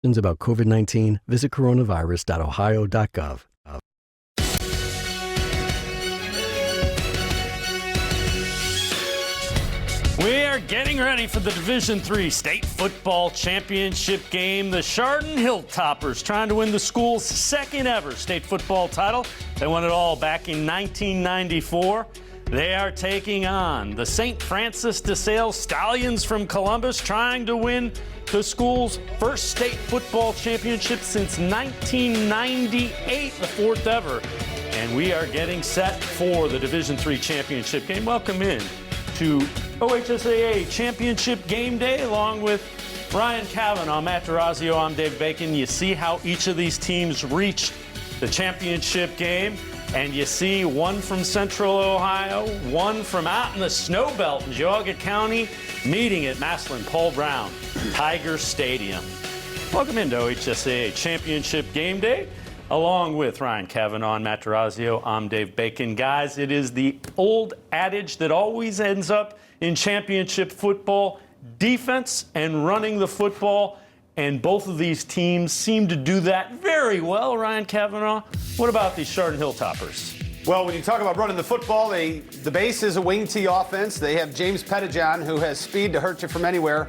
questions about COVID-19, visit coronavirus.ohio.gov. We are getting ready for the Division III State Football Championship game. The Chardon Hilltoppers trying to win the school's second ever state football title. They won it all back in 1994. They are taking on the St. Francis DeSales Stallions from Columbus, trying to win the school's first state football championship since 1998, the fourth ever. And we are getting set for the Division III championship game. Welcome in to OHSAA Championship Game Day, along with Ryan Kavanaugh, Matt D'Orazio, I'm Dave Bacon. You see how each of these teams reached the championship game, and you see one from Central Ohio, one from out in the snow belt in Geauga County, meeting at Massillon Paul Brown Tiger Stadium. Welcome into OHSAA Championship Game Day. Along with Ryan Kavanaugh and Matt D'Orazio, I'm Dave Bacon. Guys, it is the old adage that always ends up in championship football: defense and running the football. And both of these teams seem to do that very well. Ryan Kavanaugh, what about these Chardon Hilltoppers? Well, when you talk about running the football, the base is a wing T offense. They have James Pettijohn, who has speed to hurt you from anywhere,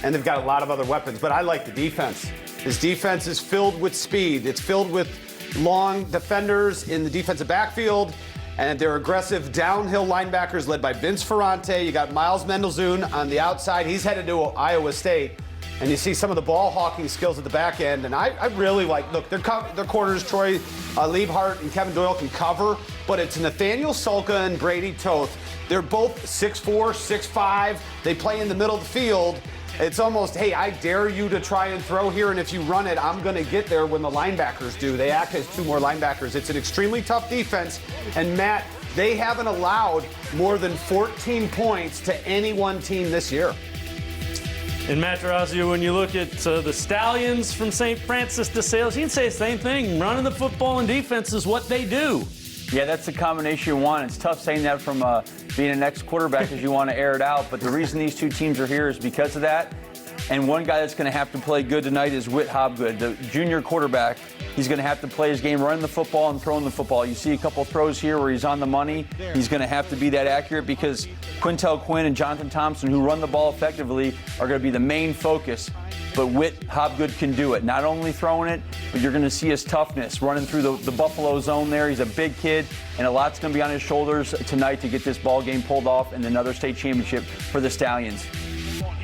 and they've got a lot of other weapons. But I like the defense. His defense is filled with speed. It's filled with long defenders in the defensive backfield, and they're aggressive downhill linebackers led by Vince Ferrante. You got Miles Mendelzoon on the outside. He's headed to Iowa State. And you see some of the ball hawking skills at the back end. And I really like, look, their corners, Troy Liebhart and Kevin Doyle can cover, but it's Nathaniel Sulka and Brady Toth. They're both 6'4", 6'5". They play in the middle of the field. It's almost, hey, I dare you to try and throw here, and if you run it, I'm going to get there when the linebackers do. They act as two more linebackers. It's an extremely tough defense. And, Matt, they haven't allowed more than 14 points to any one team this year. And Matt D'Orazio, when you look at the Stallions from St. Francis DeSales, you can say the same thing. Running the football and defense is what they do. Yeah, that's the combination you want. It's tough saying that from being an ex-quarterback because you want to air it out. But the reason these two teams are here is because of that. And one guy that's going to have to play good tonight is Whit Hobgood, the junior quarterback. He's going to have to play his game running the football and throwing the football. You see a couple throws here where he's on the money. He's going to have to be that accurate because Quintel Quinn and Jonathan Thompson, who run the ball effectively, are going to be the main focus. But Whit Hobgood can do it. Not only throwing it, but you're going to see his toughness running through the Buffalo zone there. He's a big kid, and a lot's going to be on his shoulders tonight to get this ball game pulled off and another state championship for the Stallions.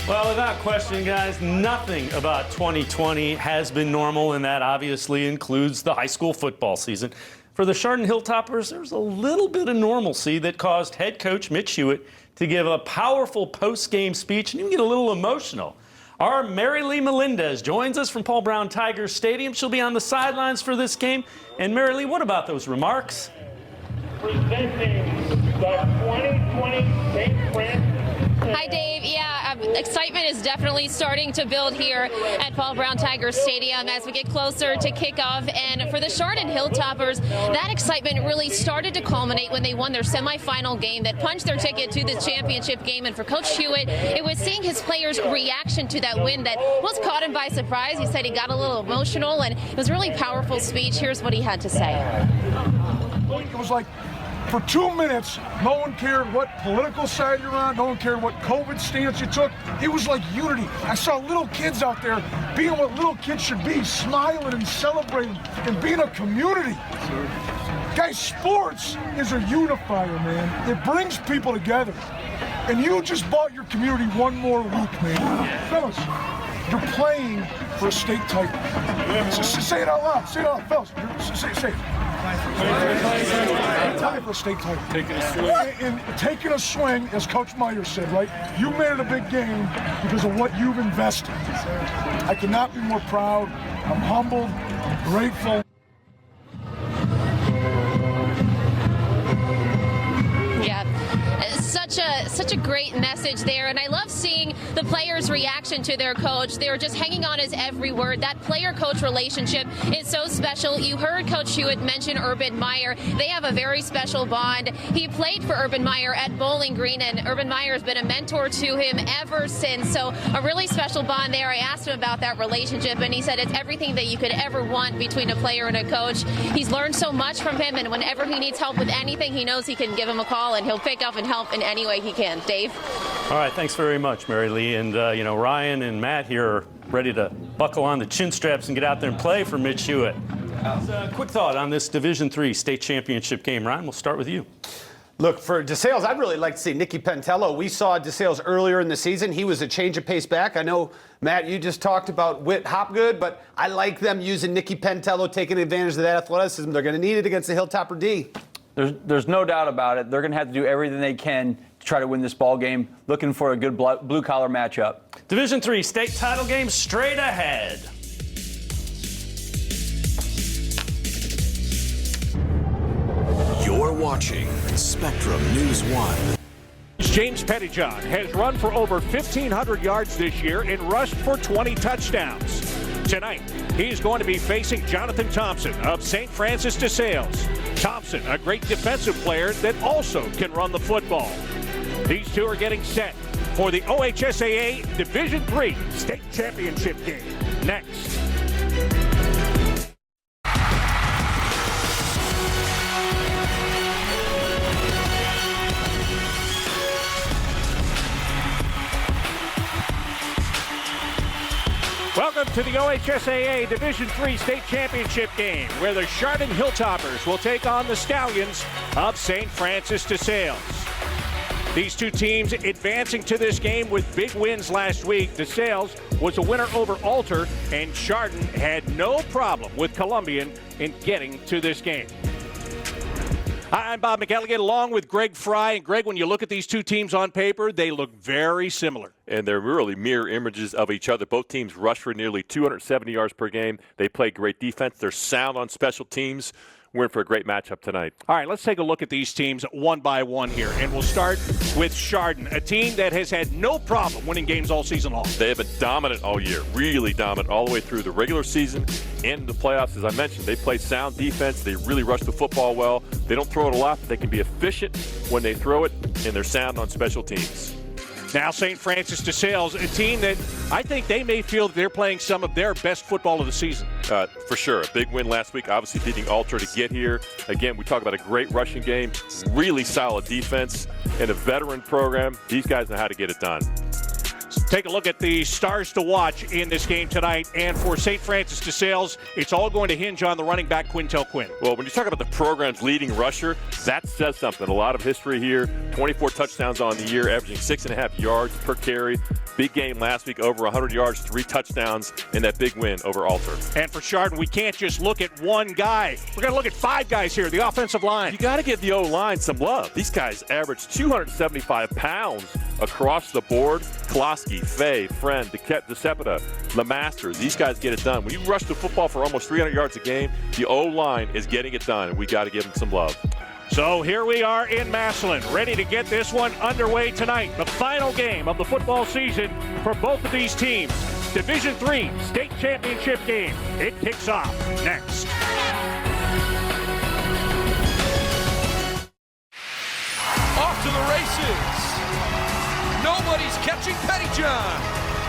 Well, without question, guys, nothing about 2020 has been normal, and that obviously includes the high school football season. For the Chardon Hilltoppers, there's a little bit of normalcy that caused head coach Mitch Hewitt to give a powerful post-game speech and even get a little emotional. Our Mary Lee Melendez joins us from Paul Brown Tiger Stadium. She'll be on the sidelines for this game. And Mary Lee, what about those remarks? Presenting the 2020 St. Francis. Hi, Dave. Yeah, excitement is definitely starting to build here at Paul Brown Tiger Stadium as we get closer to kickoff. And for the Chardon Hilltoppers, that excitement really started to culminate when they won their semifinal game that punched their ticket to the championship game. And for Coach Hewitt, it was seeing his players' reaction to that win that was caught him by surprise. He said he got a little emotional, and it was a really powerful speech. Here's what he had to say. It was like, for 2 minutes, no one cared what political side you're on, no one cared what COVID stance you took. It was like unity. I saw little kids out there being what little kids should be, smiling and celebrating and being a community. Guys, sports is a unifier, man. It brings people together. And you just bought your community one more week, man. Fellas, you're playing for a state title. Say it out loud. Say it out loud, fellas. Say it. Time for a state title. Taking a swing. And taking a swing, as Coach Meyer said, right? You made it a big game because of what you've invested. I cannot be more proud. I'm humbled, grateful. such a great message there, and I love seeing the players' reaction to their coach. They were just hanging on his every word. That player-coach relationship is so special. You heard Coach Hewitt mention Urban Meyer. They have a very special bond. He played for Urban Meyer at Bowling Green, and Urban Meyer has been a mentor to him ever since. So a really special bond there. I asked him about that relationship, and he said it's everything that you could ever want between a player and a coach. He's learned so much from him, and whenever he needs help with anything, he knows he can give him a call, and he'll pick up and help in any way he can. Dave? All right, thanks very much, Mary Lee. And, Ryan and Matt here are ready to buckle on the chin straps and get out there and play for Mitch Hewitt. Quick thought on this Division III state championship game. Ryan, we'll start with you. Look, for DeSales, I'd really like to see Nicky Pentello. We saw DeSales earlier in the season. He was a change of pace back. I know, Matt, you just talked about Whit Hopgood, but I like them using Nicky Pentello, taking advantage of that athleticism. They're going to need it against the Hilltopper D. There's no doubt about it. They're going to have to do everything they can to try to win this ball game, looking for a good blue-collar matchup. Division III state title game straight ahead. You're watching Spectrum News 1. James Pettyjohn has run for over 1,500 yards this year and rushed for 20 touchdowns. Tonight, he's going to be facing Jonathan Thompson of St. Francis DeSales. Thompson, a great defensive player that also can run the football. These two are getting set for the OHSAA Division III state championship game. Next. Welcome to the OHSAA Division III State Championship game, where the Chardon Hilltoppers will take on the Stallions of St. Francis DeSales. These two teams advancing to this game with big wins last week. DeSales was a winner over Alter, and Chardon had no problem with Columbian in getting to this game. Hi, I'm Bob McElligott, along with Greg Fry. And Greg, when you look at these two teams on paper, they look very similar. And they're really mirror images of each other. Both teams rush for nearly 270 yards per game. They play great defense. They're sound on special teams. We're in for a great matchup tonight. All right, let's take a look at these teams one by one here. And we'll start with Chardon, a team that has had no problem winning games all season long. They have been dominant all year, really dominant all the way through the regular season and the playoffs. As I mentioned, they play sound defense. They really rush the football well. They don't throw it a lot, but they can be efficient when they throw it, and they're sound on special teams. Now St. Francis DeSales, a team that I think they may feel that they're playing some of their best football of the season. For sure. A big win last week, obviously beating Alter to get here. Again, we talk about a great rushing game, really solid defense, and a veteran program. These guys know how to get it done. Take a look at the stars to watch in this game tonight. And for St. Francis DeSales, it's all going to hinge on the running back, Quintel Quinn. Well, when you talk about the program's leading rusher, that says something. A lot of history here. 24 touchdowns on the year, averaging 6.5 yards per carry. Big game last week, over 100 yards, 3 touchdowns, and that big win over Alter. And for Chardon, we can't just look at one guy. We're going to look at 5 guys here, the offensive line. You got to give the O-line some love. These guys average 275 pounds across the board. Klosky, Fay, Friend, DeCepita, LeMasters. These guys get it done. When you rush the football for almost 300 yards a game, the O-line is getting it done, and we got to give them some love. So here we are in Massillon, ready to get this one underway tonight. The final game of the football season for both of these teams. Division III state championship game. It kicks off next. Off to the races. Nobody's catching Pettyjohn.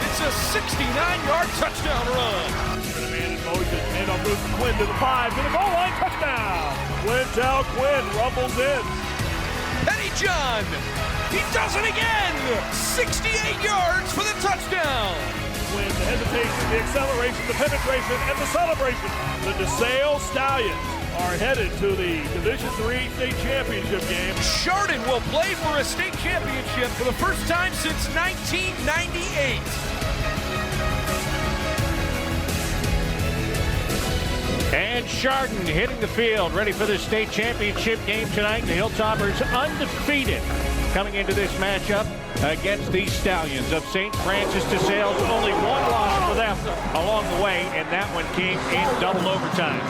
It's a 69-yard touchdown run. For the man in motion, and on move Quinn to the 5, to the goal line, touchdown. Quintel Quinn rumbles in. Pettyjohn, he does it again. 68 yards for the touchdown. Quinn, the hesitation, the acceleration, the penetration, and the celebration. The DeSales Stallions are headed to the Division III state championship game. Chardon will play for a state championship for the first time since 1998. And Chardon hitting the field, ready for the state championship game tonight. The Hilltoppers undefeated coming into this matchup against the Stallions of St. Francis DeSales. Only one loss for them along the way, and that one came in double overtime.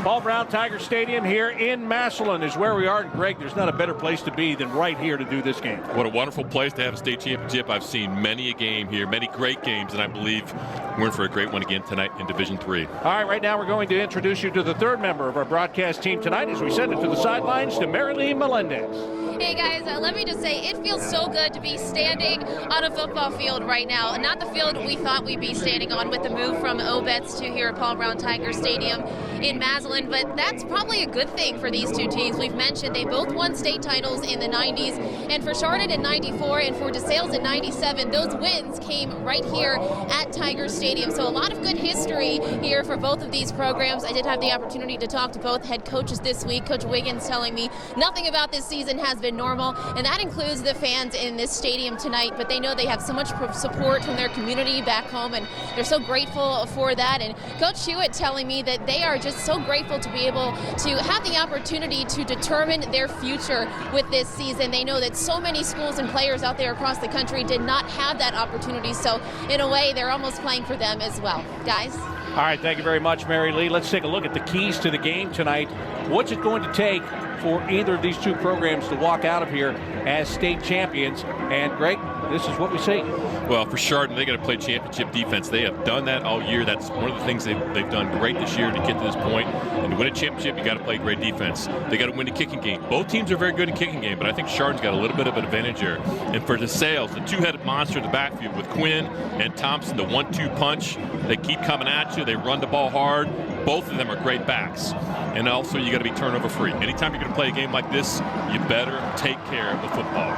Paul Brown Tiger Stadium here in Massillon is where we are. And Greg, there's not a better place to be than right here to do this game. What a wonderful place to have a state championship. I've seen many a game here, many great games, and I believe we're in for a great one again tonight in Division III. All right, now we're going to introduce you to the third member of our broadcast team tonight as we send it to the sidelines to Marilee Melendez. Hey guys, let me just say it feels so good to be standing on a football field right now. Not the field we thought we'd be standing on with the move from Obetz to here at Paul Brown Tiger Stadium in Massillon, but that's probably a good thing for these two teams. We've mentioned they both won state titles in the 90s, and for Chardon in 94 and for DeSales in 97, those wins came right here at Tiger Stadium. So a lot of good history here for both of these programs. I did have the opportunity to talk to both head coaches this week. Coach Wiggins telling me nothing about this season has been normal, and that includes the fans in this stadium tonight, but they know they have so much support from their community back home, and they're so grateful for that. And Coach Hewitt telling me that they are just so grateful to be able to have the opportunity to determine their future with this season. They know that so many schools and players out there across the country did not have that opportunity, so in a way they're almost playing for them as well. Guys? All right, thank you very much, Marilee. Let's take a look at the keys to the game tonight. What's it going to take for either of these two programs to walk out of here as state champions? And Greg, this is what we see. Well, for Chardon, they got to play championship defense. They have done that all year. That's one of the things they've done great this year to get to this point. And to win a championship, you got to play great defense. They got to win the kicking game. Both teams are very good in kicking game, but I think Chardon's got a little bit of an advantage here. And for DeSales, the two-headed monster in the backfield with Quinn and Thompson, the 1-2 punch. They keep coming at you. They run the ball hard. Both of them are great backs. And also, you got to be turnover free. Anytime you're going to play a game like this, you better take care of the football.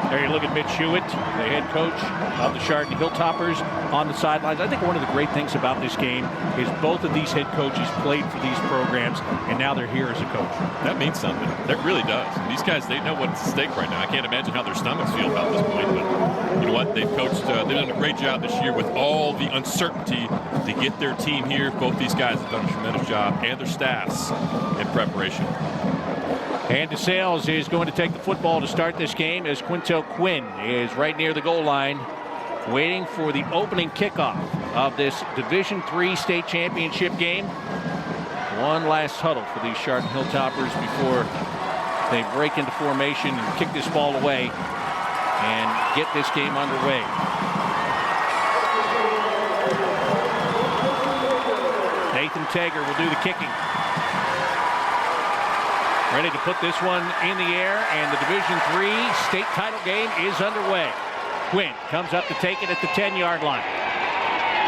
There you look at Mitch Hewitt, the head coach of the Chardon Hilltoppers on the sidelines. I think one of the great things about this game is both of these head coaches played for these programs, and now they're here as a coach. That means something. That really does. These guys, they know what's at stake right now. I can't imagine how their stomachs feel about this point, but you know what? They've coached, they've done a great job this year with all the uncertainty to get their team here. Both these guys have done a tremendous job, and their staffs in preparation. And DeSales is going to take the football to start this game as Quintel Quinn is right near the goal line waiting for the opening kickoff of this Division III state championship game. One last huddle for these Chardon Hilltoppers before they break into formation and kick this ball away and get this game underway. Nathan Tager will do the kicking. Ready to put this one in the air, and the Division III state title game is underway. Quinn comes up to take it at the 10-yard line.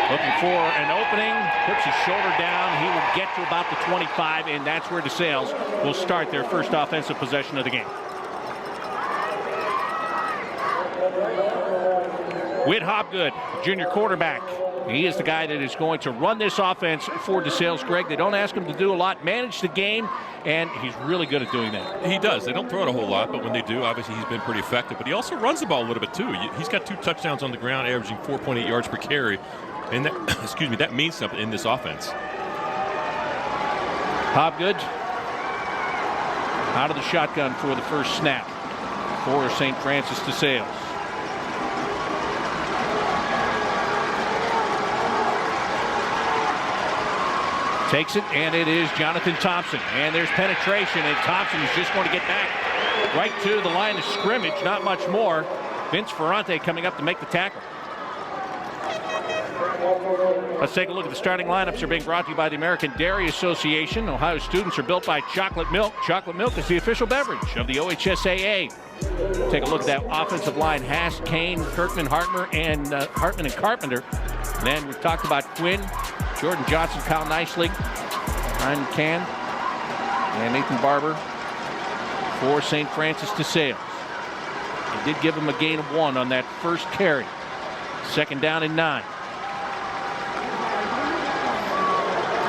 Looking for an opening, puts his shoulder down. He will get to about the 25, and that's where DeSales will start their first offensive possession of the game. Whit Hobgood, junior quarterback. He is the guy that is going to run this offense for DeSales. Greg, they don't ask him to do a lot, manage the game, and he's really good at doing that. He does. They don't throw it a whole lot, but when they do, obviously he's been pretty effective. But he also runs the ball a little bit too. He's got 2 touchdowns on the ground, averaging 4.8 yards per carry, and that, excuse me, that means something in this offense. Hobgood out of the shotgun for the first snap for St. Francis DeSales. Takes it, and it is Jonathan Thompson. And there's penetration, and Thompson is just going to get back right to the line of scrimmage, not much more. Vince Ferrante coming up to make the tackle. Let's take a look at the starting lineups. They're being brought to you by the American Dairy Association. Ohio students are built by Chocolate Milk. Chocolate Milk is the official beverage of the OHSAA. Take a look at that offensive line. Haas, Kane, Kirkman, Hartman, and Carpenter. And then we talked about Quinn, Jordan Johnson, Kyle Nicely, Ryan McCann, and Nathan Barber for St. Francis DeSales. They did give him a gain of 1 on that first carry. 2nd down and 9.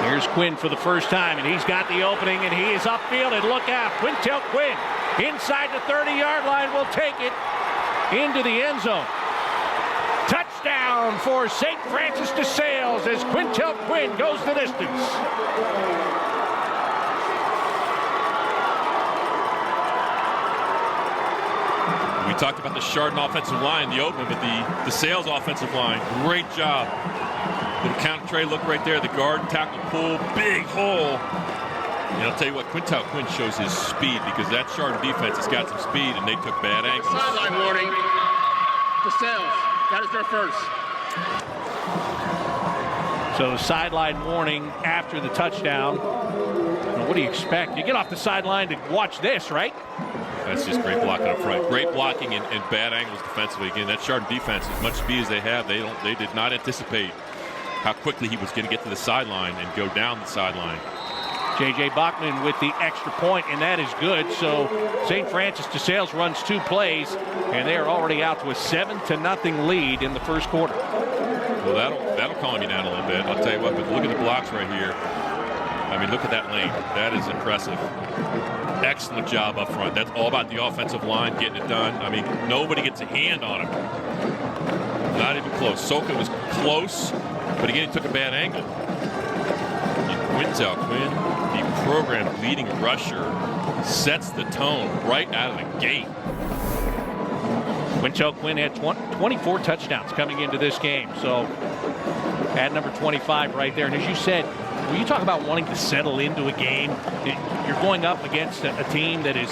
Here's Quinn for the first time, and he's got the opening, and he is upfield, and look out, Quintel Quinn inside the 30-yard line will take it into the end zone. Touchdown for St. Francis DeSales as Quintel Quinn goes the distance. We talked about the Chardon offensive line, the opening, but the DeSales offensive line, great job. Little counter tray look right there, the guard tackle pull, big hole. And I'll tell you what, Quintel Quinn shows his speed because that Chardon defense has got some speed, and they took bad angles. Sideline warning. DeSales. That is their first. So the sideline warning after the touchdown. Now, what do you expect? You get off the sideline to watch this, right? That's just great blocking up front. Great blocking and bad angles defensively. Again, that Chardon defense, as much speed as they have, they did not anticipate how quickly he was going to get to the sideline and go down the sideline. J.J. Bachman with the extra point, and that is good. So St. Francis DeSales runs 2 plays, and they are already out to a 7-0 lead in the first quarter. Well, that'll calm you down a little bit. I'll tell you what, but look at the blocks right here. I mean, look at that lane. That is impressive. Excellent job up front. That's all about the offensive line getting it done. I mean, nobody gets a hand on him. Not even close. Soka was close, but again, he took a bad angle. Quintel Quinn, the program leading rusher, sets the tone right out of the gate. Quintel Quinn had 24 touchdowns coming into this game. So at number 25 right there. And as you said, when you talk about wanting to settle into a game, you're going up against a team that is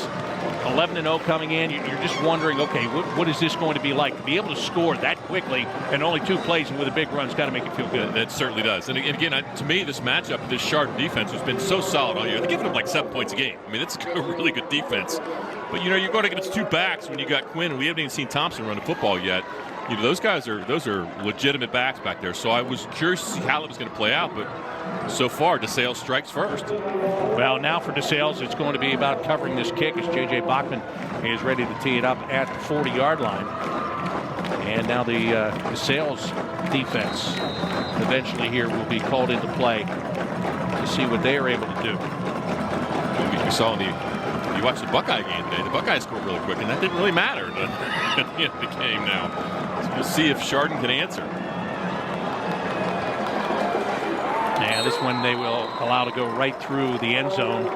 11-0 coming in. You're just wondering, okay, what is this going to be like? To be able to score that quickly and only 2 plays and with a big run's got to make you feel good. That certainly does. And again, to me, this matchup, this Chardon defense has been so solid all year. They're giving them like 7 points a game. I mean, it's a really good defense. But, you're going against 2 backs when you got Quinn. We haven't even seen Thompson run the football yet. Those are legitimate backs back there. So I was curious to see how it was going to play out. But so far, DeSales strikes first. Well, now for DeSales, it's going to be about covering this kick as J.J. Bachman is ready to tee it up at the 40-yard line. And now the DeSales defense eventually here will be called into play to see what they are able to do. We saw you watched the Buckeye game today. The Buckeyes scored really quick, and that didn't really matter at the end of the game now. So we'll see if Chardon can answer. Yeah, this one they will allow to go right through the end zone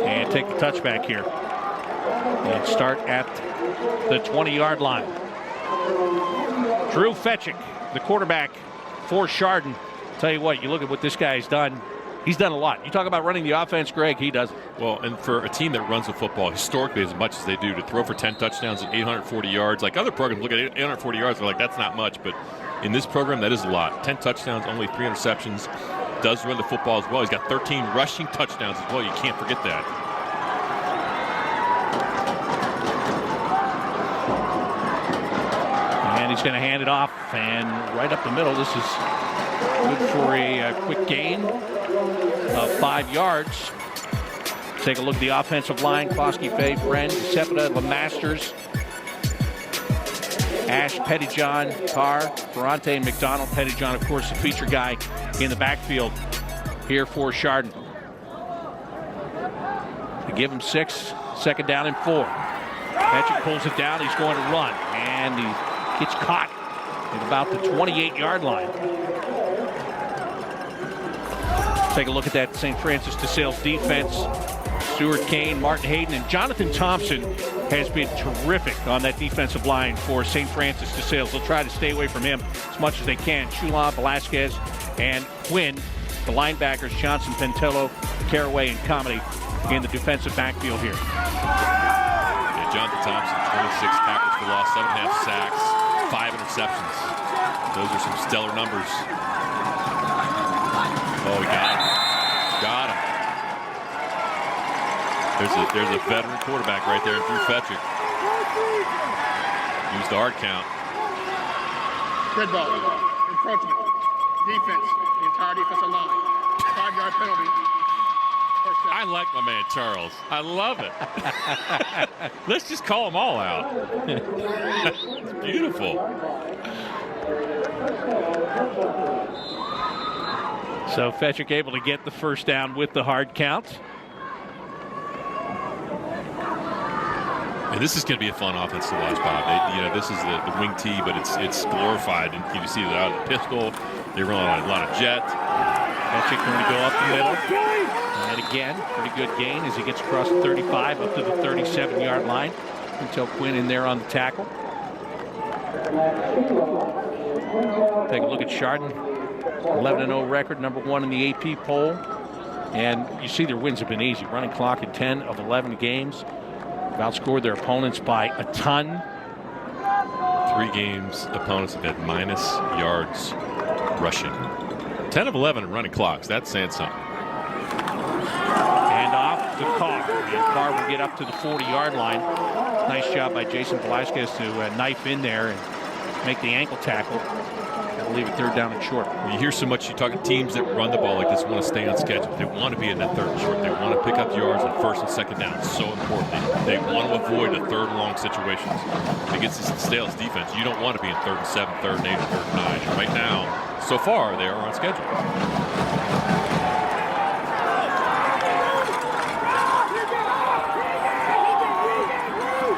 and take the touchback here. And start at the 20-yard line. Drew Fetchick, the quarterback for Chardon. Tell you what, you look at what this guy's done. He's done a lot. You talk about running the offense, Greg, he does. Well, and for a team that runs the football historically as much as they do, to throw for 10 touchdowns and 840 yards, like other programs look at 840 yards, they're like, that's not much. But in this program, that is a lot. 10 touchdowns, only 3 interceptions. Does run the football as well. He's got 13 rushing touchdowns as well. You can't forget that. And he's going to hand it off, and right up the middle. This is good for a quick gain of 5 yards. Take a look at the offensive line. Kloski, Fay, Friend, Sepeda, LeMasters, Ash, Pettyjohn, Carr, Ferrante, and McDonald. Pettyjohn, of course, the feature guy in the backfield here for Chardon. They give him 6, 2nd down and 4. Patrick pulls it down. He's going to run, and he gets caught at about the 28-yard line. Take a look at that St. Francis DeSales defense. Stuart Kane, Martin Hayden, and Jonathan Thompson has been terrific on that defensive line for St. Francis DeSales. They'll try to stay away from him as much as they can. Chula, Velasquez, and Quinn, the linebackers, Johnson, Pentello, Caraway, and Comedy in the defensive backfield here. Yeah, Jonathan Thompson, 26 tackles for loss, 7.5 sacks, 5 interceptions. Those are some stellar numbers. Oh, he got him. Got him. There's a veteran quarterback right there, Drew Fetchick. Use the hard count. Red ball. Encroachment. Defense. The entire defensive line. 5-yard penalty. I like my man Charles. I love it. Let's just call them all out. It's beautiful. So Fetchick able to get the first down with the hard count. And this is going to be a fun offense to watch, Bob. This is the wing tee, but it's glorified. And you see that out of the pistol. They run a lot of jet. Fetchick going to go up the middle. And again, pretty good gain as he gets across the 35 up to the 37-yard line. Until Quinn in there on the tackle. Take a look at Chardon. 11-0 record, number 1 in the AP poll. And you see their wins have been easy. Running clock in 10 of 11 games. They've outscored their opponents by a ton. 3 games, opponents have had minus yards rushing. 10 of 11 running clocks. That's saying something. And off to Carr. And Carr will get up to the 40-yard line. Nice job by Jason Velasquez to knife in there and make the ankle tackle. That'll leave it 3rd down and short. You hear so much, you talk to teams that run the ball like this want to stay on schedule. They want to be in that 3rd and short. They want to pick up yards on 1st and 2nd down. It's so important. They want to avoid the 3rd and long situations. Against this DeSales defense, you don't want to be in 3rd and 7, 3rd and 8, or 3rd and 9. And right now, so far, they are on schedule.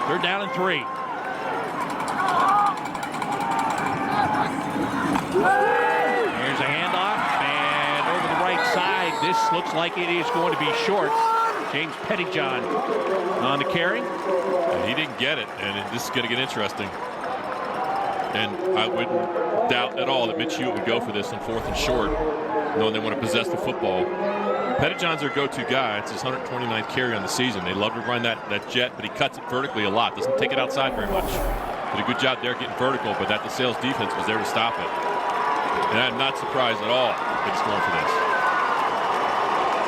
They're down and 3. Here's a handoff, and over the right side, this looks like it is going to be short. James Pettyjohn on the carry. And he didn't get it, and this is going to get interesting. And I wouldn't doubt at all that Mitch Hewitt would go for this on 4th and short, knowing they want to possess the football. Pettyjohn's their go-to guy. It's his 129th carry on the season. They love to run that jet, but he cuts it vertically a lot. Doesn't take it outside very much. Did a good job there getting vertical, but that DeSales defense was there to stop it. And I'm not surprised at all that he's going for this.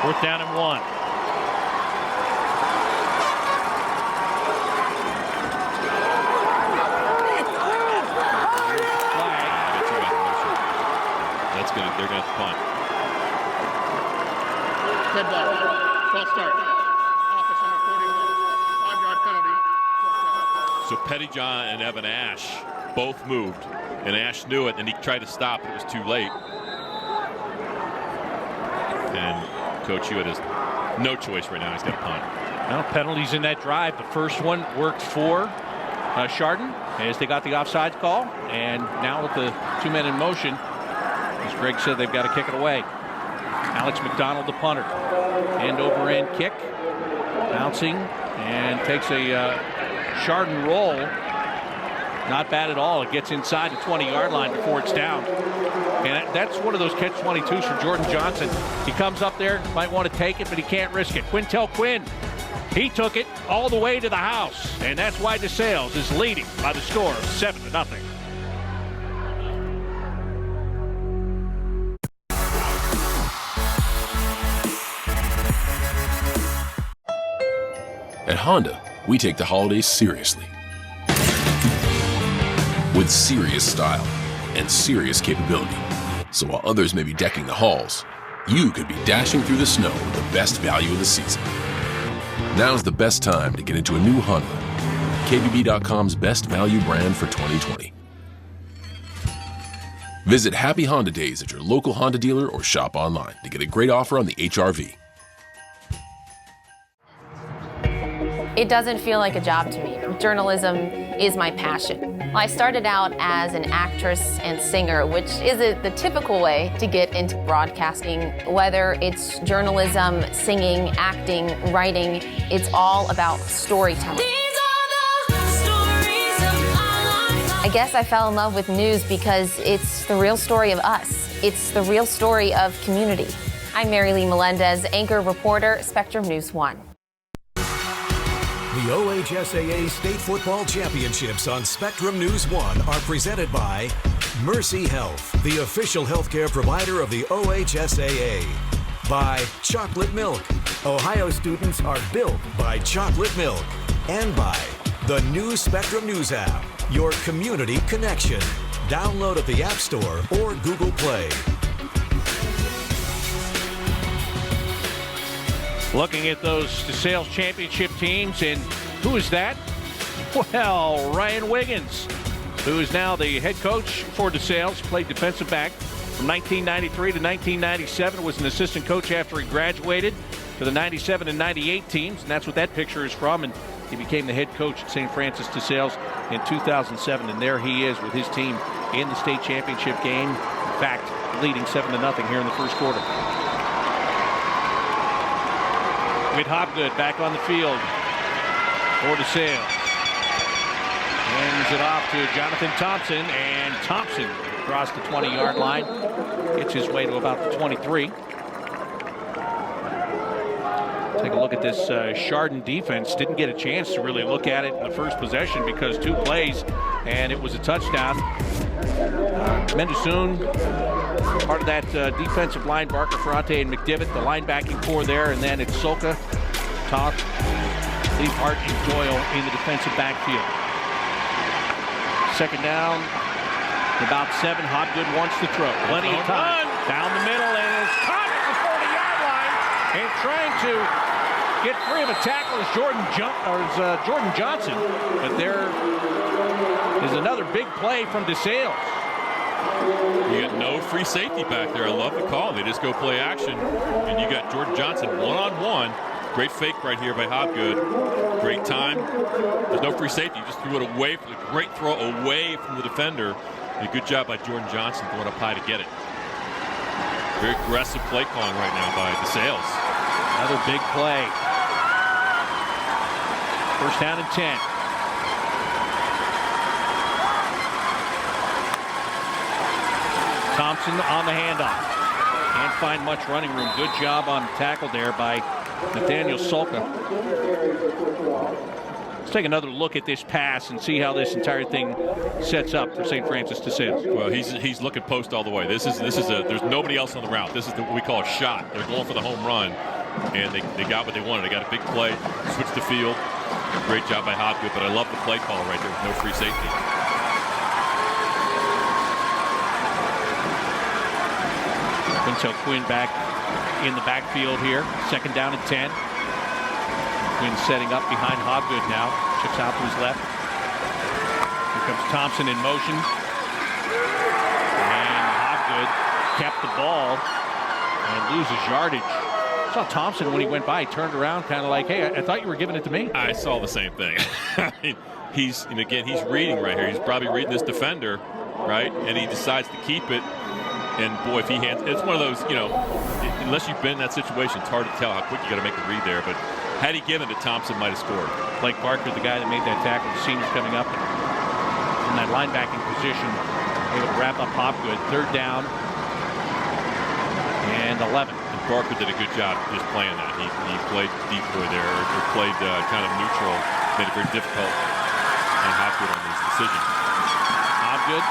4th down and 1. They're going to punt. Red ball. False start. Office number 41. 5-yard penalty. So Pettyjohn and Evan Ash both moved, and Ash knew it, and he tried to stop. It was too late. And Coach Hewitt has no choice right now. He's got to punt. Well, penalties in that drive. The first one worked for Chardon as they got the offsides call, and now with the 2 men in motion, as Greg said, they've got to kick it away. Alex McDonald, the punter. End over end kick. Bouncing and takes a Chardon roll. Not bad at all. It gets inside the 20-yard line before it's down. And that's one of those catch-22s for Jordan Johnson. He comes up there, might want to take it, but he can't risk it. Quintel Quinn, he took it all the way to the house. And that's why DeSales is leading by the score of 7-0. At Honda, we take the holidays seriously. With serious style and serious capability. So while others may be decking the halls, you could be dashing through the snow with the best value of the season. Now's the best time to get into a new Honda. KBB.com's best value brand for 2020. Visit Happy Honda Days at your local Honda dealer or shop online to get a great offer on the HR-V. It doesn't feel like a job to me. Journalism is my passion. I started out as an actress and singer, which isn't the typical way to get into broadcasting. Whether it's journalism, singing, acting, writing, it's all about storytelling. I guess I fell in love with news because it's the real story of us. It's the real story of community. I'm Mary Lee Melendez, anchor reporter, Spectrum News 1. The OHSAA State Football Championships on Spectrum News 1 are presented by Mercy Health, the official healthcare provider of the OHSAA. By Chocolate Milk. Ohio students are built by chocolate milk. And by the new Spectrum News app, your community connection. Download at the App Store or Google Play. Looking at those DeSales championship teams, and who is that? Well, Ryan Wiggins, who is now the head coach for DeSales, played defensive back from 1993 to 1997, was an assistant coach after he graduated to the 97 and 98 teams, and that's what that picture is from, and he became the head coach at St. Francis DeSales in 2007, and there he is with his team in the state championship game. In fact, leading 7-0 here in the first quarter. With Hopgood back on the field for DeSales. Hands it off to Jonathan Thompson, and Thompson across the 20-yard line. Gets his way to about the 23. Take a look at this Chardon defense. Didn't get a chance to really look at it in the first possession because 2 plays, and it was a touchdown. Mendesoon, part of that defensive line, Barker, Ferrante, and McDivitt, the linebacking core there, and then it's Soka, Talk, Lee Hart, and Doyle in the defensive backfield. Second down, about 7. Hobgood wants to throw. Plenty of time. Down the middle, and it's caught at the 40-yard line, and trying to get free of a tackle is Jordan Johnson. But there is another big play from DeSales. You got no free safety back there. I love the call. They just go play action, and you got Jordan Johnson one-on-one. Great fake right here by Hobgood. Great time. There's no free safety. You just threw it away from the great throw away from the defender. A good job by Jordan Johnson going up high to get it. Very aggressive play calling right now by DeSales. Another big play. First down and 10. Thompson on the handoff. Can't find much running room. Good job on the tackle there by Nathaniel Solka. Let's take another look at this pass and see how this entire thing sets up for St. Francis DeSales. Well, he's looking post all the way. This is there's nobody else on the route. This is what we call a shot. They're going for the home run, and they got what they wanted. They got a big play, switched the field. Great job by Hobgood, but I love the play call right there with no free safety. Quintel Quinn back in the backfield here. Second down and 10. Quinn setting up behind Hobgood now. Chips out to his left. Here comes Thompson in motion. And Hobgood kept the ball and loses yardage. I saw Thompson when he went by. He turned around kind of like, hey, I thought you were giving it to me. I saw the same thing. I mean, he's reading right here. He's probably reading this defender, right? And he decides to keep it. And boy, if he hands, it's one of those, unless you've been in that situation, it's hard to tell how quick you got to make the read there. But had he given it, Thompson might have scored. Blake Barker, the guy that made that tackle, the senior's coming up in that linebacking position, able to wrap up Hobgood. Third down and 11. And Barker did a good job just playing that. He played decoy there, or played kind of neutral, made it very difficult on Hobgood on his decision. Hobgood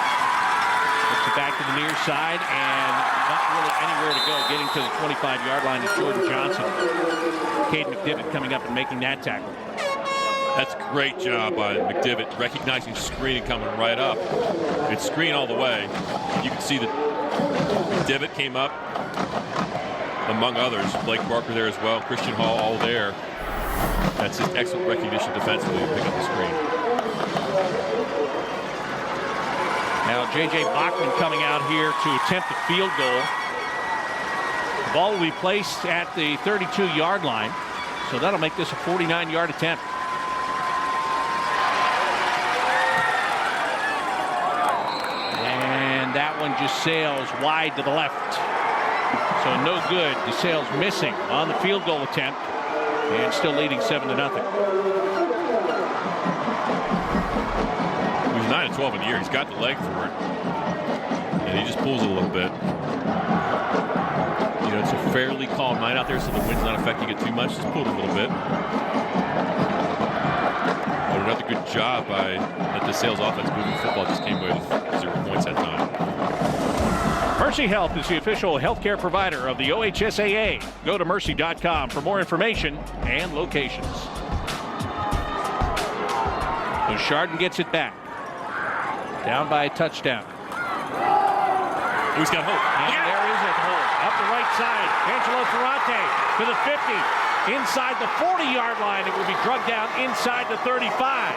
puts it back to the near side and not really anywhere to go. Getting to the 25-yard line is Jordan Johnson. Cade McDivitt coming up and making that tackle. That's a great job by McDivitt, recognizing screen and coming right up. It's screen all the way. You can see that McDivitt came up, among others. Blake Barker there as well. Christian Hall all there. That's just excellent recognition defensively to pick up the screen. Now J.J. Bachman coming out here to attempt a field goal. The ball will be placed at the 32-yard line, so that'll make this a 49-yard attempt. And that one just sails wide to the left. So no good. DeSales missing on the field goal attempt and still leading 7-0. He's 9-12 in the year. He's got the leg for it. And he just pulls it a little bit. It's a fairly calm night out there, so the wind's not affecting it too much. Just pulled a little bit. But another good job by the DeSales offense moving the football. Just came away with 0 points that time. Mercy Health is the official healthcare provider of the OHSAA. Go to mercy.com for more information and locations. So Chardon gets it back. Down by a touchdown. He's got hope. And there is a hold. Up the right side. Angelo Ferrante to the 50. Inside the 40-yard line. It will be drugged down inside the 35.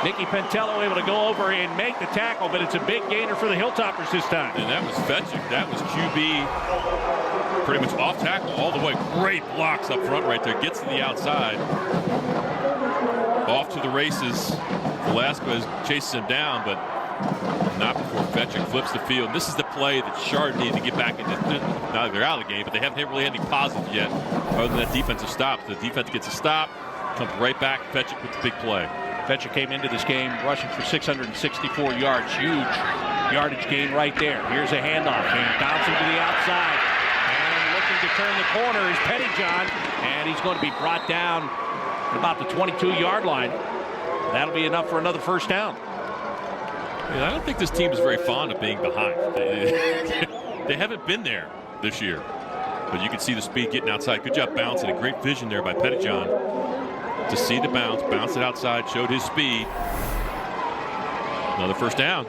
Nicky Pentello able to go over and make the tackle, but it's a big gainer for the Hilltoppers this time. And that was Fetchik. That was QB pretty much off tackle all the way. Great blocks up front right there. Gets to the outside. Off to the races. Velasquez chases him down, but not before Fetchik flips the field. This is the play that Chardon needed to get back into. Now they're out of the game, but they haven't really had any positives yet, other than that defensive stop. The defense gets a stop, comes right back. Fetchik with the big play. Fetchik came into this game rushing for 664 yards. Huge yardage gain right there. Here's a handoff. And bouncing to the outside. And looking Starting to turn the corner is Pettyjohn, and he's going to be brought down at about the 22-yard line. That'll be enough for another first down. Yeah, I don't think this team is very fond of being behind. They haven't been there this year. But you can see the speed getting outside. Good job bouncing. A great vision there by Pettyjohn to see the bounce it outside, showed his speed. Another first down.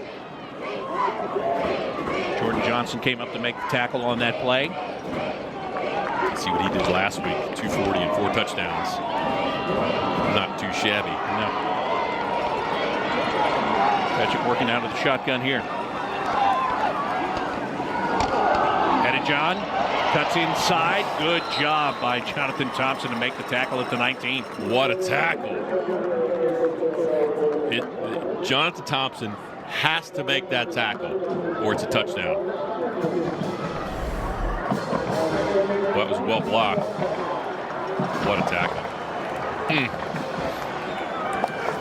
Jordan Johnson came up to make the tackle on that play. Let's see what he did last week. 240 and 4 touchdowns. Not too shabby. No. Pettyjohn working out of the shotgun here. Pettyjohn cuts inside. Good job by Jonathan Thompson to make the tackle at the 19. What a tackle. Jonathan Thompson has to make that tackle or it's a touchdown. Well, it was well blocked. What a tackle.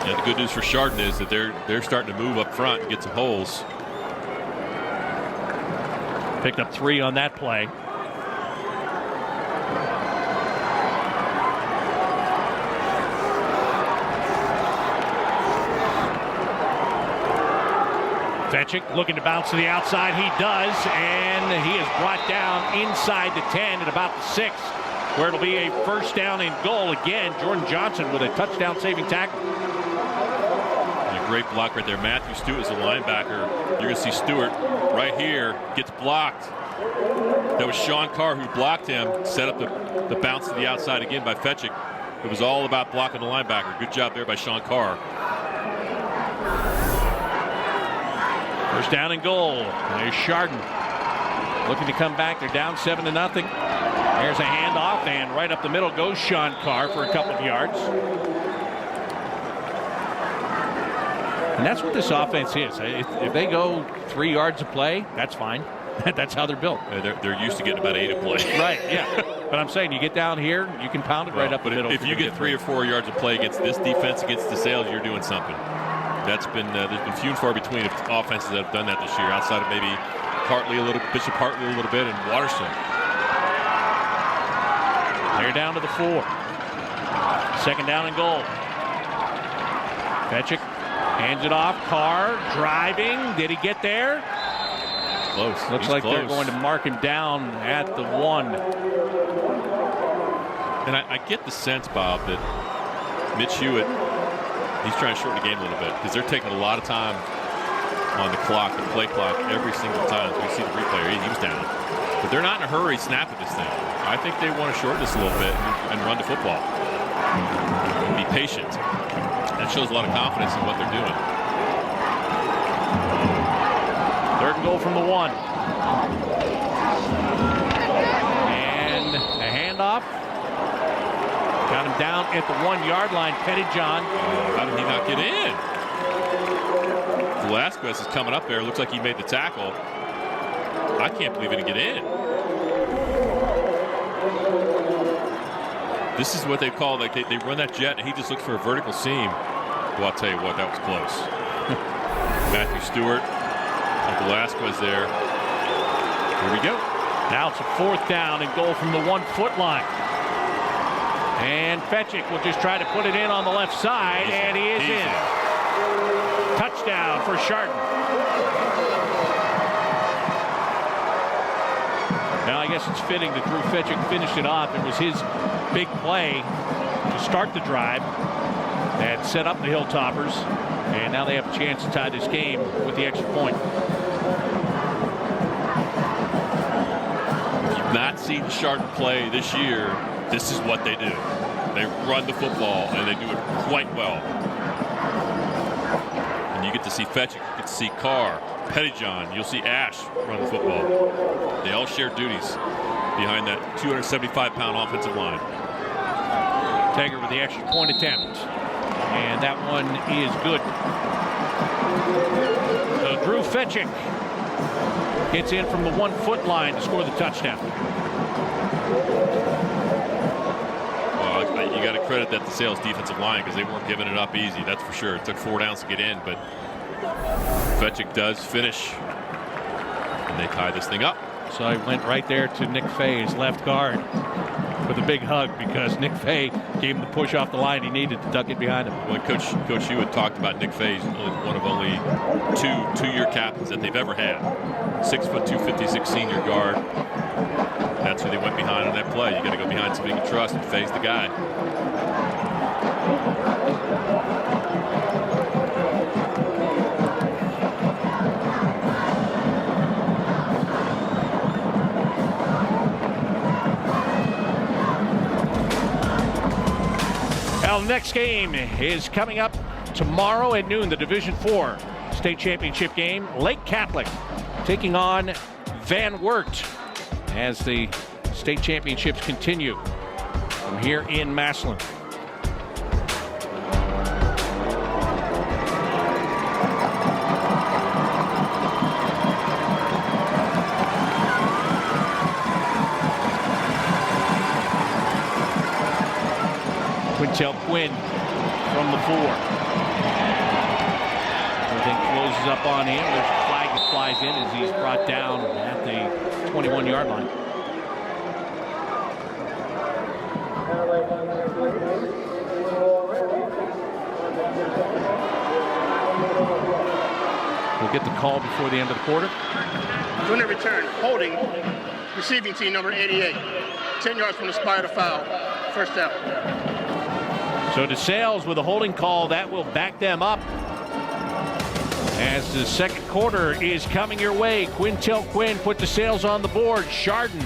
Yeah, the good news for Chardon is that they're starting to move up front and get some holes. Picked up 3 on that play. Fetchick looking to bounce to the outside. He does, and he is brought down inside the 10 at about the 6, where it'll be a first down and goal again. Jordan Johnson with a touchdown-saving tackle. And a great block right there. Matthew Stewart is a linebacker. You're going to see Stewart right here gets blocked. That was Sean Carr who blocked him, set up the bounce to the outside again by Fetchick. It was all about blocking the linebacker. Good job there by Sean Carr. First down and goal. There's Chardon looking to come back. They're down 7-0. There's a handoff, and right up the middle goes Sean Carr for a couple of yards. And that's what this offense is. If they go 3 yards a play, that's fine. That's how they're built. They're used to getting about 8 a play. Right, yeah. But I'm saying you get down here, you can pound it right up the middle. If you get 3 or 4 yards a play against this defense, against DeSales, you're doing something. That's been there's been few and far between of offenses that have done that this year, outside of maybe Bishop Hartley a little bit, and Watterson. They're down to the 4. Second down and goal. Fetchick hands it off. Carr driving. Did he get there? Close. Looks He's like close. They're going to mark him down at the 1. And I get the sense, Bob, that Mitch Hewitt, he's trying to shorten the game a little bit because they're taking a lot of time on the clock, the play clock, every single time. We see the replay. He was down. But they're not in a hurry snapping this thing. I think they want to shorten this a little bit and run the football. Be patient. That shows a lot of confidence in what they're doing. Third and goal from the 1. And a handoff. Got him down at the 1-yard line. Pettyjohn. How did he not get in? Velasquez is coming up there. Looks like he made the tackle. I can't believe he didn't get in. This is what they call, like they run that jet and he just looks for a vertical seam. Well, I'll tell you what, that was close. Matthew Stewart and Velasquez there. Here we go. Now it's a 4th down and goal from the 1-foot line. And Fetchick will just try to put it in on the left side, and he is in. Touchdown for Chardon. Now I guess it's fitting that Drew Fetchick finished it off. It was his big play to start the drive that set up the Hilltoppers, and now they have a chance to tie this game with the extra point. If you've not seen Chardon play this year, this is what they do. They run the football, and they do it quite well. And you get to see Fetchick, you get to see Carr, Pettyjohn, you'll see Ash run the football. They all share duties behind that 275-pound offensive line. Tager with the extra point attempt. And that one is good. So Drew Fetchick gets in from the 1-foot line to score the touchdown. Well, you got to credit that DeSales defensive line because they weren't giving it up easy, that's for sure. It took 4 downs to get in, but Fetchick does finish. And they tie this thing up. So I went right there to Nick Fay, his left guard, with a big hug because Nick Fay gave him the push off the line he needed to tuck it behind him. Well, Coach, you had talked about Nick Fay, one of only two-year captains that they've ever had. 6'2", 256 senior guard. That's who they went behind on that play. You got to go behind somebody you can trust, and Fay's the guy. Well, the next game is coming up tomorrow at noon, the Division IV state championship game. Lake Catholic taking on Van Wert as the state championships continue from here in Massillon. Quintel Quinn from the 4. Everything closes up on him. There's a flag that flies in as he's brought down at the 21-yard line. We'll get the call before the end of the quarter. Doing a return, holding, receiving team number 88. 10 yards from the spot of foul. First down. So DeSales with a holding call that will back them up as the second quarter is coming your way. Quintel Quinn put DeSales on the board. Chardon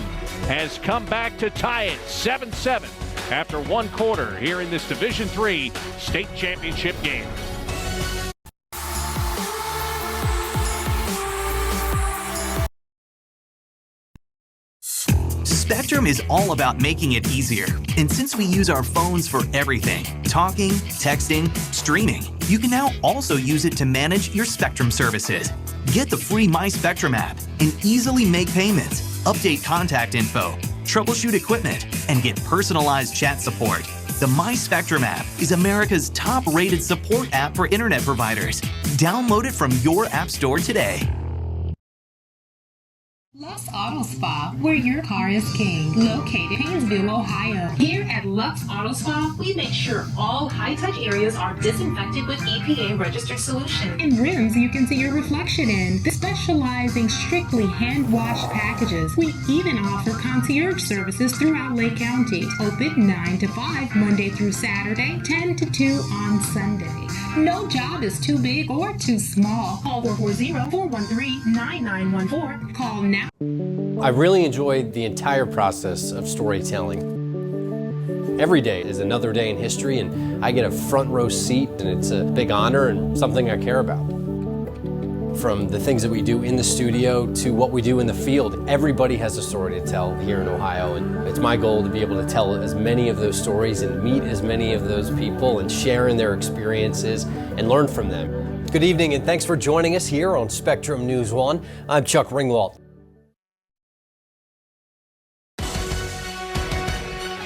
has come back to tie it 7-7 after one quarter here in this Division III state championship game. Spectrum is all about making it easier. And since we use our phones for everything, talking, texting, streaming, you can now also use it to manage your Spectrum services. Get the free My Spectrum app and easily make payments, update contact info, troubleshoot equipment, and get personalized chat support. The My Spectrum app is America's top-rated support app for internet providers. Download it from your app store today. Lux Auto Spa, where your car is king. Located in Painesville, Ohio. Here at Lux Auto Spa, we make sure all high-touch areas are disinfected with EPA-registered solution. And rooms you can see your reflection in. Specializing strictly hand-washed packages. We even offer concierge services throughout Lake County. Open 9 to 5, Monday through Saturday, 10 to 2 on Sunday. No job is too big or too small. Call 440-413-9914. Call now. I really enjoyed the entire process of storytelling. Every day is another day in history, and I get a front row seat, and it's a big honor and something I care about. From the things that we do in the studio to what we do in the field, everybody has a story to tell here in Ohio, and it's my goal to be able to tell as many of those stories and meet as many of those people and share in their experiences and learn from them. Good evening, and thanks for joining us here on Spectrum News 1. I'm Chuck Ringwalt.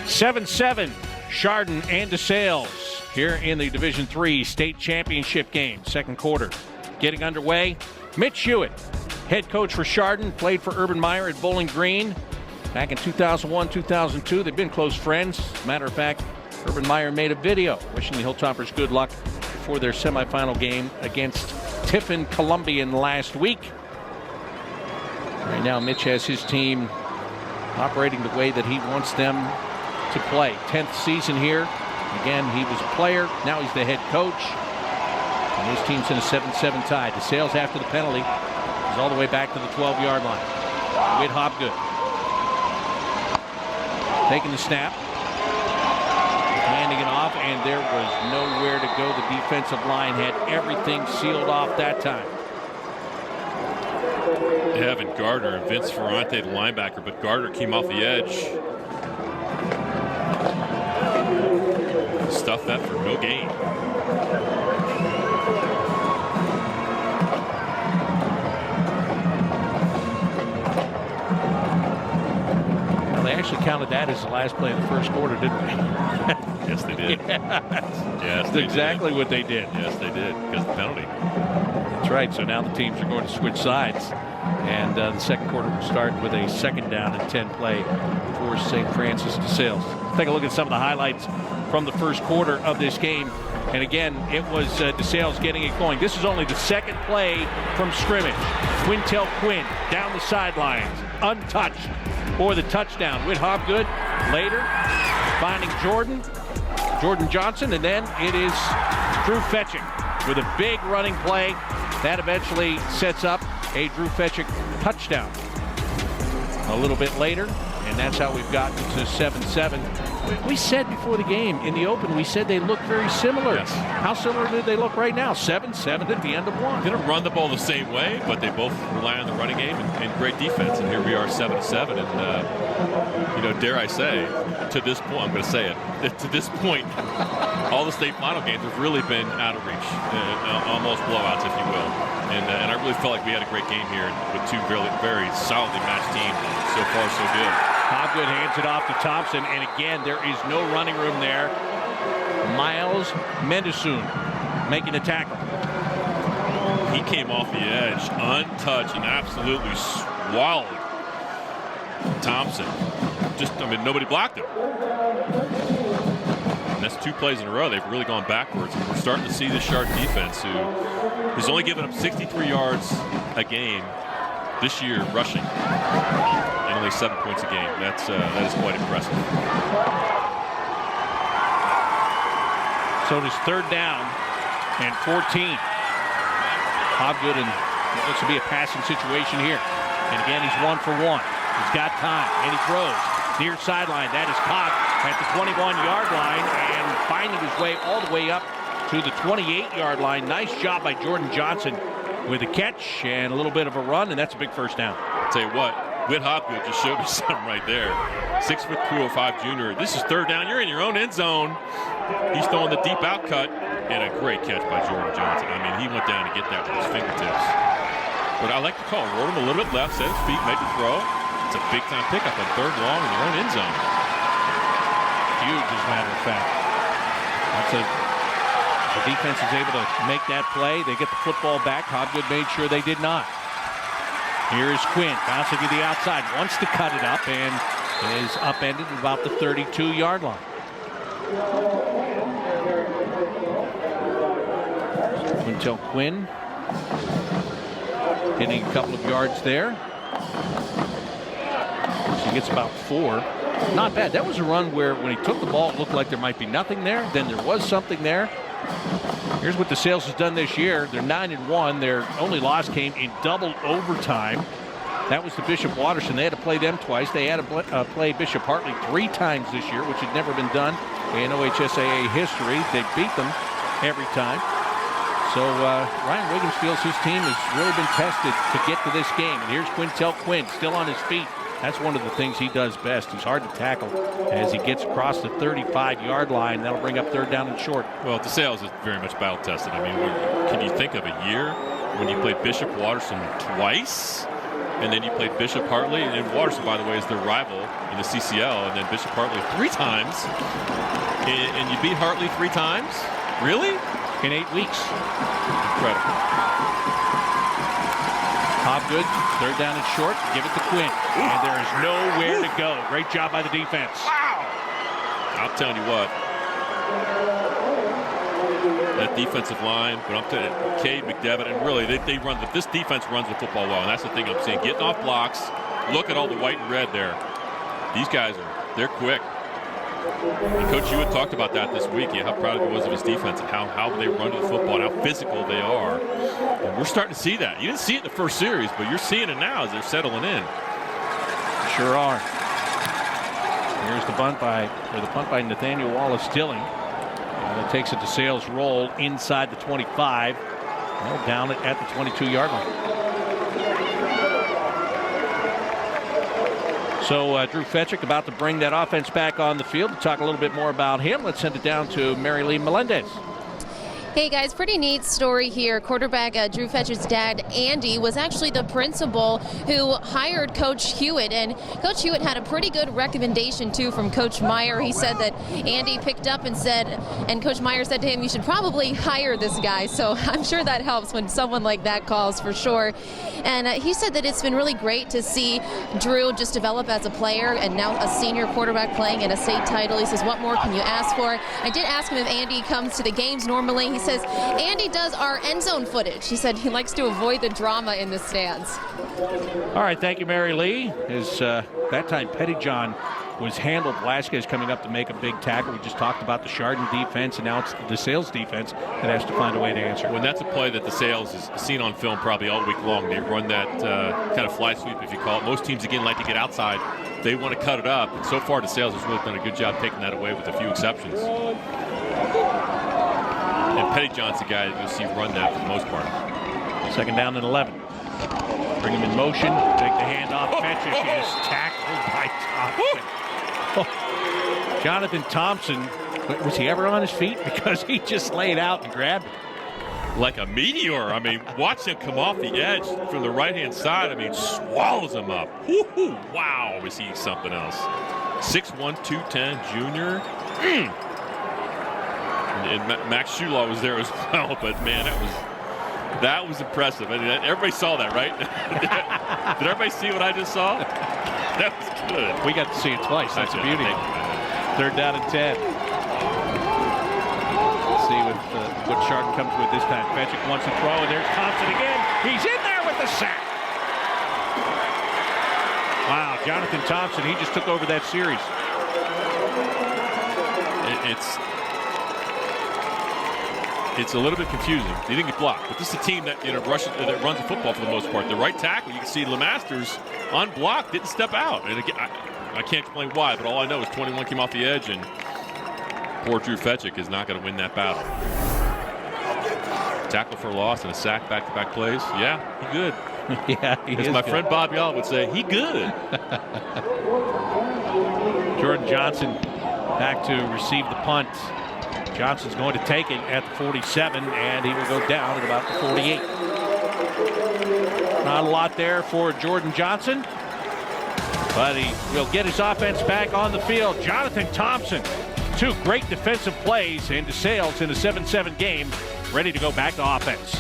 7-7, Chardon and DeSales here in the Division III state championship game. Second quarter getting underway. Mitch Hewitt, head coach for Chardon, played for Urban Meyer at Bowling Green back in 2001, 2002. They've been close friends. Matter of fact, Urban Meyer made a video wishing the Hilltoppers good luck before their semifinal game against Tiffin Columbian last week. Right now, Mitch has his team operating the way that he wants them to play. 10th season here. Again, he was a player. Now he's the head coach. And his team's in a 7-7 tie. DeSales after the penalty is all the way back to the 12-yard line. Whit Hobgood taking the snap, handing it off, and there was nowhere to go. The defensive line had everything sealed off that time. Evan Gardner and Vince Ferrante, the linebacker, but Gardner came off the edge. Stuffed that for no gain. Well, they actually counted that as the last play of the first quarter, didn't they? Yes, they did. Yes, Yes, that's exactly what they did. Yes, they did, because of the penalty. That's right. So now the teams are going to switch sides And the second quarter will start with a 2nd down and 10 play for St. Francis DeSales. Let's take a look at some of the highlights from the first quarter of this game. And again, it was DeSales getting it going. This is only the 2nd play from scrimmage. Quintel Quinn down the sidelines, untouched for the touchdown. Whit Hobgood later finding Jordan Johnson, and then it is Drew Fetching with a big running play that eventually sets up a Drew Fetching touchdown. A little bit later, and that's how we've gotten to 7-7. We said before the game, in the open, we said they look very similar. Yes. How similar did they look right now? 7-7 at the end of one. They don't run the ball the same way, but they both rely on the running game and great defense. And here we are 7-7. And, dare I say, to this point, I'm going to say it, to this point, all the state final games have really been out of reach, almost blowouts, if you will. And I really felt like we had a great game here with two very, very solidly matched teams. So far, so good. Hobgood hands it off to Thompson, and again, there is no running room there. Miles Mendesoon making the tackle. He came off the edge, untouched, and absolutely swallowed Thompson. Nobody blocked him. And that's 2 plays in a row. They've really gone backwards. And we're starting to see the Chardon defense, who has only given up 63 yards a game this year rushing, and only 7 points a game. That is quite impressive. So it is 3rd down and 14. Hobgood, and it looks to be a passing situation here. And again, he's 1 for 1. He's got time, and he throws near sideline. That is caught at the 21-yard line and finding his way all the way up to the 28-yard line. Nice job by Jordan Johnson with a catch and a little bit of a run, and that's a big 1st down. I'll tell you what, Whit Hobgood just showed me something right there. 6'2", 205 junior. This is 3rd down. You're in your own end zone. He's throwing the deep out cut, and a great catch by Jordan Johnson. He went down to get that with his fingertips. But I like the call. Rolled him a little bit left, set his feet, made the throw. It's a big-time pickup on 3rd and long in your own end zone. Huge, as a matter of fact. The defense is able to make that play. They get the football back. Hobgood made sure they did not. Here is Quinn bouncing to the outside. Wants to cut it up and is upended at about the 32-yard line. Quintel Quinn getting a couple of yards there. So he gets about 4. Not bad. That was a run where when he took the ball, it looked like there might be nothing there. Then there was something there. Here's what DeSales has done this year. They're 9-1. Their only loss came in double overtime. That was to Bishop Watterson. They had to play them twice. They had to play Bishop Hartley 3 times this year, which had never been done in OHSAA history. They beat them every time. So Ryan Wiggins feels his team has really been tested to get to this game. And here's Quintel Quinn still on his feet. That's one of the things he does best. He's hard to tackle as he gets across the 35-yard line. That'll bring up 3rd down and short. Well, DeSales is very much battle-tested. Can you think of a year when you played Bishop Watterson twice, and then you played Bishop Hartley, and Watterson, by the way, is their rival in the CCL, and then Bishop Hartley 3 times, and you beat Hartley 3 times? Really? In 8 weeks. Incredible. Hobgood, 3rd down and short. Give it to Quinn. And there is nowhere to go. Great job by the defense. Wow. I'm telling you what. That defensive line, but I'm telling you, Cade, McDevitt, and really, they run. This defense runs the football well, and that's the thing I'm seeing. Getting off blocks. Look at all the white and red there. These guys they're quick. And Coach Hewitt talked about that this week, how proud he was of his defense and how they run to the football and how physical they are. And we're starting to see that. You didn't see it in the first series, but you're seeing it now as they're settling in. Sure are. Here's the punt by Nathaniel Wallace-Stilling. That takes it to DeSales roll inside the 25. Well, down at the 22-yard line. So Drew Fetchick about to bring that offense back on the field. To talk a little bit more about him, let's send it down to Mary Lee Melendez. Hey guys, pretty neat story here. Quarterback Drew Fetcher's dad, Andy, was actually the principal who hired Coach Hewitt, and Coach Hewitt had a pretty good recommendation too from Coach Meyer. He said that Andy picked up and said, and Coach Meyer said to him, you should probably hire this guy. So I'm sure that helps when someone like that calls, for sure. And he said that it's been really great to see Drew just develop as a player and now a senior quarterback playing in a state title. He says, what more can you ask for? I did ask him if Andy comes to the games normally. He says Andy does our end zone footage. He said he likes to avoid the drama in the stands. All right, thank you, Mary Lee. As that time Pettyjohn was handled, Velasquez coming up to make a big tackle. We just talked about the Chardon defense, and now it's the DeSales defense that has to find a way to answer. When that's a play that DeSales is seen on film probably all week long. They run that kind of fly sweep, if you call it. Most teams, again, like to get outside. They want to cut it up. And so far, DeSales has really done a good job taking that away with a few exceptions. And Pettyjohn's the guy that you'll see run that for the most part. Second down and 11. Bring him in motion. Take the handoff. Fetchick is tackled by Thompson. Jonathan Thompson, was he ever on his feet? Because he just laid out and grabbed it. Like a meteor. I mean, watch him come off the edge from the right-hand side. I mean, swallows him up. Woo-hoo. Wow, is he something else. 6'1", 210 junior. And Max Shulaw was there as well, but man, that was impressive. I mean, everybody saw that, right? Did everybody see what I just saw? That was good. We got to see it twice. That's a beauty. Third down and 10. Let's see what Chardon comes with this time. Fetchick wants to throw, and there's Thompson again. He's in there with the sack. Wow, Jonathan Thompson, he just took over that series. It's a little bit confusing. He didn't get blocked, but this is a team that that runs the football for the most part. The right tackle, you can see LeMasters unblocked, didn't step out. And again, I can't explain why, but all I know is 21 came off the edge, and poor Drew Fetchick is not going to win that battle. Tackle for a loss and a sack, back-to-back plays. Yeah, he good. Yeah, he is As my good. friend Bob Yall would say, he good. Jordan Johnson back to receive the punt. Johnson's going to take it at the 47, and he will go down at about the 48. Not a lot there for Jordan Johnson, but he will get his offense back on the field. Jonathan Thompson, two great defensive plays, and DeSales in a 7-7 game, ready to go back to offense.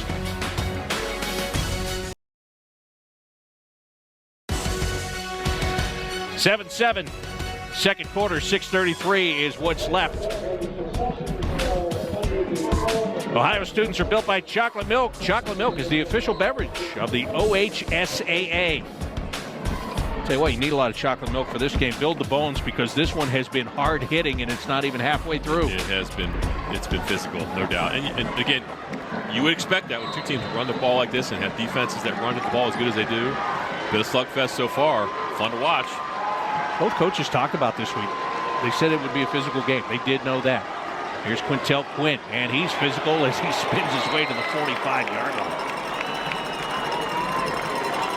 Seven, second quarter, 6:33 is what's left. Ohio students are built by Chocolate Milk. Chocolate Milk is the official beverage of the OHSAA. Tell you what, you need a lot of chocolate milk for this game. Build the bones, because this one has been hard hitting, and it's not even halfway through. It has been. It's been physical, no doubt. And again, you would expect that when two teams run the ball like this and have defenses that run the ball as good as they do. Bit of slugfest so far. Fun to watch. Both coaches talked about this week. They said it would be a physical game. They did know that. Here's Quintel Quinn, and he's physical as he spins his way to the 45-yard line.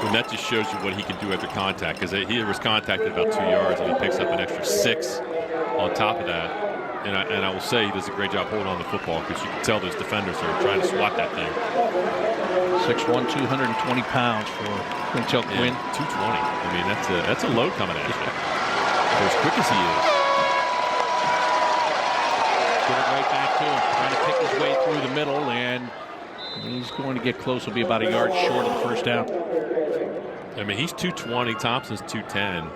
And that just shows you what he can do after contact, because he was contacted about 2 yards, and he picks up an extra 6 on top of that. And I will say he does a great job holding on the football, because you can tell those defenders are trying to swat that thing. 6'1", 220 pounds for Quintel Quinn. 220. I mean, that's a load coming at you. For as quick as he is. Get it right back to him, trying to pick his way through the middle, and he's going to get close. He'll be about a yard short of the first down. I mean, he's 220, Thompson's 210,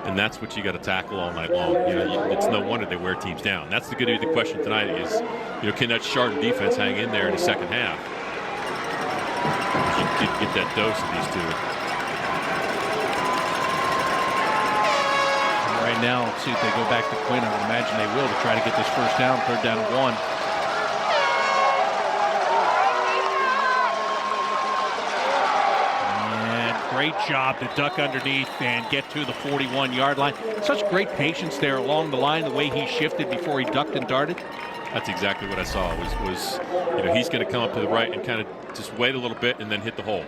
and that's what you got to tackle all night long. You know, it's no wonder they wear teams down. That's the good of the question tonight is, you know, can that Chardon defense hang in there in the second half? You get that dose of these two. Right now, let's see if they go back to Quinn. I would imagine they will, to try to get this first down, third down and 1. And great job to duck underneath and get to the 41-yard line. Such great patience there along the line, the way he shifted before he ducked and darted. That's exactly what I saw. Was you know, he's going to come up to the right and kind of just wait a little bit and then hit the hole.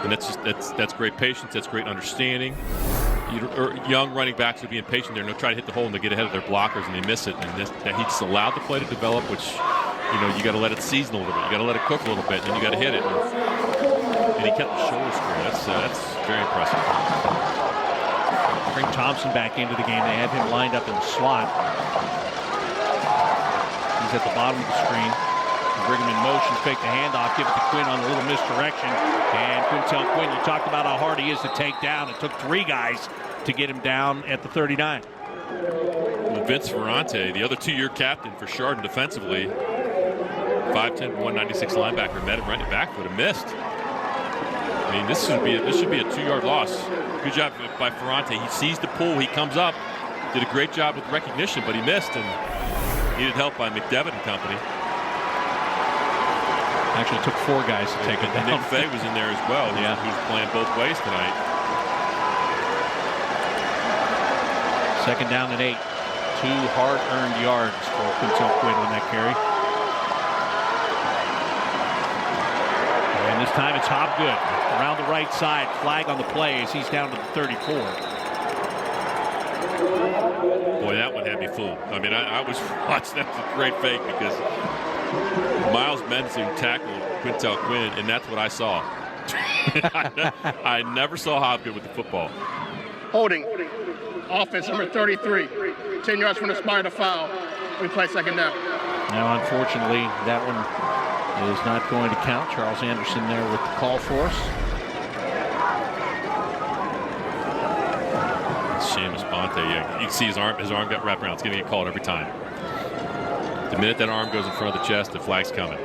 And that's great patience. That's great understanding. Young running backs are being patient there, and they'll try to hit the hole and they get ahead of their blockers and they miss it. And he just allowed the play to develop, which you got to let it season a little bit. You got to let it cook a little bit, and then you got to hit it. And he kept the shoulder square. That's very impressive. Bring Thompson back into the game. They have him lined up in the slot. He's at the bottom of the screen. Bring him in motion, fake the handoff, give it to Quinn on a little misdirection. And Quintel Quinn, you talked about how hard he is to take down. It took 3 guys to get him down at the 39. Well, Vince Ferrante, the other 2-year captain for Chardon defensively, 5'10", 196 linebacker, met him right in the backfoot and missed. I mean, this should be a 2-yard loss. Good job by Ferrante. He sees the pull, he comes up, did a great job with recognition, but he missed and needed help by McDevitt and company. Actually, it took 4 guys to take it down. Nick Fay was in there as well. Who's playing both ways tonight. 2nd down and 8. 2 hard-earned yards for Quintel Quinn on that carry. And this time it's Hobgood around the right side. Flag on the play as he's down to the 34. Boy, that one had me fooled. I mean, I was watching. That was a great fake because Miles Mensing tackled Quintel Quinn, and that's what I saw. I never saw Hobgood with the football. Holding. Offense number 33. 10 yards from the spot of foul. We play 2nd down. Now, unfortunately, that one is not going to count. Charles Anderson there with the call for us. Seamus Bonte, you can see his arm got wrapped around. It's going to get called every time. The minute that arm goes in front of the chest, the flag's coming. So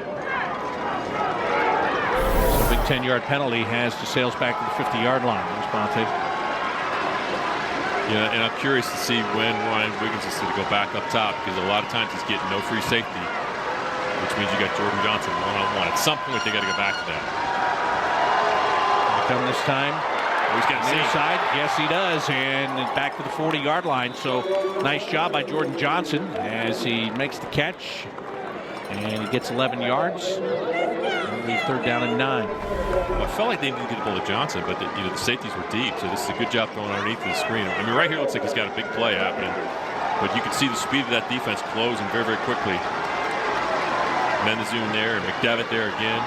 a big 10-yard penalty has DeSales back to the 50-yard line. There's Bonte. Yeah, and I'm curious to see when Ryan Wiggins is going to go back up top, because a lot of times he's getting no free safety, which means you got Jordan Johnson one-on-one. At some point, they got to go back to that. Come this time. He's got the inside. Yes, he does. And back to the 40-yard line. So nice job by Jordan Johnson as he makes the catch. And he gets 11 yards. And leave 3rd down and 9. Well, I felt like they needed to get the ball to Johnson, but the safeties were deep. So this is a good job throwing underneath the screen. I mean, right here it looks like he's got a big play happening. But you can see the speed of that defense closing very, very quickly. Mendezoon there and McDevitt there again.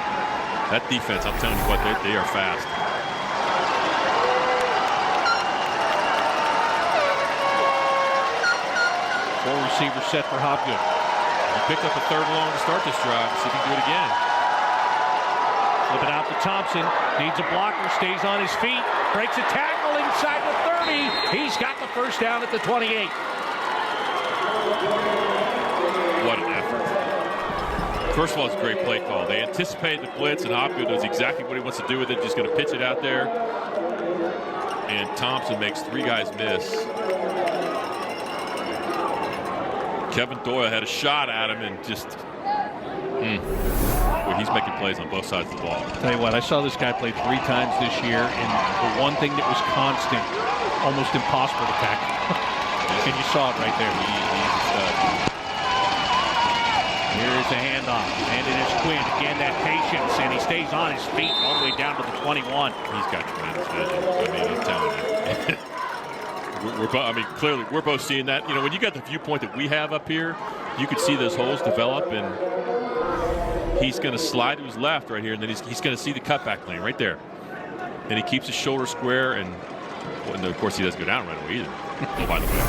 That defense, I'm telling you what, they are fast. 4 receivers set for Hobgood. He picked up a 3rd and long to start this drive. See if he can do it again. Flip it out to Thompson. Needs a blocker. Stays on his feet. Breaks a tackle inside the 30. He's got the 1st down at the 28. What an effort. First of all, it's a great play call. They anticipated the blitz, and Hobgood knows exactly what he wants to do with it. Just going to pitch it out there. And Thompson makes 3 guys miss. Kevin Doyle had a shot at him and just, well, he's making plays on both sides of the ball. Tell you what, I saw this guy play 3 times this year, and the one thing that was constant, almost impossible to tackle. And you saw it right there. He's a stud. Here is a handoff, and it is Quinn. Again, that patience, and he stays on his feet all the way down to the 21. He's got tremendous vision. I mean, I'm telling you. Clearly, we're both seeing that. You know, when you got the viewpoint that we have up here, you could see those holes develop, and he's going to slide to his left right here, and then he's going to see the cutback lane right there. And he keeps his shoulder square, and of course, he doesn't go down right away either. Oh, by the way.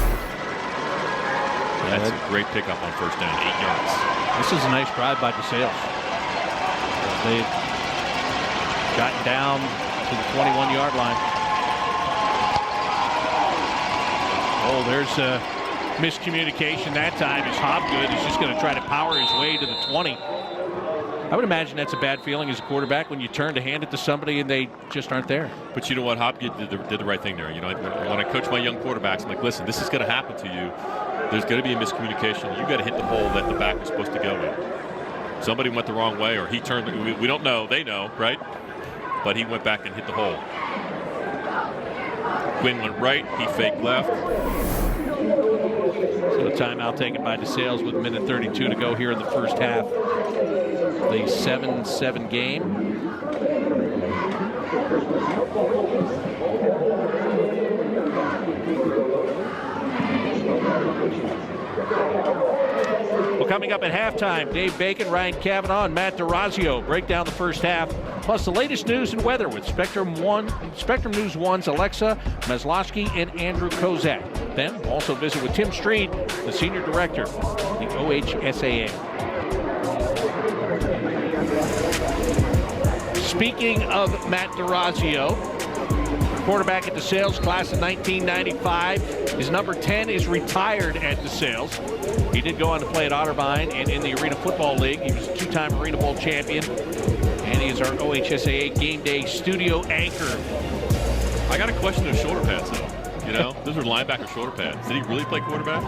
That's a great pickup on 1st down, 8 yards. This is a nice drive by DeSales. They've gotten down to the 21-yard line. Oh, there's a miscommunication that time as Hobgood is just going to try to power his way to the 20. I would imagine that's a bad feeling as a quarterback when you turn to hand it to somebody and they just aren't there. But you know what? Hobgood did the right thing there. You know, when I coach my young quarterbacks, I'm like, listen, this is going to happen to you. There's going to be a miscommunication. You got to hit the hole that the back is supposed to go in. Somebody went the wrong way, or he turned. We don't know. They know, right? But he went back and hit the hole. Quinn went right. He faked left. So a timeout taken by DeSales with 1:32 to go here in the 1st half. The 7-7 game. Well, coming up at halftime, Dave Bacon, Ryan Cavanaugh, and Matt DeRazio break down the first half, plus the latest news and weather with Spectrum News 1's Alexa Maslowski and Andrew Kozak. Then we'll also visit with Tim Street, the Senior Director of the OHSAA. Speaking of Matt DeRazio, quarterback at DeSales, class of 1995. His number 10 is retired at DeSales. He did go on to play at Otterbein and in the Arena Football League. He was a two-time Arena Bowl champion. And he is our OHSAA Game Day studio anchor. I got a question of shoulder pads, though. You know, those are linebacker shoulder pads. Did he really play quarterback?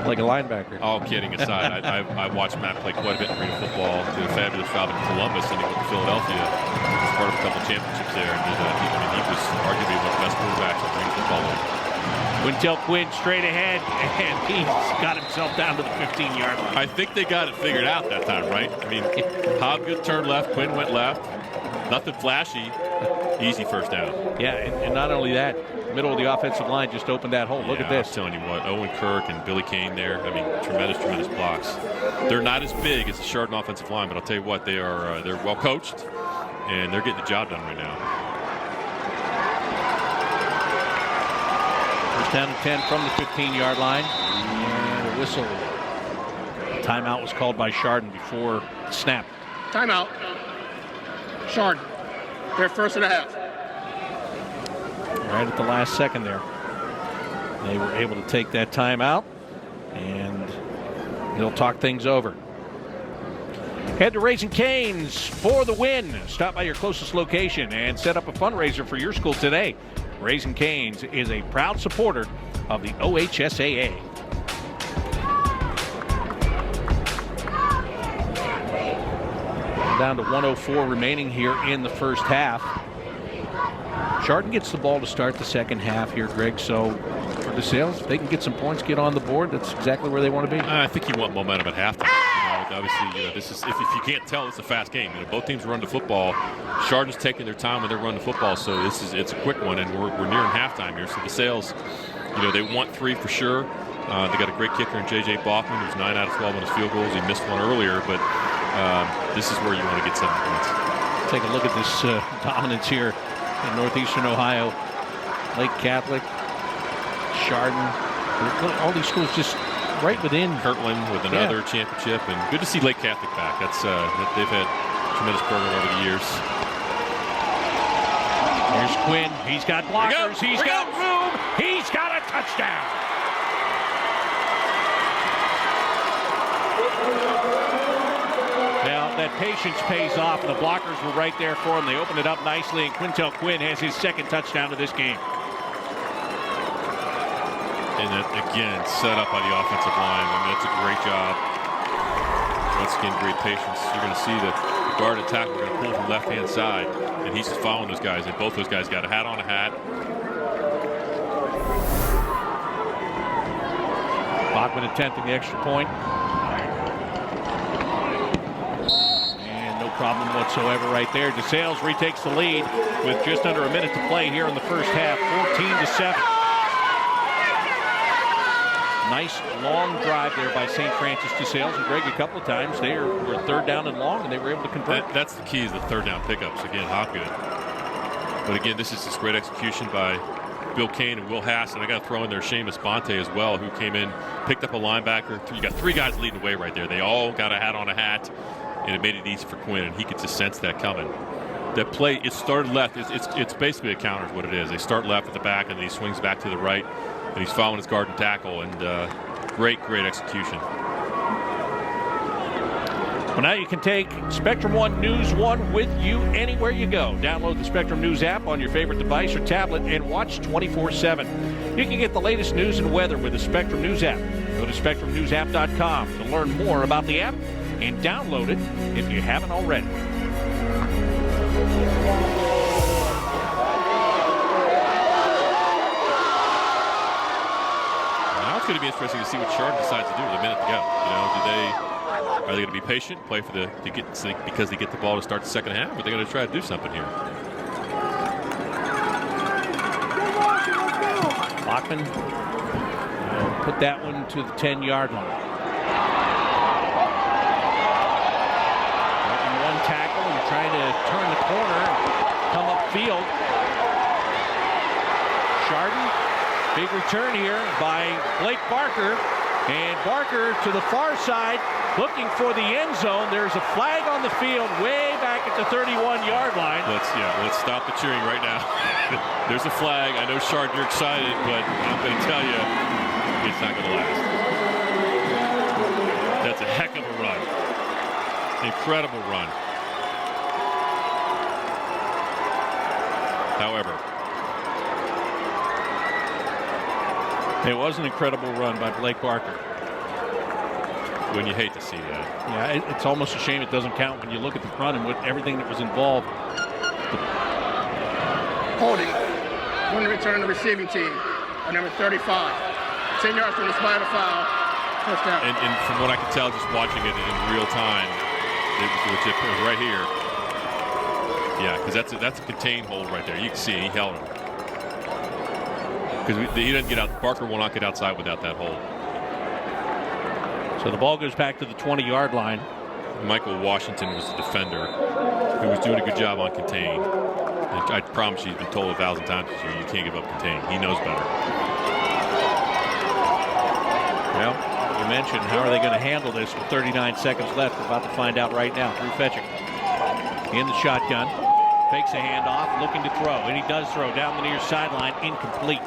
Like a linebacker. All kidding aside, I watched Matt play quite a bit in Arena Football. Did a fabulous job in Columbus, and he went to Philadelphia. He was part of a couple championships there. And he was arguably one of the best quarterbacks in Arena Football League. Quintel Quinn straight ahead, and he's got himself down to the 15-yard line. I think they got it figured out that time, right? I mean, Hobgood turned left, Quinn went left. Nothing flashy. Easy first down. Yeah, and not only that, middle of the offensive line just opened that hole. Look at this. I'm telling you what, Owen Kirk and Billy Kane there. I mean, tremendous blocks. They're not as big as the Chardon offensive line, but I'll tell you what, they're well coached, and they're getting the job done right now. First down and 10 from the 15-yard line. And a whistle. Timeout was called by Chardon before snap. Timeout. Chardon. They're first and a half. Right at the last second there. They were able to take that timeout, and they'll talk things over. Head to Raising Cane's for the win. Stop by your closest location and set up a fundraiser for your school today. Raising Cane's is a proud supporter of the OHSAA. Down to 1:04 remaining here in the first half. Chardon gets the ball to start the second half here, Greg. So for DeSales, if they can get some points, get on the board, that's exactly where they want to be. I think you want momentum at halftime. Obviously, this is if you can't tell, it's a fast game. Both teams run the football. Chardon's taking their time when they're running the football, so it's a quick one, and we're nearing halftime here. So DeSales, they want 3 for sure. They got a great kicker in J.J. Bachman, who's 9 out of 12 on his field goals. He missed one earlier, but this is where you want to get 7 points. Take a look at this dominance here in northeastern Ohio. Lake Catholic, Chardon, all these schools just right within. Kirtland with another championship, and good to see Lake Catholic back. They've had a tremendous program over the years. Here's Quinn. He's got blockers. He's got room. He's got a touchdown. Now, that patience pays off. The blockers were right there for him. They opened it up nicely, and Quintel Quinn has his second touchdown of this game. And again, set up by the offensive line. I mean, that's a great job. Once again, great patience. You're going to see the guard and tackle are going to pull from left-hand side, and he's just following those guys, and both those guys got a hat on a hat. Bachman attempting the extra point. And no problem whatsoever right there. DeSales retakes the lead with just under a minute to play here in the first half, 14-7. Nice long drive there by St. Francis DeSales, and Greg, a couple of times they were third down and long, and they were able to convert. That's the key, is the third down pickups. Again, Hopgood. But again, this is just great execution by Bill Kane and Will Hass, and I got to throw in there Seamus Bonte as well, who came in, picked up a linebacker. You got 3 guys leading the way right there. They all got a hat on a hat, and it made it easy for Quinn, and he could just sense that coming. That play, it started left. It's basically a counter is what it is. They start left at the back, and then he swings back to the right. And he's following his guard and tackle, and great execution. Well, now you can take Spectrum News 1 with you anywhere you go. Download the Spectrum News app on your favorite device or tablet and watch 24/7. You can get the latest news and weather with the Spectrum News app. Go to SpectrumNews1.com to learn more about the app and download it if you haven't already. It's going to be interesting to see what Chardon decides to do with a minute to go. Are they going to be patient, play because they get the ball to start the second half, or are they going to try to do something here? Bachman put that one to the 10-yard line. trying to turn the corner, come upfield. Chardon, big return here by Blake Barker. And Barker to the far side, looking for the end zone. There's a flag on the field way back at the 31-yard line. Let's stop the cheering right now. There's a flag. I know, Chardon, you're excited, but I'm going to tell you, it's not going to last. That's a heck of a run. Incredible run. However, it was an incredible run by Blake Barker. When you hate to see that. Yeah, it's almost a shame it doesn't count when you look at the run and with everything that was involved. Holding. One return to the receiving team. Number 35. 10 yards from the spot of foul. Touchdown. And from what I can tell, just watching it in real time, it was right here. Yeah, because that's a contained hold right there. You can see he held him. Because he doesn't get out. Barker will not get outside without that hold. So the ball goes back to the 20-yard line. Michael Washington was the defender who was doing a good job on contain. And I promise you, he's been told 1,000 times this year, you can't give up contain. He knows better. Well, you mentioned how are they going to handle this with 39 seconds left. We're about to find out right now. Drew Fetchick in the shotgun. Fakes a handoff, looking to throw. And he does throw down the near sideline, incomplete.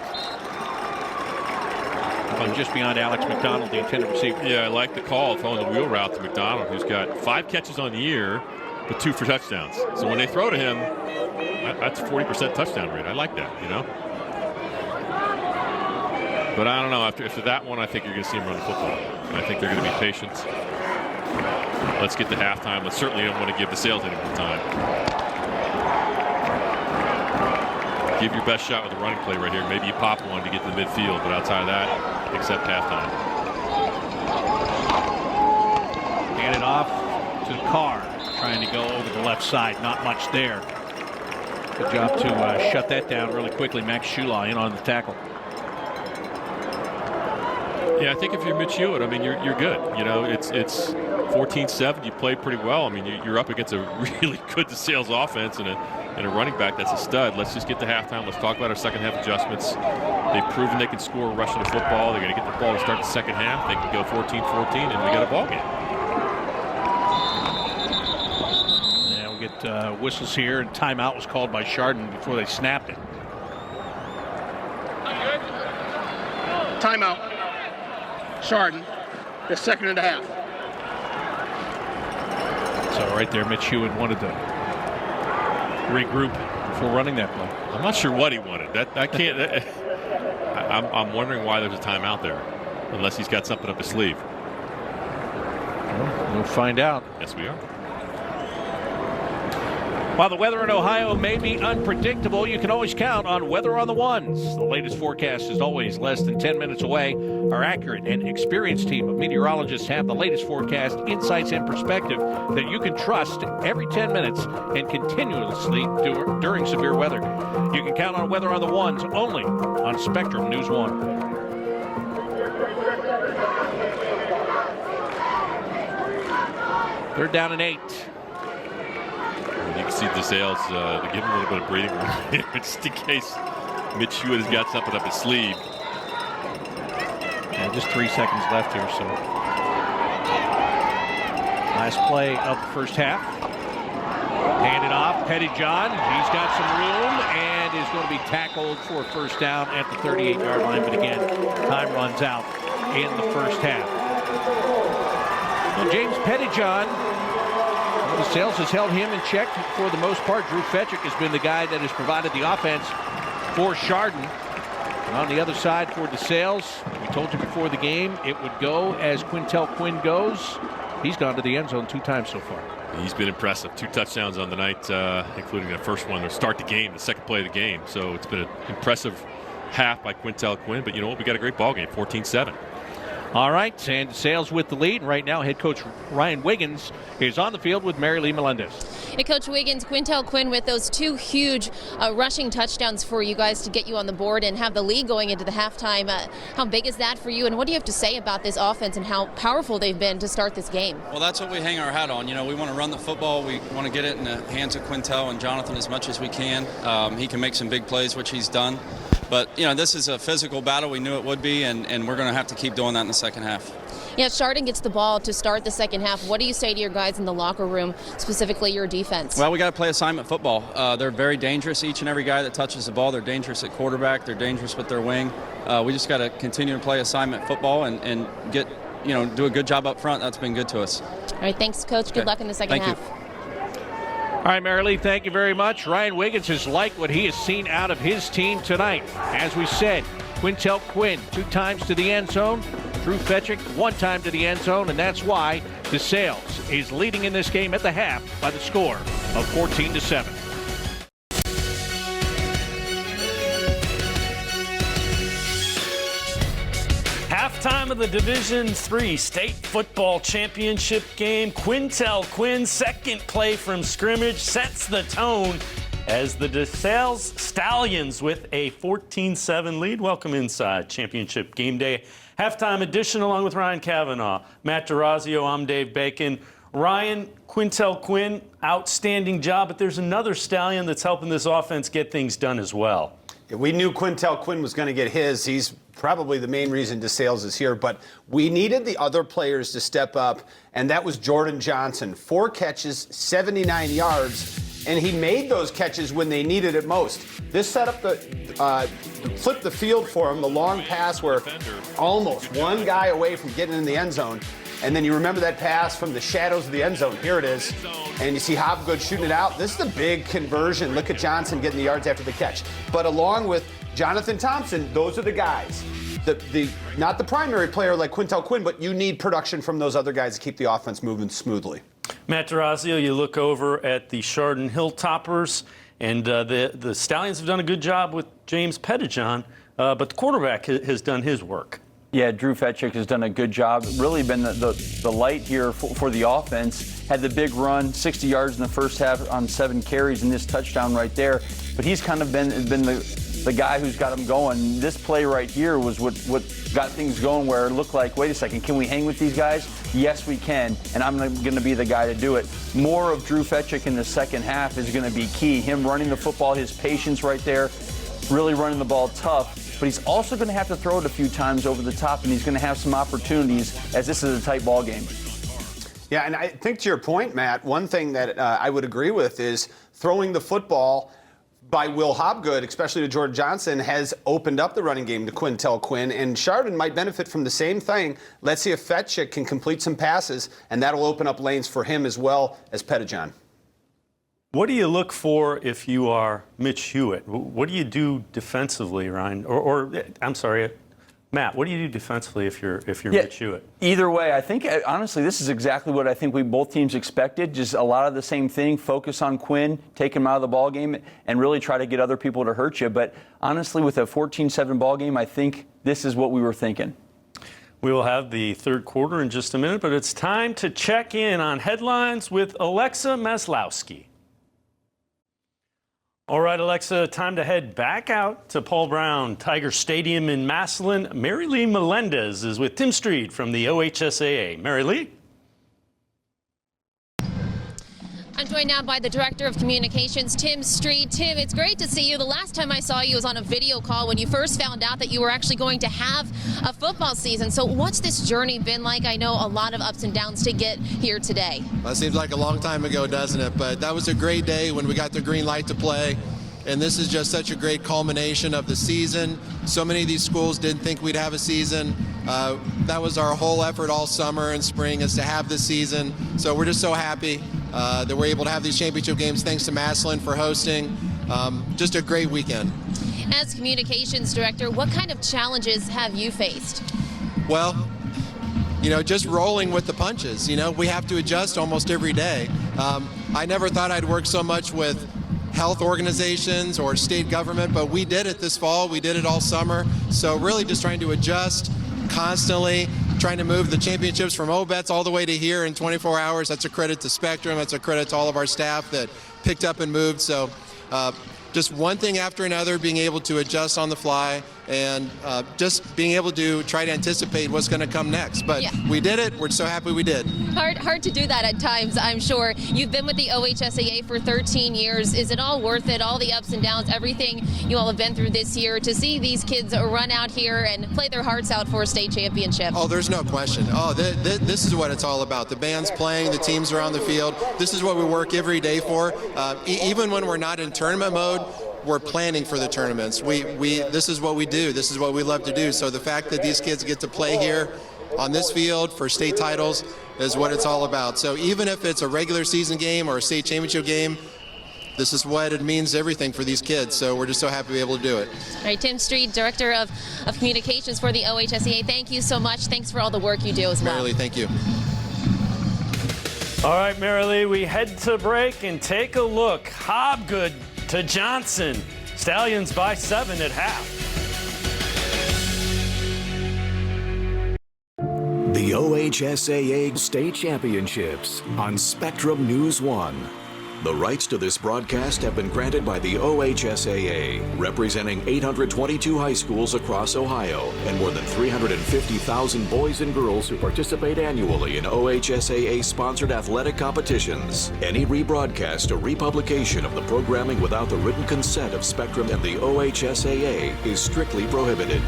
Just beyond Alex McDonald, the intended receiver. Yeah, I like the call throwing the wheel route to McDonald, who's got 5 catches on the year, but 2 for touchdowns. So when they throw to him, that's a 40% touchdown rate. I like that, you know. But I don't know. After that one, I think you're going to see him run the football. I think they're going to be patient. Let's get to halftime. But certainly don't want to give DeSales any more time. Give your best shot with a running play right here. Maybe you pop one to get to the midfield, but outside of that, accept halftime. Hand it off to Carr, trying to go over the left side. Not much there. Good job to shut that down really quickly. Max Shulaw in on the tackle. Yeah, I think if you're Mitch Hewitt, I mean, you're good. You know, it's 14-7. You played pretty well. I mean, you're up against a really good DeSales offense and a running back that's a stud. Let's just get to halftime. Let's talk about our second half adjustments. They've proven they can score rushing the football. They're going to get the ball to start the second half. They can go 14-14, and we got a ball game. Yeah, we'll get whistles here, and timeout was called by Chardon before they snapped it. Timeout. Chardon, the second and a half. So right there, Mitch Hewitt wanted to regroup before running that play. I'm not sure what he wanted. I'm wondering why there's a timeout there, unless he's got something up his sleeve. Well, we'll find out. Yes, we are. While the weather in Ohio may be unpredictable, you can always count on Weather on the Ones. The latest forecast is always less than 10 minutes away. Our accurate and experienced team of meteorologists have the latest forecast, insights, and perspective that you can trust every 10 minutes and continuously during severe weather. You can count on Weather on the Ones only on Spectrum News 1. Third down and 8. You can see DeSales give him a little bit of breathing room here, just in case Mitch Hewitt has got something up his sleeve. Yeah, just 3 seconds left here, so. Last play of the first half. Hand it off, Pettyjohn. He's got some room and is going to be tackled for a first down at the 38-yard line. But again, time runs out in the first half. Well, James Pettyjohn, DeSales has held him in check for the most part. Drew Fetchick has been the guy that has provided the offense for Chardon. And on the other side for DeSales, we told you before the game, it would go as Quintel Quinn goes. He's gone to the end zone 2 times so far. He's been impressive. 2 touchdowns on the night, including the first one to start the game, the second play of the game. So it's been an impressive half by Quintel Quinn. But you know what? We got a great ball game, 14-7. All right, and DeSales with the lead. Right now, head coach Ryan Wiggins is on the field with Mary Lee Melendez. Hey, Coach Wiggins, Quintel Quinn with those two huge rushing touchdowns for you guys to get you on the board and have the lead going into the halftime. How big is that for you, and what do you have to say about this offense and how powerful they've been to start this game? Well, that's what we hang our hat on. You know, we want to run the football. We want to get it in the hands of Quintel and Jonathan as much as we can. He can make some big plays, which he's done. But, you know, this is a physical battle. We knew it would be, and we're going to have to keep doing that in the second half. Yeah, Chardon gets the ball to start the second half. What do you say to your guys in the locker room, specifically your defense? Well, we got to play assignment football. They're very dangerous. Each and every guy that touches the ball, they're dangerous at quarterback. They're dangerous with their wing. We just got to continue to play assignment football and get, you know, do a good job up front. That's been good to us. All right, thanks, Coach. Good luck in the second half. Thank you. All right, Mary Lee, thank you very much. Ryan Wiggins has liked what he has seen out of his team tonight. As we said, Quintel Quinn 2 times to the end zone. Drew Fetchick 1 time to the end zone, and that's why DeSales is leading in this game at the half by the score of 14-7. Halftime of the Division III State Football Championship game. Quintel Quinn's second play from scrimmage sets the tone as the DeSales Stallions with a 14-7 lead. Welcome inside Championship Game Day Halftime Edition along with Ryan Cavanaugh, Matt DeRazio, I'm Dave Bacon. Ryan, Quintel Quinn, outstanding job, but there's another Stallion that's helping this offense get things done as well. Yeah, we knew Quintel Quinn was going to get his. He's probably the main reason DeSales is here, but we needed the other players to step up, and that was Jordan Johnson. 4 catches, 79 yards, and he made those catches when they needed it most. This set up flipped the field for him, the long pass where almost one guy away from getting in the end zone. And then you remember that pass from the shadows of the end zone. Here it is. And you see Hobgood shooting it out. This is a big conversion. Look at Johnson getting the yards after the catch. But along with Jonathan Thompson, those are the guys. Not the primary player like Quintel Quinn, but you need production from those other guys to keep the offense moving smoothly. Matt DeRazio, you look over at the Chardon Hilltoppers, and the Stallions have done a good job with James Pettijohn, but the quarterback has done his work. Yeah, Drew Fetchick has done a good job. Really been the light here for the offense. Had the big run, 60 yards in the first half on 7 carries, and this touchdown right there. But he's kind of been the guy who's got him going. This play right here was what got things going, where it looked like, wait a second, can we hang with these guys? Yes, we can, and I'm going to be the guy to do it. More of Drew Fetchick in the second half is going to be key. Him running the football, his patience right there, really running the ball tough. But he's also going to have to throw it a few times over the top, and he's going to have some opportunities as this is a tight ball game. Yeah, and I think to your point, Matt, one thing that I would agree with is throwing the football by Will Hobgood, especially to Jordan Johnson, has opened up the running game to Quintel Quinn, and Chardon might benefit from the same thing. Let's see if Fetchick can complete some passes, and that'll open up lanes for him as well as Pettijohn. What do you look for if you are Mitch Hewitt? What do you do defensively, Ryan? Or I'm sorry, Matt, what do you do defensively if you're Mitch Hewitt? Either way, I think, honestly, this is exactly what I think both teams expected. Just a lot of the same thing. Focus on Quinn, take him out of the ball game, and really try to get other people to hurt you. But honestly, with a 14-7 ball game, I think this is what we were thinking. We will have the third quarter in just a minute, but it's time to check in on headlines with Alexa Maslowski. All right, Alexa, time to head back out to Paul Brown Tiger Stadium in Massillon. Mary Lee Melendez is with Tim Street from the OHSAA. Mary Lee? I'm joined now by the Director of Communications, Tim Street. Tim, it's great to see you. The last time I saw you was on a video call when you first found out that you were actually going to have a football season. So what's this journey been like? I know a lot of ups and downs to get here today. Well, it seems like a long time ago, doesn't it? But that was a great day when we got the green light to play. And this is just such a great culmination of the season. So many of these schools didn't think we'd have a season. That was our whole effort all summer and spring, is to have this season. So we're just so happy that we're able to have these championship games. Thanks to Massillon for hosting. Just a great weekend. As communications director, what kind of challenges have you faced? Well, just rolling with the punches. We have to adjust almost every day. I never thought I'd work so much with health organizations or state government, but we did it this fall. We did it all summer. So really just trying to adjust constantly, trying to move the championships from Obetz all the way to here in 24 hours. That's a credit to Spectrum. That's a credit to all of our staff that picked up and moved. So just one thing after another, being able to adjust on the fly and just being able to try to anticipate what's going to come next. But we did it. We're so happy we did. Hard to do that at times, I'm sure. You've been with the OHSAA for 13 years. Is it all worth it, all the ups and downs, everything you all have been through this year, to see these kids run out here and play their hearts out for a state championship? Oh, there's no question. Oh, this is what it's all about. The band's playing, the teams are on the field. This is what we work every day for. Even when we're not in tournament mode, we're planning for the tournaments. This is what we do. This is what we love to do. So the fact that these kids get to play here on this field for state titles is what it's all about. So even if it's a regular season game or a state championship game, this is what it means, everything for these kids. So we're just so happy to be able to do it. All right, Tim Street, Director of Communications for the OHSAA, thank you so much. Thanks for all the work you do as well. Marilee, thank you. All right, Marilee, we head to break and take a look. Hobgood to Johnson. Stallions by 7 at half. The OHSAA State Championships on Spectrum News 1. The rights to this broadcast have been granted by the OHSAA, representing 822 high schools across Ohio and more than 350,000 boys and girls who participate annually in OHSAA-sponsored athletic competitions. Any rebroadcast or republication of the programming without the written consent of Spectrum and the OHSAA is strictly prohibited.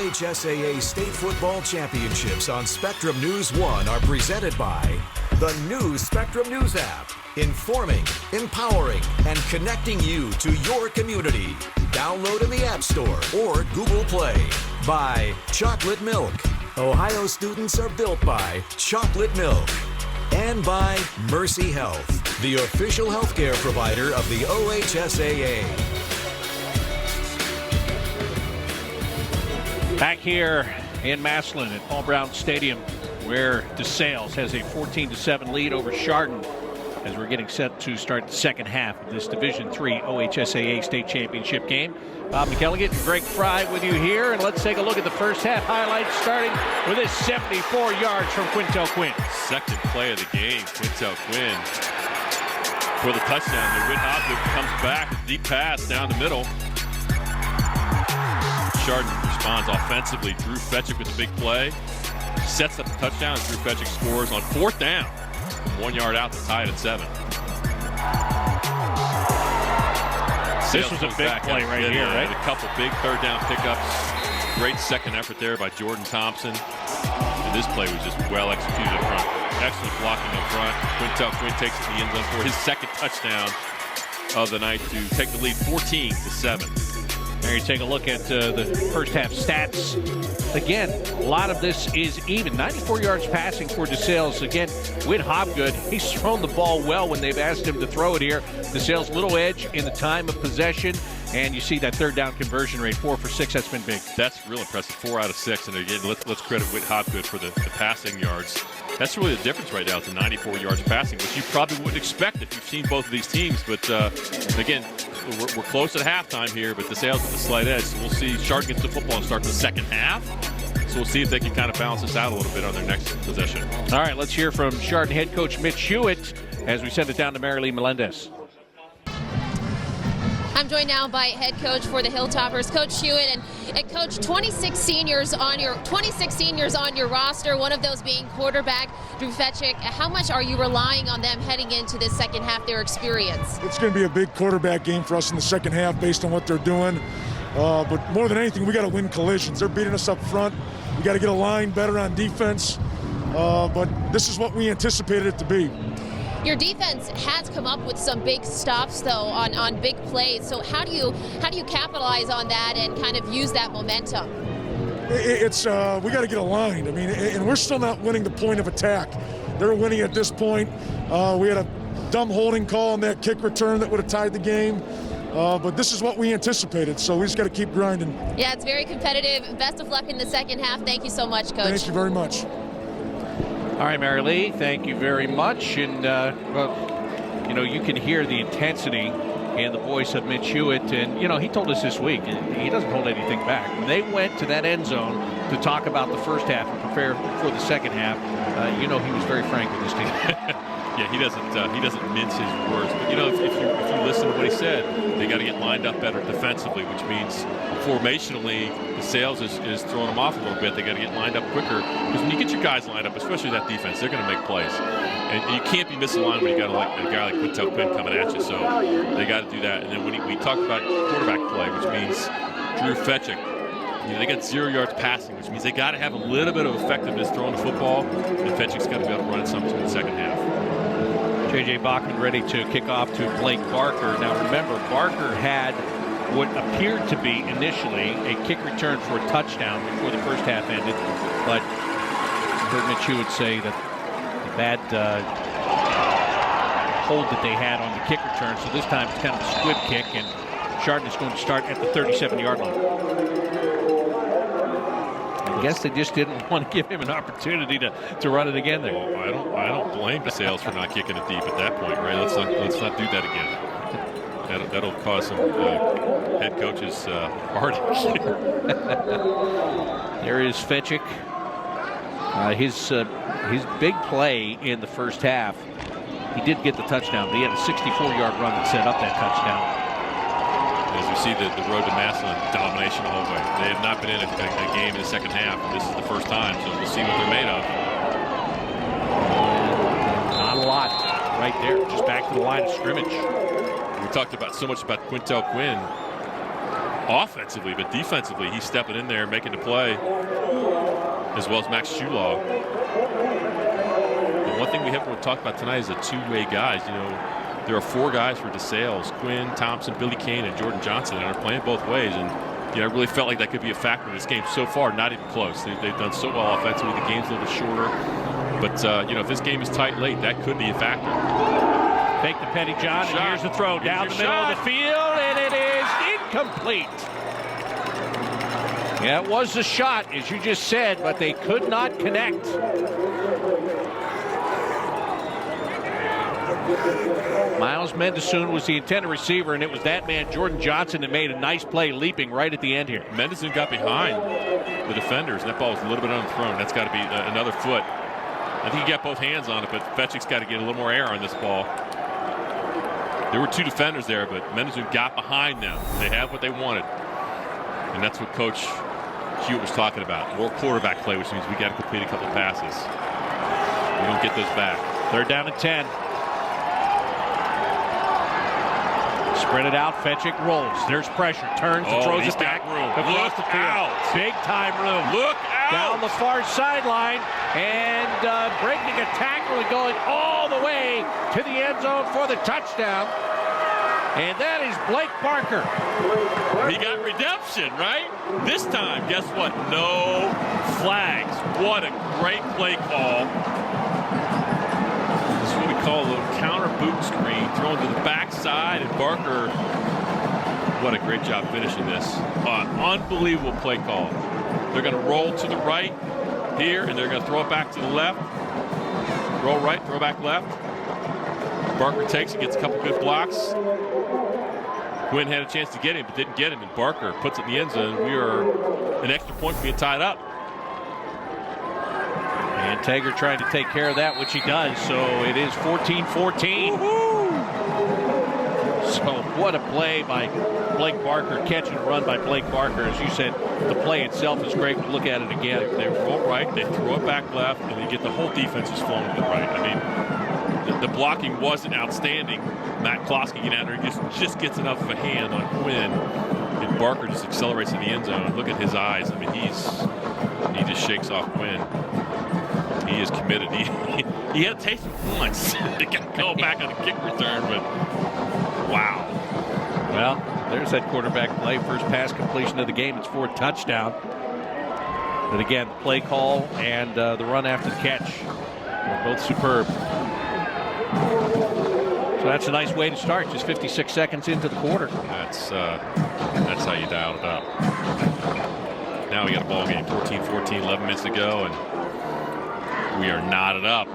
OHSAA State Football Championships on Spectrum News 1 are presented by the new Spectrum News app, informing, empowering, and connecting you to your community. Download in the App Store or Google Play. By Chocolate Milk. Ohio students are built by chocolate milk. And by Mercy Health, the official healthcare provider of the OHSAA. Back here in Massillon at Paul Brown Stadium, where DeSales has a 14-7 lead over Chardon as we're getting set to start the second half of this Division III OHSAA State Championship game. Bob McElligott and Greg Fry with you here, and let's take a look at the first half highlights, starting with this 74 yards from Quintel Quinn. Second play of the game, Quintel Quinn for the touchdown. The Whit Hobgood comes back, deep pass down the middle. Chardon responds offensively. Drew Fetchick with a big play. Sets up the touchdown. Drew Fetchick scores on 4th down. 1 yard out to tie it at 7. This was a big play right here, right? A couple big 3rd down pickups. Great second effort there by Jordan Thompson. And this play was just well executed up front. Excellent blocking up front. Quintel Quinn takes it to the end zone for his second touchdown of the night to take the lead 14-7. There you take a look at the first half stats. Again, a lot of this is even. 94 yards passing for DeSales. Again, Whit Hobgood, he's thrown the ball well when they've asked him to throw it here. DeSales little edge in the time of possession. And you see that 3rd down conversion rate, 4 for 6. That's been big. That's real impressive. 4 out of 6. And again, let's credit Whit Hobgood for the passing yards. That's really the difference right now. It's 94 yards passing, which you probably wouldn't expect if you've seen both of these teams. But again, we're close at halftime here, but DeSales with a slight edge. So we'll see Chardon gets the football and start the second half. So we'll see if they can kind of balance this out a little bit on their next possession. All right, let's hear from Chardon head coach Mitch Hewitt as we send it down to Marilee Melendez. I'm joined now by head coach for the Hilltoppers, Coach Hewitt, and Coach, 26 seniors on your roster. One of those being quarterback Drew Fetchick. How much are you relying on them heading into this second half? Their experience. It's going to be a big quarterback game for us in the second half, based on what they're doing. But more than anything, we got to win collisions. They're beating us up front. We got to get a line better on defense. But this is what we anticipated it to be. Your defense has come up with some big stops, though, on big plays. So how do you capitalize on that and kind of use that momentum? It's we got to get aligned. I mean, and we're still not winning the point of attack. They're winning at this point. We had a dumb holding call on that kick return that would have tied the game. But this is what we anticipated, so we just got to keep grinding. Yeah, it's very competitive. Best of luck in the second half. Thank you so much, Coach. Thank you very much. All right, Marilee, thank you very much. And, well, you know, you can hear the intensity and the voice of Mitch Hewitt. And, he told us this week, he doesn't hold anything back. When they went to that end zone to talk about the first half and prepare for the second half, he was very frank with his team. Yeah, he doesn't mince his words. But if you listen to what he said, they got to get lined up better defensively, which means formationally, DeSales is throwing them off a little bit. They got to get lined up quicker, because when you get your guys lined up, especially that defense, they're going to make plays, and you can't be misaligned when you got a guy like Quintel Quinn coming at you. So they got to do that. And then when we talked about quarterback play, which means Drew Fetchick. They got 0 yards passing, which means they got to have a little bit of effectiveness throwing the football, and Fetchick's got to be able to run it some in the second half. J.J. Bachman ready to kick off to Blake Barker. Now remember, Barker had what appeared to be initially a kick return for a touchdown before the first half ended, but I heard Mitch Hewitt say that the bad hold that they had on the kick return, so this time it's kind of a squib kick, and Chardon is going to start at the 37-yard line. I guess they just didn't want to give him an opportunity to run it again there. Well, I don't blame DeSales for not kicking it deep at that point, right? Let's not do that again. That'll cause some head coaches heartache. There is Fetchick. His big play in the first half, he did get the touchdown, but he had a 64-yard run that set up that touchdown. As we see the road to Massillon, domination the whole way. They have not been in a game in the second half. This is the first time, so we'll see what they're made of. Not a lot right there, just back to the line of scrimmage. We talked about so much about Quintel Quinn offensively, but defensively, he's stepping in there, making the play, as well as Max Shulaw. The one thing we haven't talked about tonight is the two-way guys. There are 4 guys for DeSales: Quinn, Thompson, Billy Kane, and Jordan Johnson, and are playing both ways. And I really felt like that could be a factor in this game. So far, not even close. They've done so well offensively. The game's a little bit shorter. But, if this game is tight late, that could be a factor. Fake the Petty John, and here's the throw down the middle of the field, and it is incomplete. Yeah, it was a shot, as you just said, but they could not connect. Miles Mendesoon was the intended receiver, and it was that man, Jordan Johnson, that made a nice play leaping right at the end here. Mendesoon got behind the defenders, and that ball was a little bit underthrown. That's got to be another foot. I think he got both hands on it, but Fetchick's got to get a little more air on this ball. There were 2 defenders there, but Mendesoon got behind them. They have what they wanted. And that's what Coach Hewitt was talking about. More quarterback play, which means we got to complete a couple of passes. We don't get those back. 3rd down and 10. Spread it out. Fetchick rolls. There's pressure. Turns and throws it back across the field. Big time room. Look out! Down the far sideline and breaking a tackle and going all the way to the end zone for the touchdown. And that is Blake Barker. He got redemption, right? This time, guess what? No flags. What a great play call. This is what we call a little counter boot screen, thrown to the backside, and Barker, what a great job finishing this. Unbelievable play call. They're going to roll to the right here, and they're going to throw it back to the left. Roll right, throw back left. Barker takes it, gets a couple good blocks. Quinn had a chance to get him, but didn't get him, and Barker puts it in the end zone. We are an extra point being tied up. And Tager trying to take care of that, which he does. So it is 14-14. So what a play by Blake Barker, catch and run by Blake Barker. As you said, the play itself is great. Look at it again. They roll right, they throw it back left, and they get the whole defense is flowing to the right. I mean, the blocking wasn't outstanding. Matt Klosky get out there, just gets enough of a hand on Quinn, and Barker just accelerates in the end zone. Look at his eyes. I mean, he just shakes off Quinn. He is committed. He had a taste of once. He got to go back on the kick return, but wow. Well, there's that quarterback play. First pass completion of the game. It's for a touchdown. But again, the play call and the run after the catch were both superb. So that's a nice way to start. Just 56 seconds into the quarter. That's how you dial it up. Now we got a ball game. 14-14, 11 minutes to go, and we are knotted up.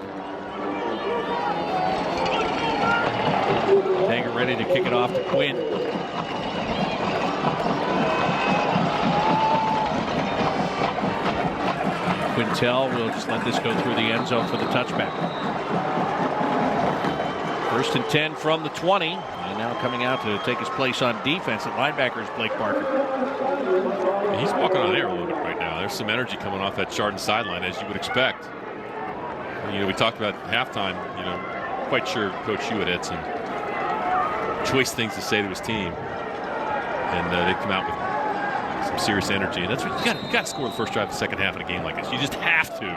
Tager ready to kick it off to Quinn. Quintel will just let this go through the end zone for the touchback. 1st and 10 from the 20. And now coming out to take his place on defense at linebacker is Blake Barker. He's walking on air a little bit right now. There's some energy coming off that Chardon sideline, as you would expect. You know, we talked about halftime, you know, quite sure Coach Hewitt had some choice things to say to his team. And they come out with some serious energy. And that's what you got to score the first drive of the second half in a game like this. You just have to,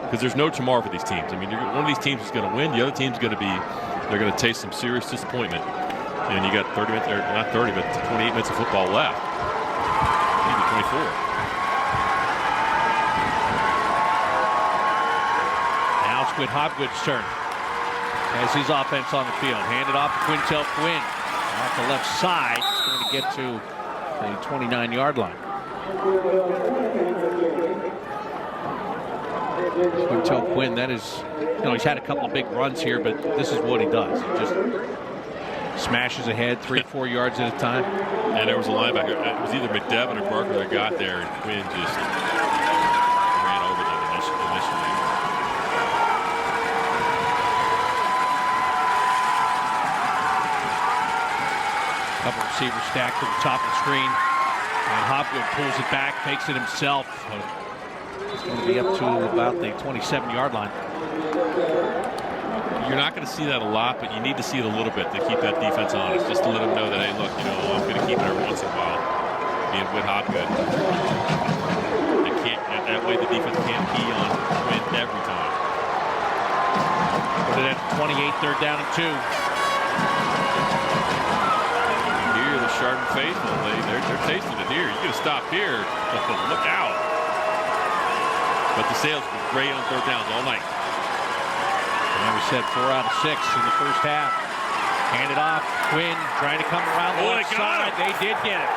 because there's no tomorrow for these teams. I mean, one of these teams is going to win. The other team's going to be, they're going to taste some serious disappointment. And you got 30 minutes, or not 30, but 28 minutes of football left. Maybe 24. Now it's Quinn Hobgood's turn. Has his offense on the field. Handed off to Quintel Quinn. Off the left side. He's going to get to the 29-yard line. Quintel Quinn, that is, you know, he's had a couple of big runs here, but this is what he does. He just smashes ahead 3-4 yards at a time. And there was a linebacker. It was either McDevitt or Barker that got there, and Quinn just ran over them initially. Couple receivers stacked to the top of the screen. And Hopgood pulls it back, takes it himself. He's going to be up to about the 27-yard line. You're not going to see that a lot, but you need to see it a little bit to keep that defense honest, just to let them know that, hey, look, you know, I'm going to keep it every once in a while, being with Hopgood. That way the defense can't key on Quinn every time. Put it at 28, 3rd down and 2. Here, the Chardon faithful, they're tasting it here. You're going to stop here. Look out. But DeSales was great on 3rd downs all night. And we said 4 out of 6 in the first half. Handed off. Quinn trying to come around the left side. They did get it.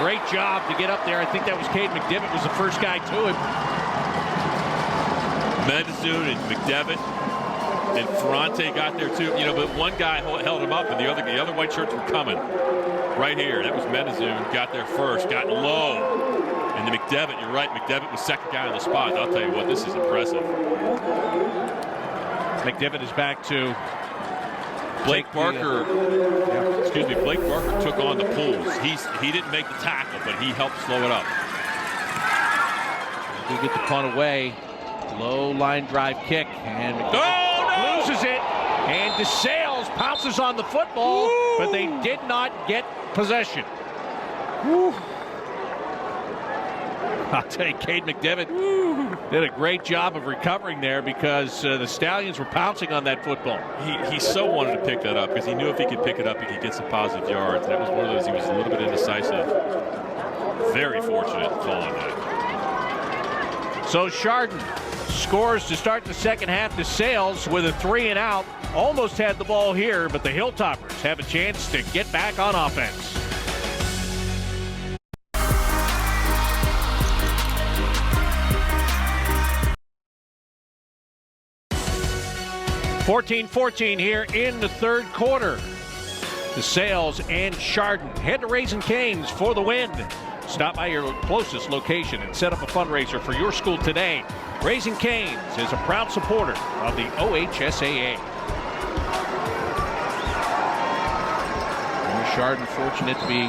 Great job to get up there. I think that was Cade McDevitt was the first guy to him. Mendezoon and McDevitt and Ferrante got there too. You know, but one guy held him up, and the other white shirts were coming right here. That was Mendezoon. Got there first. Got low. And the McDevitt, you're right. McDevitt was second guy on the spot. I'll tell you what, this is impressive. McDevitt is back to Blake Barker. Blake Barker took on the pulls. He didn't make the tackle, but he helped slow it up. We get the punt away. Low line drive kick, and McDevitt loses it. And DeSales pounces on the football, but they did not get possession. Woo. I'll tell you, Cade McDevitt did a great job of recovering there because the Stallions were pouncing on that football. He so wanted to pick that up because he knew if he could pick it up, he could get some positive yards. That was one of those, he was a little bit indecisive. Very fortunate call on that. So Chardon scores to start the second half. DeSales with a 3 and out. Almost had the ball here, but the Hilltoppers have a chance to get back on offense. 14-14 here in the 3rd quarter. DeSales and Chardon head to Raising Cane's for the win. Stop by your closest location and set up a fundraiser for your school today. Raising Cane's is a proud supporter of the OHSAA. And Chardon fortunate to be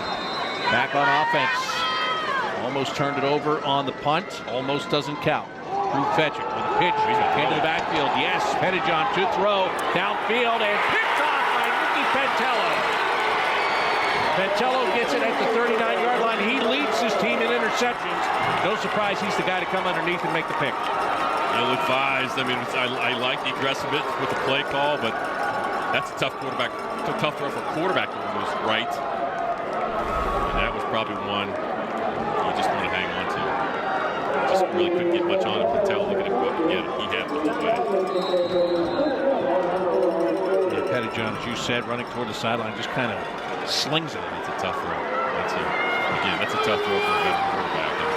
back on offense. Almost turned it over on the punt. Almost doesn't count. Drew Fetchick with a pitch into the backfield. Yes, Pettijohn to throw downfield and picked off by Ricky Pentello. Pentello gets it at the 39-yard line. He leads his team in interceptions. No surprise he's the guy to come underneath and make the pick. Ill-advised. I mean, I like the aggressiveness with the play call, but that's a tough quarterback. It's a tough throw for a quarterback to lose right. And that was probably one you just want to hang on to. Just really couldn't get much on him. Tell, look at him go up and get it. He had the whole way. Yeah, Pettijohn, as you said, running toward the sideline, just kind of slings it. It's a tough throw. That's a tough throw for a veteran quarterback. And,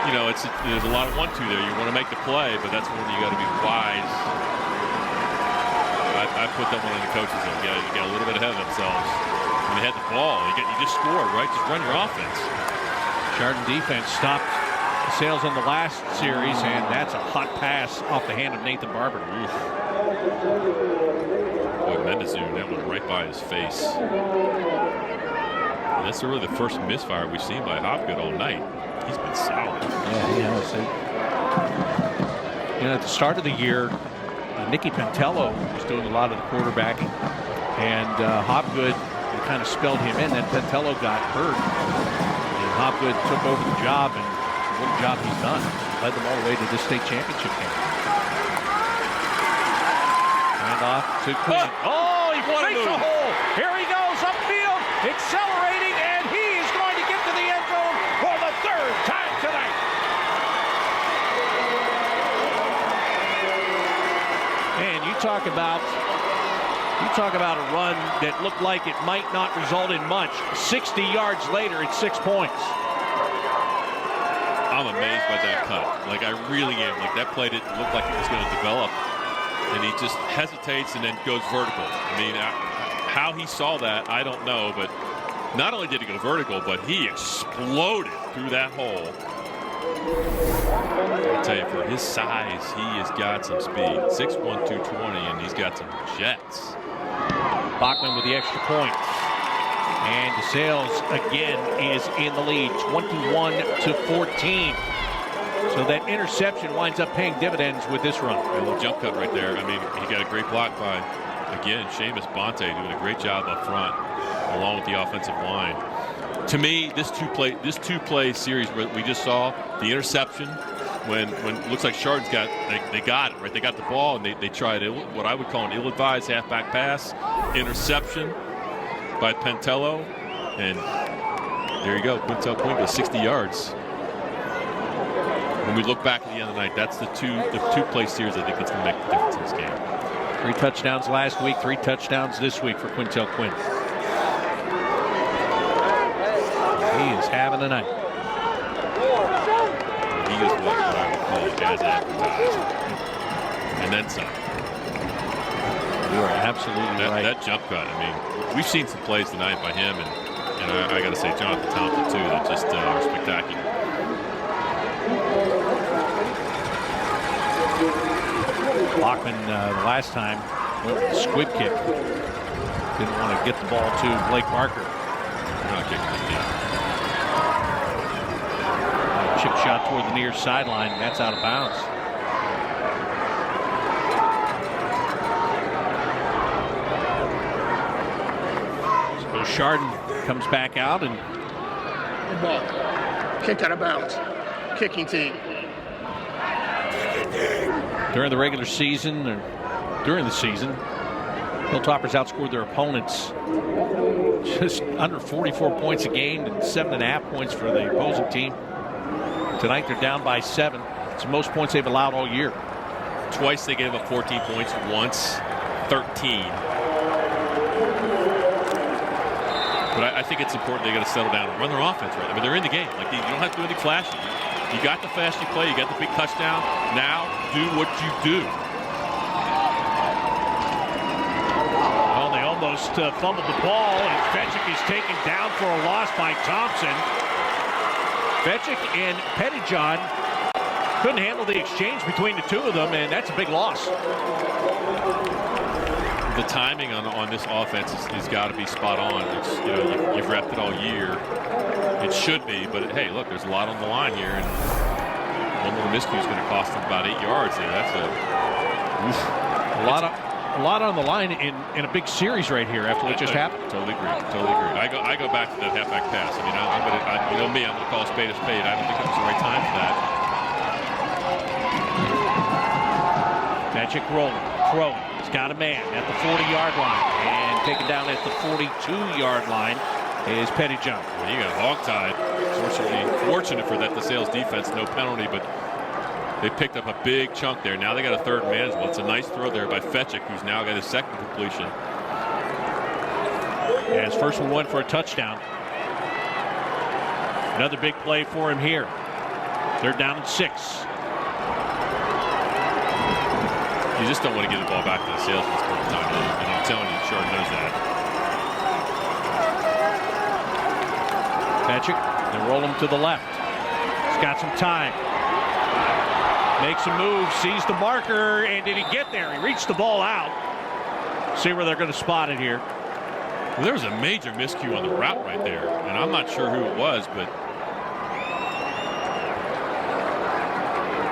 you know, there's a lot of 1-2 there. You want to make the play, but that's when you got to be wise. I I put that one in the coaches' zone. You got a little bit ahead of themselves. When they had the ball, you just scored, right? Just run your offense. Chardon defense stopped DeSales on the last series, and that's a hot pass off the hand of Nathan Barber. Boy, Mendes that one right by his face. And that's really the first misfire we've seen by Hopgood all night. He's been solid. Yeah, he has. At the start of the year, Nicky Pentello was doing a lot of the quarterbacking, and Hopgood kind of spelled him in. Then Pentello got hurt, and Hopgood took over the job, and what a job he's done. Led them all the way to this state championship game. And off to Quinn. Oh, he breaks a hole. Here he goes upfield, accelerating, and he is going to get to the end zone for the third time tonight. And you talk about a run that looked like it might not result in much. 60 yards later, it's 6 points. I'm amazed by that cut. Like, I really am. Like, that play didn't look like it was going to develop. And he just hesitates and then goes vertical. I mean, how he saw that, I don't know. But not only did he go vertical, but he exploded through that hole. I'll tell you, for his size, he has got some speed. 6'1", 220, and he's got some jets. Bachman with the extra point. And DeSales again is in the lead, 21-14. So that interception winds up paying dividends with this run. A little jump cut right there. I mean, he got a great block by, again, Seamus Bonte doing a great job up front, along with the offensive line. To me, this two-play series we just saw, the interception, when it looks like Chardon's they got it, right? They got the ball, and they tried what I would call an ill-advised halfback pass, interception by Pentello, and there you go. Quintel Quinn goes 60 yards. When we look back at the end of the night, that's the two-play series I think that's going to make the difference in this game. 3 touchdowns last week, 3 touchdowns this week for Quintel Quinn. He is having a night. He is what I would call as advertised. And then some. You are absolutely right. That jump cut, I mean, we've seen some plays tonight by him, and I got to say, Jonathan Thompson, too, that just are spectacular. Bachman, the last time, squib kick. Didn't want to get the ball to Blake Barker. Not kicking this deep. Chip shot toward the near sideline, and that's out of bounds. So Chardon comes back out and good ball. Kicked out of bounds. Kicking team. During the regular season, or during the season, Hilltoppers outscored their opponents just under 44 points a game and 7.5 points for the opposing team. Tonight they're down by 7. It's the most points they've allowed all year. Twice they gave up 14 points, once 13. But I think it's important they got to settle down and run their offense right. I mean, they're in the game. Like, you don't have to do anything flashy. You got the flashy play, you got the big touchdown. Now do what you do. Well, they almost fumbled the ball, and Fetchick is taken down for a loss by Thompson. Fetchick and Pettyjohn couldn't handle the exchange between the two of them, and that's a big loss. The timing on this offense has got to be spot on. It's, you've repped it all year. It should be, but hey, look, there's a lot on the line here, and one little miscue is going to cost them about 8 yards there. That's a lot on the line in a big series right here after what just happened. Totally agree. I go back to that halfback pass. I mean, you know me, I'm going to call a spade a spade. I don't think that was the right time for that. Magic rolling, throwing. He's got a man at the 40-yard line, and taken down at the 42-yard line is Pettyjohn. Well, he got hog-tied. Fortunate for that DeSales defense, no penalty, but they picked up a big chunk there. Now they got a third man as well. It's a nice throw there by Fetchick, who's now got his second completion. Yeah, his first one went for a touchdown. Another big play for him here. They're down at 6. You just don't want to give the ball back to DeSales at this point in time. And I'm telling you, Chardon knows that. Patrick, they roll him to the left. He's got some time. Makes a move, sees the marker, and did he get there? He reached the ball out. See where they're going to spot it here. Well, there was a major miscue on the route right there, and I'm not sure who it was, but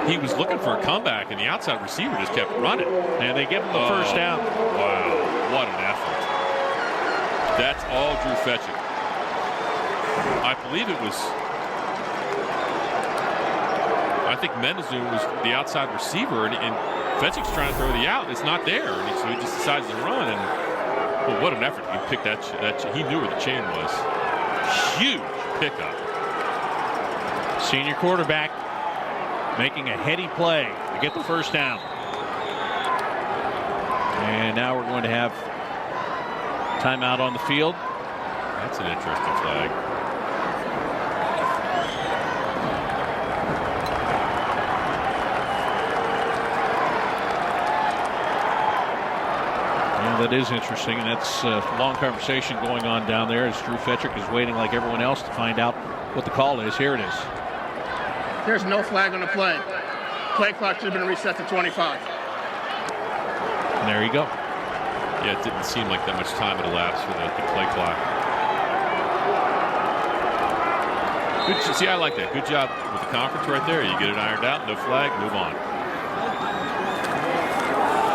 he was looking for a comeback, and the outside receiver just kept running. And they give him the first down. Wow, what an effort. That's all Drew Fetchick. I believe it was, I think Mendezun was the outside receiver, and Fetchick's trying to throw the out. It's not there, and so he just decides to run. And well, what an effort! He picked that. He knew where the chain was. Huge pickup. Senior quarterback making a heady play to get the first down. And now we're going to have timeout on the field. That's an interesting flag. That is interesting, and that's a long conversation going on down there as Drew Fetchick is waiting like everyone else to find out what the call is. Here it is. There's no flag on the play. Play clock should have been reset to 25. And there you go. Yeah, it didn't seem like that much time had elapsed for the play clock. Good, see, I like that. Good job with the conference right there. You get it ironed out, no flag, move on.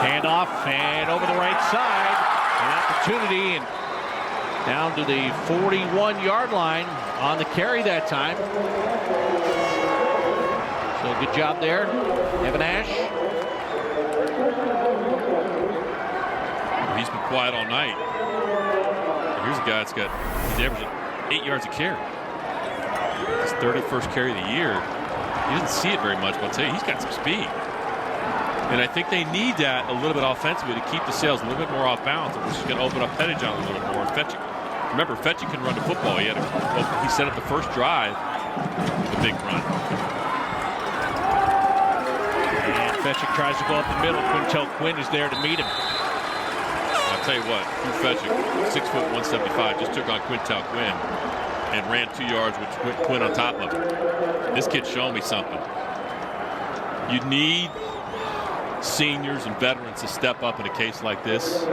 Hand off and over the right side. An opportunity and down to the 41-yard line on the carry that time. So good job there, Evan Ash. He's been quiet all night. Here's a guy that's he's averaging 8 yards a carry. His 31st carry of the year. He doesn't see it very much, but I'll tell you, he's got some speed. And I think they need that a little bit offensively to keep DeSales a little bit more off balance, which is going to open up Pettijohn a little more. Fetchick, remember, Fetchick can run the football. He set up the first drive with a big run. And Fetchick tries to go up the middle. Quintel Quinn is there to meet him. I'll tell you what, Drew Fetchick, 6 foot 175, just took on Quintel Quinn and ran 2 yards with Quinn on top of him. This kid's showing me something. You need seniors and veterans to step up in a case like this. And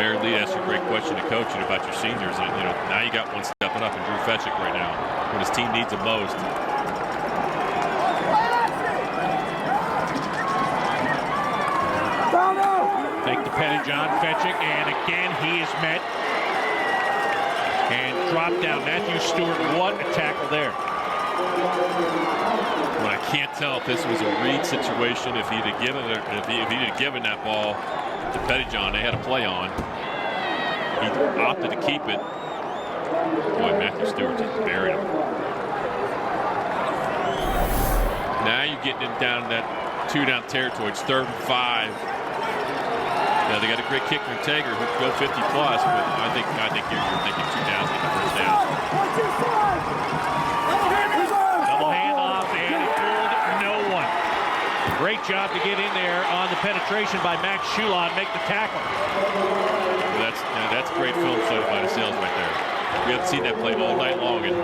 Mary Lee asked you a great question to coaching about your seniors, and now you got one stepping up in Drew Fetchick right now when his team needs him most. Take the Pettijohn, Fetchick, and again he is met and dropped down. Matthew Stewart, what a tackle there. Well, I can't tell if this was a read situation. If he'd have given it, if he'd have given that ball to Pettijohn, they had a play on. He opted to keep it. Boy, Matthew Stewart just buried him. Now you're getting him down in that 2-down territory. It's 3rd and 5. Now they got a great kicker in Tager who could go 50 plus, but I think you're thinking 2 downs, get the first down. Double handoff, and it fooled no one. Great job to get in there on the penetration by Max Shula and make the tackle. Well, that's great film study by DeSales right there. We haven't seen that play all night long, and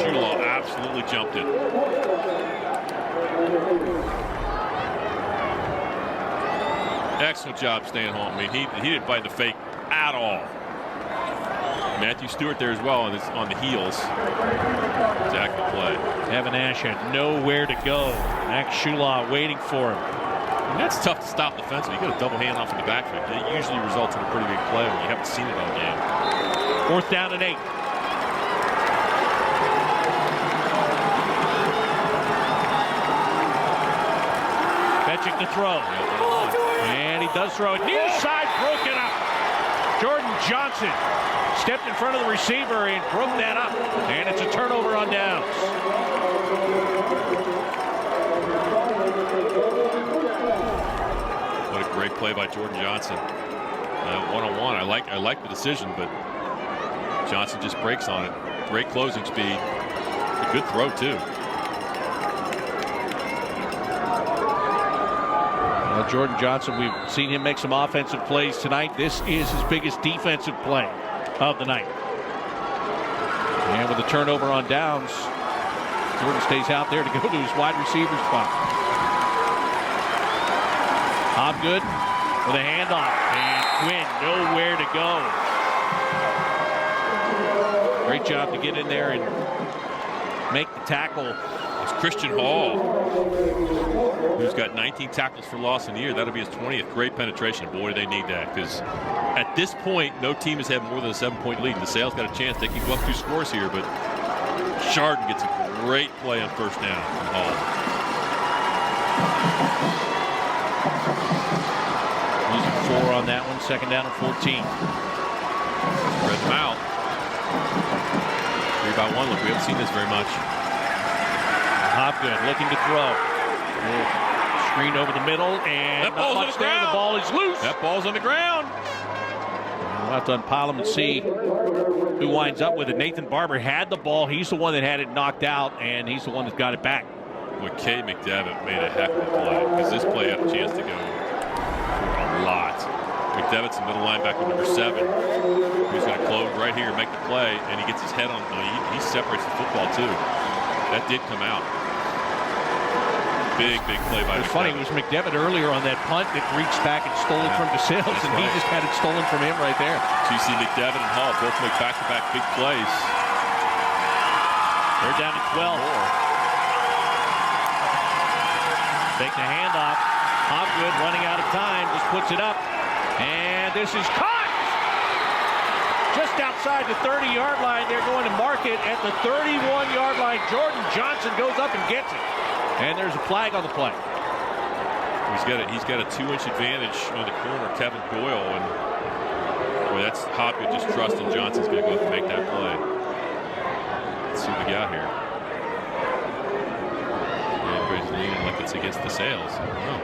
Shula absolutely jumped it. Excellent job staying home. I mean, he didn't fight the fake at all. Matthew Stewart there as well on the heels. Exactly play. Evan Ash had nowhere to go. Max Shula waiting for him. And that's tough to stop defensively. You got a double handoff in the backfield. It usually results in a pretty big play when you haven't seen it all game. 4th down and 8. Fetchick to throw. And he does throw it. Near side broken up. Jordan Johnson stepped in front of the receiver and broke that up. And it's a turnover on downs. What a great play by Jordan Johnson. One-on-one. I like the decision, but Johnson just breaks on it. Great closing speed. A good throw, too. Well, Jordan Johnson, we've seen him make some offensive plays tonight. This is his biggest defensive play of the night. And with the turnover on downs, Jordan stays out there to go to his wide receiver spot. Hobgood with a handoff, and Quinn nowhere to go. Great job to get in there and make the tackle. It's Christian Hall, who's got 19 tackles for loss in the year. That'll be his 20th. Great penetration. Boy, they need that, because at this point, no team has had more than a 7-point lead. DeSales got a chance. They can go up 2 scores here, but Chardon gets a great play on first down from Hall. Losing 4 on that one. Second down and 14. Spread them out. 3-by-1 look. We haven't seen this very much. Hobgood looking to throw. Screen over the middle, and that ball's on the ground. The ball is loose. That ball's on the ground. We'll have to unpile them and see who winds up with it. Nathan Barber had the ball. He's the one that had it knocked out, and he's the one that got it back. Boy, Kay McDevitt made a heck of a play, because this play had a chance to go for a lot. McDevitt's the middle linebacker, number 7, who's going to close right here and make the play, and he gets his head on. He separates the football too. That did come out. Big play by It's funny, it was McDevitt earlier on that punt that reached back and stole it from DeSales, and he just had it stolen from him right there. So you see McDevitt and Hall both make back-to-back big plays. They're down to 12. Take the handoff. Hobgood running out of time, just puts it up. And this is caught! Just outside the 30-yard line. They're going to mark it at the 31-yard line. Jordan Johnson goes up and gets it. And there's a flag on the play. He's got a 2-inch advantage on the corner, Kevin Doyle, and boy, that's Hobgood just trusting Johnson's going to go up and make that play. Let's see what we got here. Yeah, everybody's leaning like it's against DeSales. I don't know.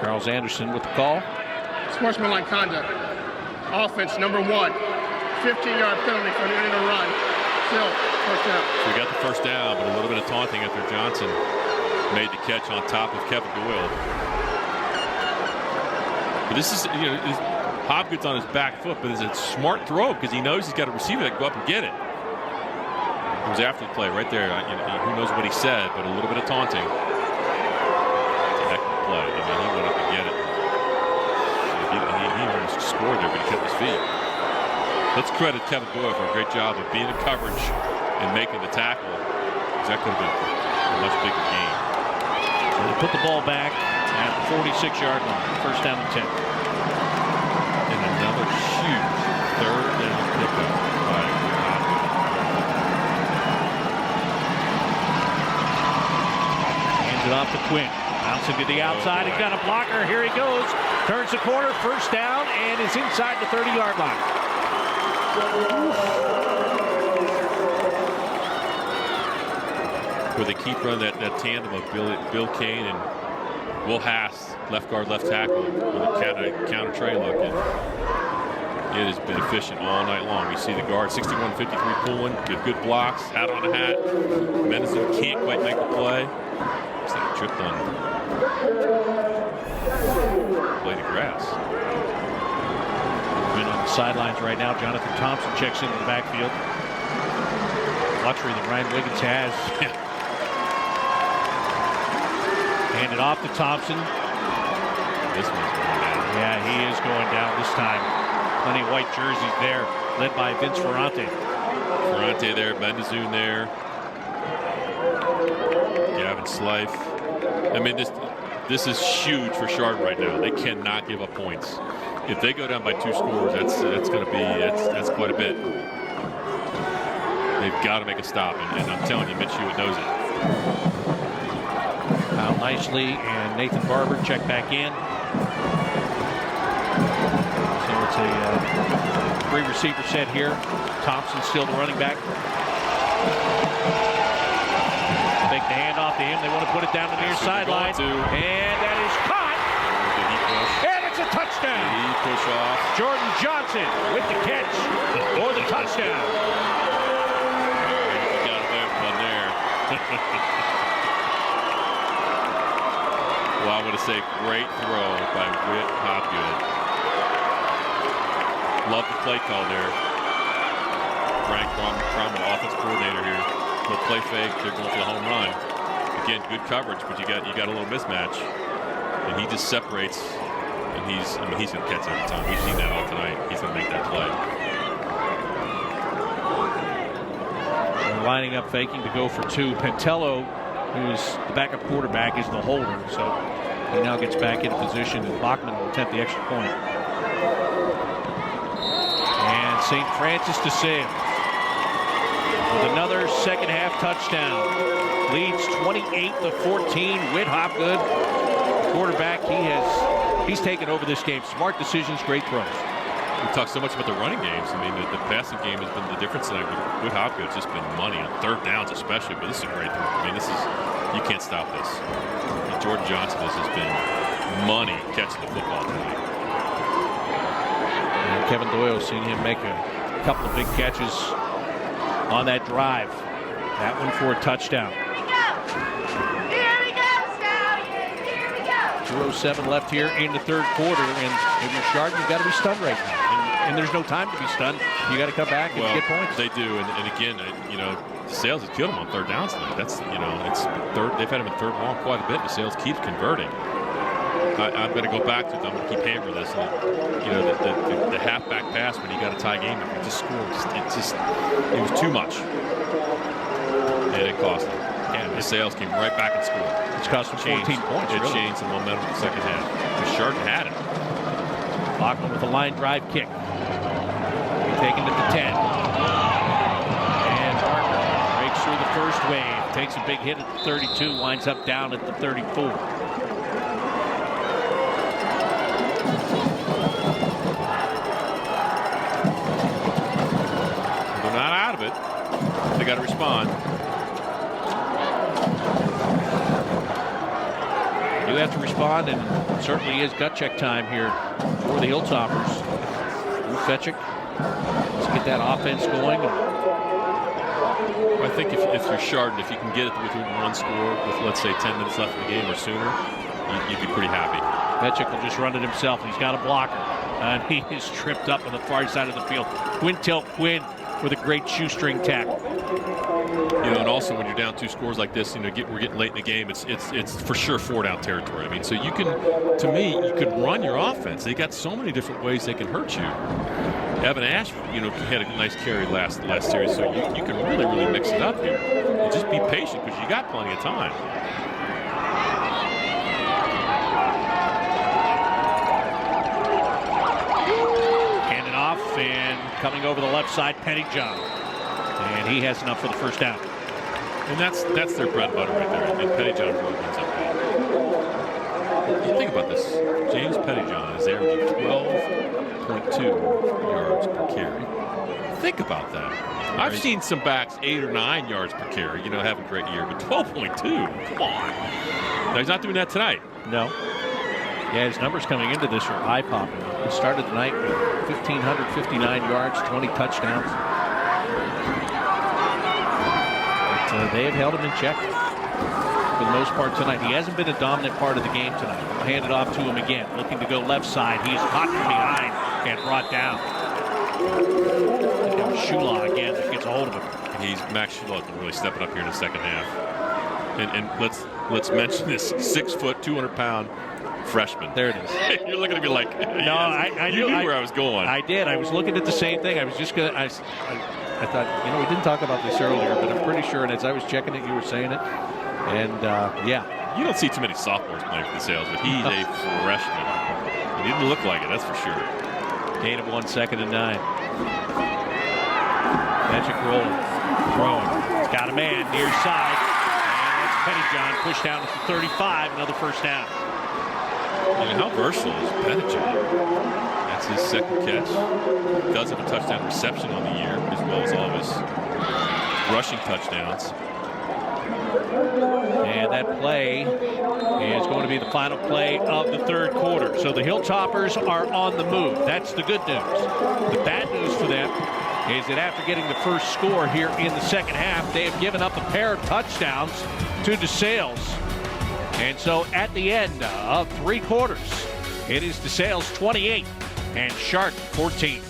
Charles Anderson with the call. Sportsmanlike conduct. Offense number 1. 15-yard penalty for an end of run. Still, first down. So we got the first down, but a little bit of taunting after Johnson made the catch on top of Kevin Doyle. But this is, Hobgood's on his back foot, but it's a smart throw because he knows he's got a receiver that can go up and get it. It was after the play right there. Who knows what he said, but a little bit of taunting. It's a heck of a play. I mean, he went up and get it. He almost scored there, but he kept his feet. Let's credit Kevin Doyle for a great job of being in coverage and making the tackle, because that could have been a much bigger game. So they put the ball back at the 46-yard line. First down and 10. And another huge third down pickup by Hobgood. Hands it off to Quinn. Bouncing to the outside. He's got a blocker. Here he goes. Turns the corner. First down, and is inside the 30-yard line. Where they keep running that tandem of Bill Kane and Will Haas, left guard, left tackle, with a counter tray look. And it has been efficient all night long. You see the guard, 61-53 pulling, good blocks, hat on a hat. Mendelssohn can't quite make the play. Looks like he tripped on blade of grass. On the sidelines right now. Jonathan Thompson checks into the backfield. Luxury that Ryan Wiggins has. Hand it off to Thompson. This one's going down. Yeah, he is going down this time. Plenty of white jerseys there, led by Vince Ferrante. Ferrante there, Mendelssohn there. Gavin Slife. I mean, this is huge for Chardon right now. They cannot give up points. If they go down by 2 scores, that's going to be that's quite a bit. They've got to make a stop, and I'm telling you, Mitch Hewitt knows it. Out nicely, and Nathan Barber check back in. So it's a 3-receiver set here. Thompson still the running back. Make the hand off to him. They want to put it down the near sideline, and that is caught. And it's a touchdown. Push off. Jordan Johnson with the catch for the touchdown. You got away with one there. Well, I want to say great throw by Whit Hopgood. Love the play call there. Frank Cromwell, offense coordinator here. Little play fake. They're going for the home run. Again, good coverage, but you got a little mismatch, and he just separates. And he's going to catch it every time. We've seen that all tonight. He's going to make that play. They're lining up, faking to go for two. Pentello, who's the backup quarterback, is the holder, so he now gets back in position, and Bachman will attempt the extra point. And St. Francis DeSales with another second-half touchdown. Leads 28-14. Whit Hopgood, quarterback, he's taken over this game. Smart decisions, great throws. We talked so much about the running games. I mean, the passing game has been the difference tonight. Whit Hopgood's just been money on third downs especially, but this is a great throw. I mean, you can't stop this. And Jordan Johnson has just been money catching the football tonight. And Kevin Doyle, seeing him make a couple of big catches on that drive. That one for a touchdown. 2:07 left here in the third quarter, and if you're Chardon, you've got to be stunned right now. And there's no time to be stunned. You got to come back and get points. They do, and again, DeSales has killed them on third downs tonight. That's it's third. They've had him in third long quite a bit. DeSales keeps converting. I'm going to go back to it. I'm going to keep hammering this. The halfback pass when he got a tie game, he just scored. It was too much, and it cost him. And DeSales came right back and scored. It's cost him 14 points. It changed the momentum in the second half. Because Chardon had it. Bachman with a line drive kick. Taken to the 10. And Martin breaks through the first wave. Takes a big hit at the 32. Winds up down at the 34. They're not out of it. They got to respond. You have to respond, and certainly is gut check time here for the Hilltoppers. Fetchick, let's get that offense going. I think if you're Chardon, if you can get it within one score with, let's say, 10 minutes left in the game or sooner, you'd be pretty happy. Fetchick will just run it himself. He's got a blocker, and he is tripped up on the far side of the field. Quintel Quinn with a great shoestring tackle. And also when you're down 2 scores like this, we're getting late in the game. It's for sure 4-down territory. I mean, so you can run your offense. They got so many different ways they can hurt you. Evan Ash, had a nice carry last series, so you can really mix it up here. And just be patient because you got plenty of time. Handing off and coming over the left side, Pettyjohn. And he has enough for the first down. And that's their bread and butter right there. And Pettyjohn really wins up there. You think about this. James Pettyjohn is averaging 12.2 yards per carry. Think about that. I've seen some backs 8 or 9 yards per carry, having a great year, but 12.2, come on. Now, he's not doing that tonight. No. Yeah, his numbers coming into this are eye-popping. He started the night with 1,559 yards, 20 touchdowns. They have held him in check for the most part tonight. He hasn't been a dominant part of the game tonight. I'll hand it off to him again. Looking to go left side. He's caught from behind and brought down. It was Shula again that gets a hold of him. Max Shula really stepping up here in the second half. And let's mention this 6 foot, 200-pound freshman. There it is. You're looking at me like, no, yes, I knew where I was going. I did. I was looking at the same thing. I was just going to. I thought, we didn't talk about this earlier, but I'm pretty sure, and as I was checking it, you were saying it. And, yeah. You don't see too many sophomores playing for DeSales, but he's a freshman. He didn't look like it, that's for sure. Gain of 1 second and 9. Magic rolling, throwing. He's got a man near side. And that's Pettyjohn pushed down at the 35, another first down. How versatile is Pettyjohn? That's his second catch. He does have a touchdown reception on the year, as well as all of his rushing touchdowns. And that play is going to be the final play of the third quarter. So the Hilltoppers are on the move. That's the good news. The bad news for them is that after getting the first score here in the second half, they have given up a pair of touchdowns to DeSales. And so at the end of 3 quarters, it is DeSales 28 and Chardon 14.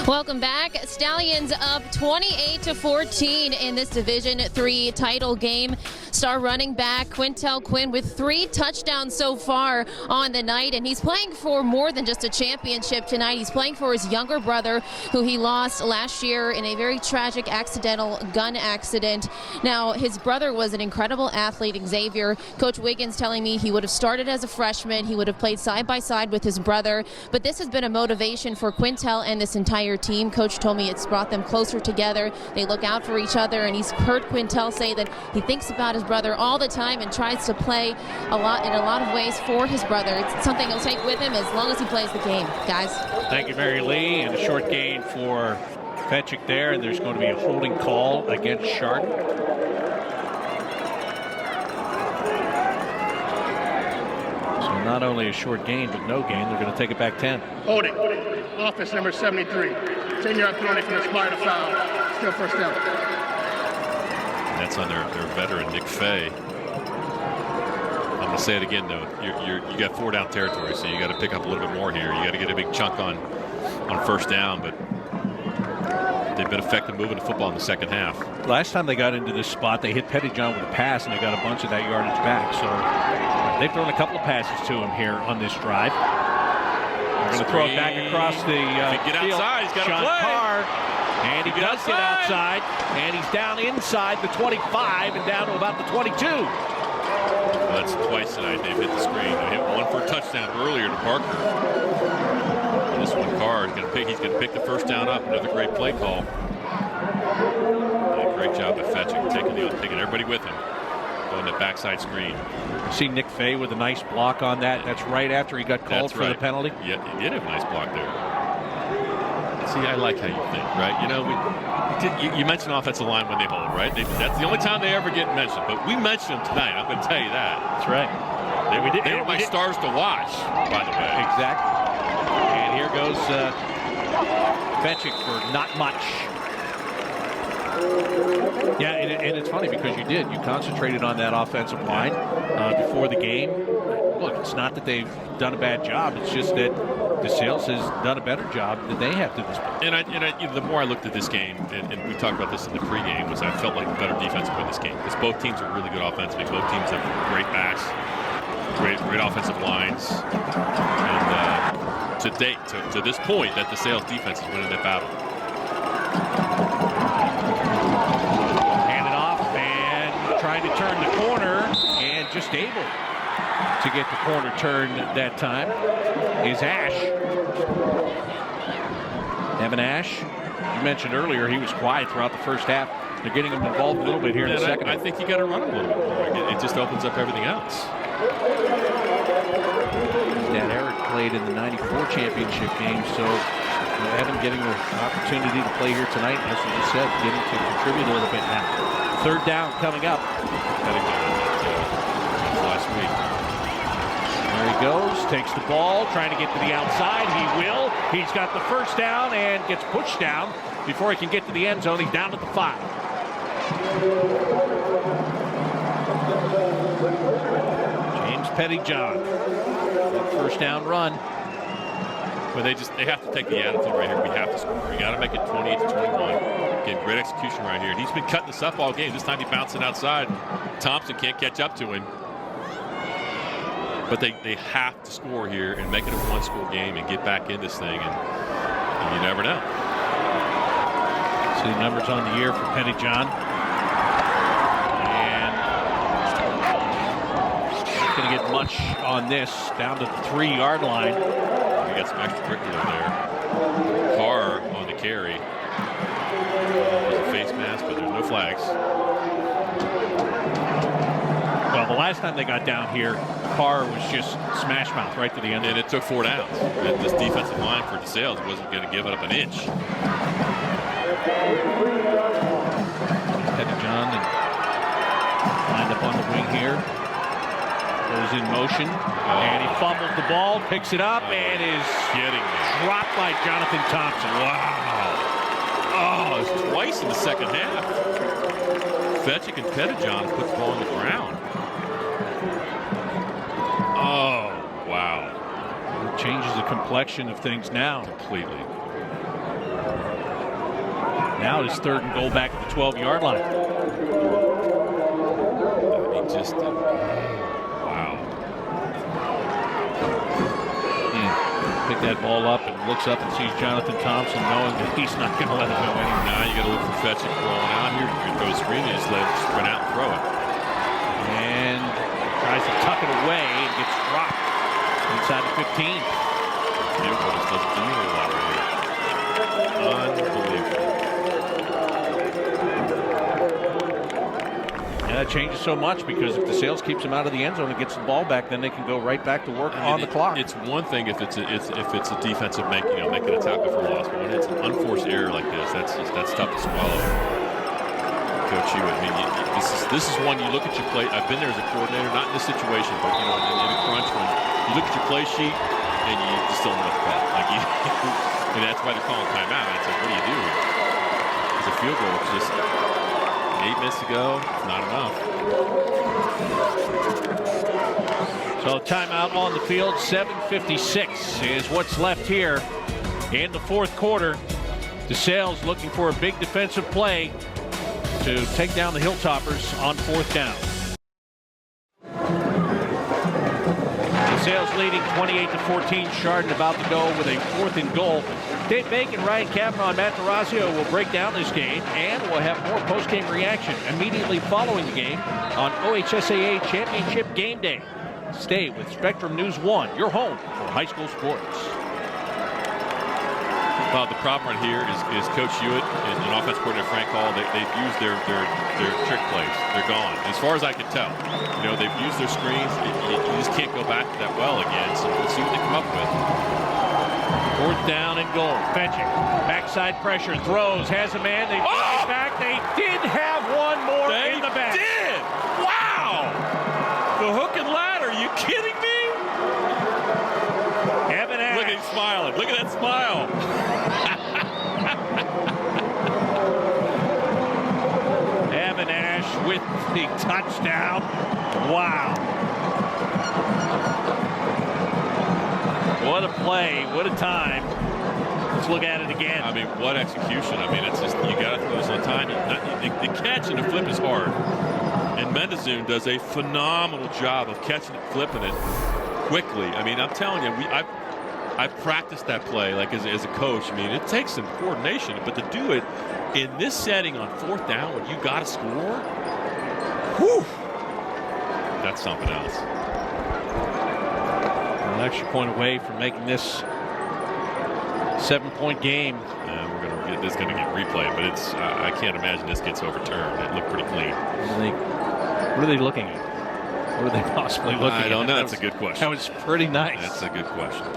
Welcome back. Stallions up 28-14 in this Division III title game. Star running back Quintel Quinn with 3 touchdowns so far on the night, and he's playing for more than just a championship tonight. He's playing for his younger brother, who he lost last year in a very tragic accidental gun accident. Now, his brother was an incredible athlete, Xavier. Coach Wiggins telling me he would have started as a freshman. He would have played side by side with his brother, but this has been a motivation for Quintel and this entire team. Coach told me it's brought them closer together. They look out for each other, and he's heard Quintel say that he thinks about his brother all the time and tries to play in a lot of ways for his brother. It's something he'll take with him as long as he plays the game. Guys. Thank you, Mary Lee. And a short gain for Fetchick there, and there's going to be a holding call against Chardon. So not only a short gain, but no gain. They're going to take it back 10. Holding. Offense number 73. 10-yard penalty for the spider foul. Still first down. That's on their veteran, Nick Fay. I'm going to say it again, though. You got 4 down territory, so you got to pick up a little bit more here. You got to get a big chunk on first down, but they've been effective moving the football in the second half. Last time they got into this spot, they hit Pettyjohn with a pass, and they got a bunch of that yardage back. So they've thrown a couple of passes to him here on this drive. They're going to throw it back across the get field. outside, he's got to Sean play. Carr, and he does get outside, and he's down inside the 25 and down to about the 22. Well, that's twice tonight they've hit the screen. They hit one for a touchdown earlier to Parker. And this one, Carr, he's going to pick the first down up. Another great play call. And a great job of Fetching, taking everybody with him. Going the backside screen. See Nick Fay with a nice block on that. That's right after he got called for the penalty. Yeah, he did have a nice block there. See, I like how you think, right? You know, you mentioned offensive line when they hold, right? That's the only time they ever get mentioned. But we mentioned them tonight. I'm going to tell you that. That's right. They were my stars to watch, by the way. Exactly. And here goes Fetchick for not much. Yeah, and it's funny because you concentrated on that offensive line before the game. Look, it's not that they've done a bad job. It's just that DeSales has done a better job than they have to this point. And the more I looked at this game, and we talked about this in the pregame, was I felt like the better defense would win this game. Because both teams are really good offensively. Both teams have great backs, great offensive lines. And to date, to this point, that DeSales defense is winning that battle. Hand it off and trying to turn the corner and just able to get the corner turned that time is Ash. Evan Ash, you mentioned earlier he was quiet throughout the first half. They're getting him involved a little bit here in the second. I think you got to run him a little bit more. It just opens up everything else. Dad Eric played in the '94 championship game, so Evan getting an opportunity to play here tonight, as you just said, getting to contribute a little bit now. Third down coming up. Last week. There he goes, takes the ball, trying to get to the outside. He will. He's got the first down and gets pushed down before he can get to the end zone. He's down at the 5. James Pettyjohn. First down run. But they have to take the attitude right here. We have to score. We got to make it 28-21. Get great execution right here. He's been cutting this up all game. This time he bounced it outside. Thompson can't catch up to him. But they have to score here and make it a one-score game and get back in this thing. And you never know. See the numbers on the year for Pettyjohn. And not going to get much on this. Down to the 3-yard line. We got some extracurricular there. Carr on the carry. There's a face mask, but there's no flags. Well, the last time they got down here, Carr was just smash mouth right to the end. And it took 4 downs. This defensive line for DeSales wasn't going to give it up an inch. Pettijohn and lined up on the wing here. Goes in motion, and he fumbles the ball, picks it up, and is dropped by Jonathan Thompson. Wow. Oh, it's twice in the second half. Fetchick and Pettijohn put the ball on the ground. Oh, wow. It changes the complexion of things now. Completely. Now it's 3rd and goal back at the 12-yard line. I mean, just... Pick that ball up and looks up and sees Jonathan Thompson, knowing that he's not going to let it go anywhere. Now you got to look for Fetchick rolling out here. You can throw a screen and just let him sprint out and throw it. And tries to tuck it away and gets dropped inside the 15. Beautiful. Just doesn't do a lot right here. Unbelievable. Yeah, that changes so much because if DeSales keeps him out of the end zone and gets the ball back, then they can go right back to work on the clock. It's one thing if it's a defensive making a tackle for loss, but when it's an unforced error like this, that's tough to swallow. Coach Hewitt, I mean, this is one you look at your play. I've been there as a coordinator, not in this situation, but in a crunch when you look at your play sheet and you just don't know what to call. And that's why they're calling timeout. It's like, what do you do? Because a field goal is just 8 minutes to go. It's not enough. So timeout on the field. 7:56 is what's left here in the 4th quarter. DeSales looking for a big defensive play to take down the Hilltoppers on 4th down. DeSales leading 28-14. Chardon about to go with a 4th and goal. Dave Bacon, Ryan Kavanaugh, and Matt DeRazio will break down this game, and we'll have more post-game reaction immediately following the game on OHSAA Championship Game Day. Stay with Spectrum News 1, your home for high school sports. Well, the problem right here is Coach Hewitt and offense coordinator Frank Hall. They've used their trick plays. They're gone, as far as I can tell. They've used their screens. You just can't go back to that well again. So we'll see what they come up with. 4th down and goal. Fetchick, backside pressure, throws, has a man. They bring it back. They did have one more in the back. They did. Wow. The hook and ladder. Are you kidding me? Evan Ash. Look at him smiling. Look at that smile. Evan Ash with the touchdown. Wow. What a play. What a time. Let's look at it again. I mean, what execution. I mean, it's just, you got to throw this on time. The catch and the flip is hard. And Mendezoon does a phenomenal job of catching it, flipping it quickly. I mean, I'm telling you, I've practiced that play as a coach. I mean, it takes some coordination, but to do it in this setting on 4th down when you got to score, whew, that's something else. An extra point away from making this 7-point game. This is going to get replayed, but I can't imagine this gets overturned. It looked pretty clean. What are they looking at? What are they possibly looking at? I don't know. That's a good question. That was pretty nice. That's a good question.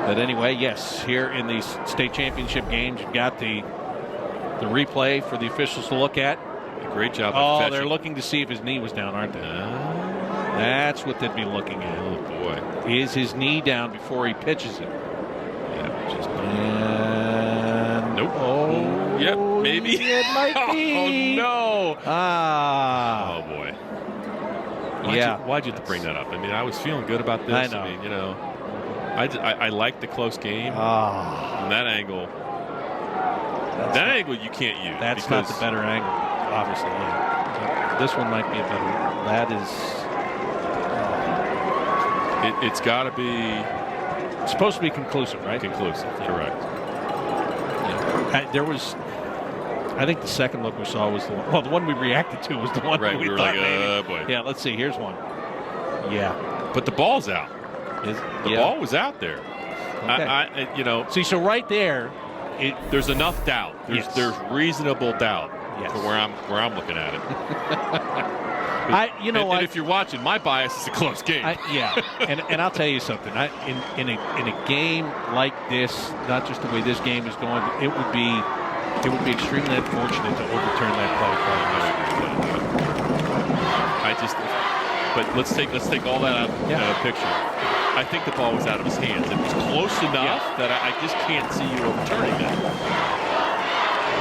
But anyway, yes, here in these state championship games, you've got the replay for the officials to look at. Great job. Oh, they're looking to see if his knee was down, aren't they? That's what they'd be looking at. Oh, boy. Is his knee down before he pitches it? And nope. Oh, yep, maybe. It might be. Oh, no. Ah. Oh, boy. Why'd you have to bring that up? I mean, I was feeling good about this. I know. I mean, I liked the close game. From that angle. That angle you can't use. That's not the better angle, obviously. Yeah. This one might be a better one. That is. It's got to be. It's supposed to be conclusive, right? Conclusive, correct. Yeah. There was. I think the second look we saw was the one. Well, the one we reacted to was the one right, that we were thought like, maybe. Boy. Yeah, let's see. Here's one. Yeah. But the ball's out. The ball was out there. Okay. See, so right there, there's enough doubt. There's reasonable doubt for where I'm looking at it. And if you're watching, my bias is a close game. and I'll tell you something. In a game like this, not just the way this game is going, it would be It would be extremely unfortunate to overturn that play. But let's take all that out of the picture. I think the ball was out of his hands. It was close enough that I just can't see you overturning that.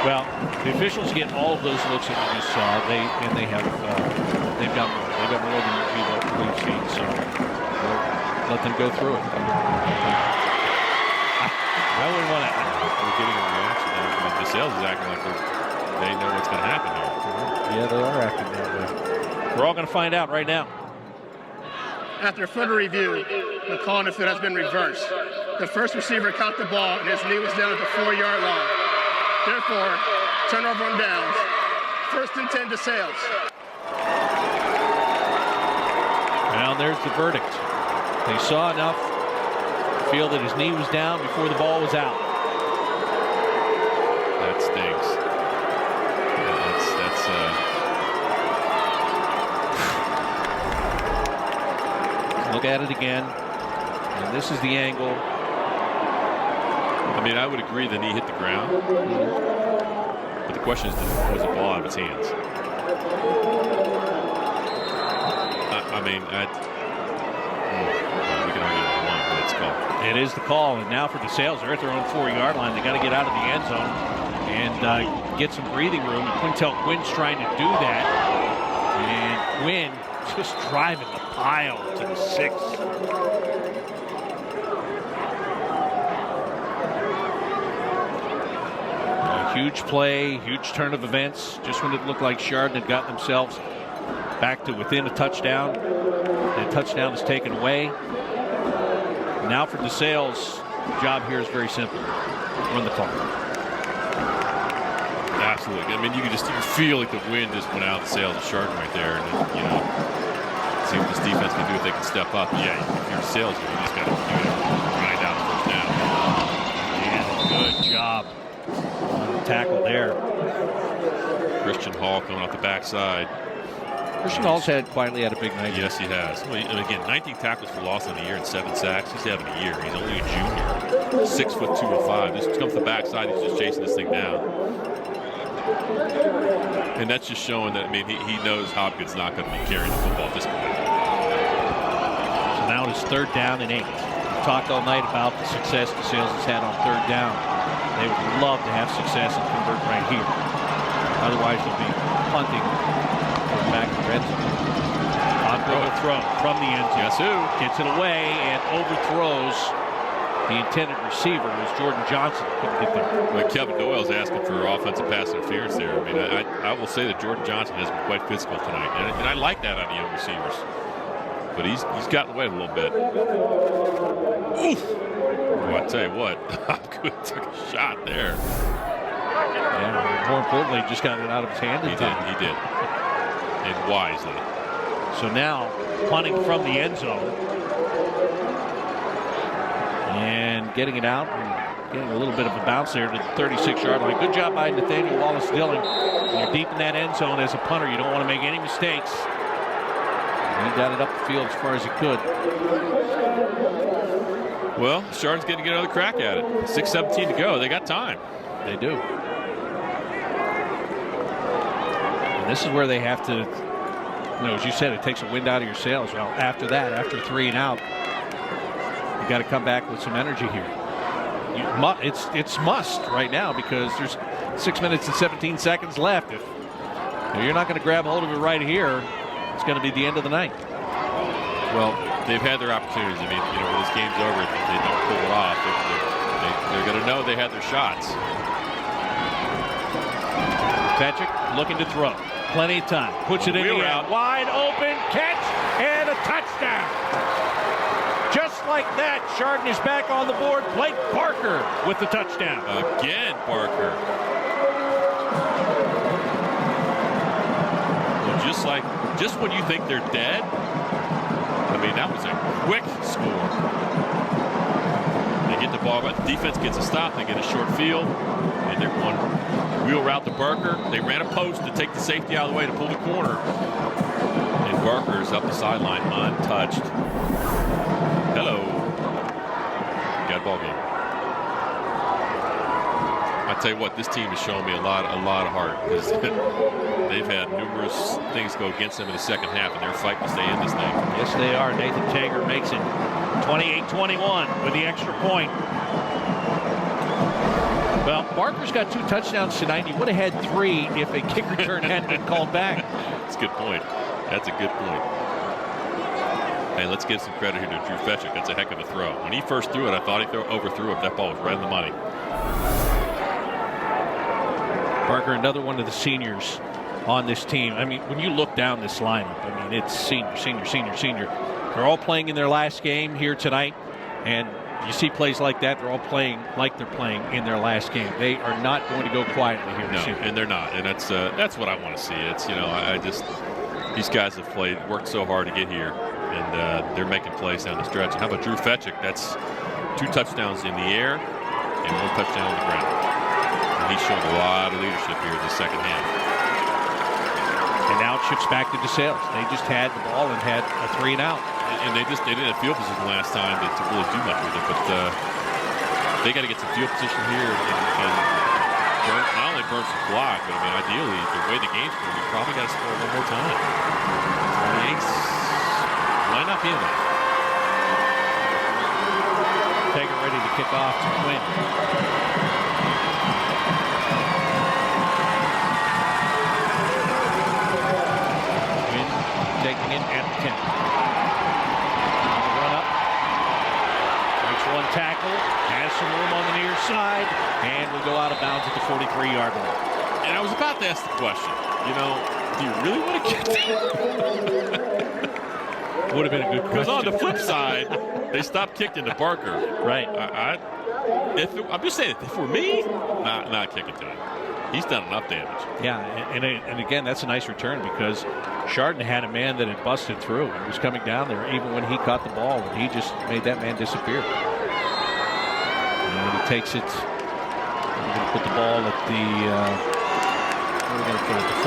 Well, the officials get all of those looks that we just saw. They've got more. They've got more than we've seen. So we'll let them go through it. I wouldn't want to. We're getting a reaction there. I mean, DeSales is acting like they know what's going to happen here. Yeah, they are acting that way. We're all going to find out right now. After further review, the call on the field has been reversed. The first receiver caught the ball and his knee was down at the 4-yard line. Therefore, turnover on downs. 1st and 10 DeSales. Now there's the verdict. They saw enough to feel that his knee was down before the ball was out. That stinks. Look at it again. And this is the angle. I mean, I would agree the knee hit the ground. But the question is, was the ball out of his hands? We can argue with one, but it's called. It is the call. And now for DeSales, they're at their own 4-yard line. They got to get out of the end zone and get some breathing room. And Quintel Quinn's trying to do that. And Quinn just driving the pile to the 6. A huge play, huge turn of events. Just when it looked like Chardon had gotten themselves back to within a touchdown. The touchdown is taken away. Now for DeSales, the job here is very simple. Run the clock. Absolutely. I mean, you can feel like the wind just went out of the sails of Chardon right there. And see what this defense can do if they can step up. Yeah, if you're DeSales, you just got to grind out the first down. And good job on the tackle there. Christian Hall coming off the backside. Christian Hall's quietly had a big night. Yes, he has. Well, and again, 19 tackles for loss on the year and 7 sacks. He's having a year. He's only a junior. 6'2" and 5. Just comes to the backside. He's just chasing this thing down. And that's just showing that, I mean, he knows Hopkins not going to be carrying the football at this point. So now it is 3rd down and 8. We've talked all night about the success DeSales has had on 3rd down. They would love to have success and convert right here. Otherwise, they'll be punting back to red zone. Overthrown from the end zone. Guess who? Gets it away and overthrows the intended receiver was Jordan Johnson. Couldn't get there. Well, Kevin Doyle's asking for offensive pass interference there. I mean, I will say that Jordan Johnson has been quite physical tonight, and I like that on the young receivers. But he's gotten away a little bit. Oof! Well, I tell you what, Hopkins took a shot there. Yeah, more importantly, just got it out of his hand. He did. And wisely. So now, punting from the end zone. And getting it out and getting a little bit of a bounce there to the 36-yard line. Good job by Nathaniel Wallace-Dillon. You're deep in that end zone as a punter. You don't want to make any mistakes. And he got it up the field as far as he could. Well, Chardon's getting another crack at it. 6:17 to go. They got time. They do. And this is where they have to, as you said, it takes a wind out of your sails. Well, after that, after 3 and out, you got to come back with some energy here. It's must right now because there's 6 minutes and 17 seconds left. If you're not going to grab hold of it right here, it's going to be the end of the night. Well, they've had their opportunities. I mean, when this game's over, if they don't pull it off, they're going to know they had their shots. Patrick looking to throw. Plenty of time. Puts it in the air. Wide open catch and a touchdown. Just like that, Chardon is back on the board. Blake Parker with the touchdown. Again, Parker. Well, just when you think they're dead, I mean, that was a quick score. They get the ball, but the defense gets a stop. They get a short field, and they're going wheel route to Barker. They ran a post to take the safety out of the way to pull the corner. And Barker's up the sideline untouched. Hello. Got a ball game. I tell you what, this team has shown me a lot of heart, because they've had numerous things go against them in the second half, and they're fighting to stay in this thing. Yes, they are. Nathan Tager makes it 28-21 with the extra point. Well, Barker's got 2 touchdowns tonight. He would have had 3 if a kick return hadn't been called back. That's a good point. That's a good point. Hey, let's give some credit here to Drew Fetchick. That's a heck of a throw. When he first threw it, I thought he overthrew it. That ball was right in the money. Barker, another one of the seniors on this team. I mean, when you look down this lineup, I mean, it's senior. They're all playing in their last game here tonight, and you see plays like that, they're all playing like they're playing in their last game. They are not going to go quietly here. No, and they're not, and that's what I want to see. It's, you know, I just, these guys have worked so hard to get here, and they're making plays down the stretch. And how about Drew Fetchick? That's 2 touchdowns in the air and 1 touchdown on the ground. And he's shown a lot of leadership here in the second half. And now it shifts back to DeSales. They just had the ball and had a 3 and out. And they didn't have field position last time to really do much with it, but they got to get some field position here and not only burn some block, but I mean, ideally, the way the game's going, we probably got to score 1 more time. 28 might not be enough. Tager ready to kick off to Quinn. Quinn taking it at the 10. One tackle, has some room on the near side, and will go out of bounds at the 43-yard line. And I was about to ask the question, you know, do you really want to kick that? Would have been a good question. Because on the flip side, they stopped kicking to Barker. Right. I'm just saying, if it were me, not kicking to him. He's done enough damage. Yeah, and again, that's a nice return, because Chardon had a man that had busted through. He was coming down there even when he caught the ball, and he just made that man disappear. And he takes it. We're going to put the ball at the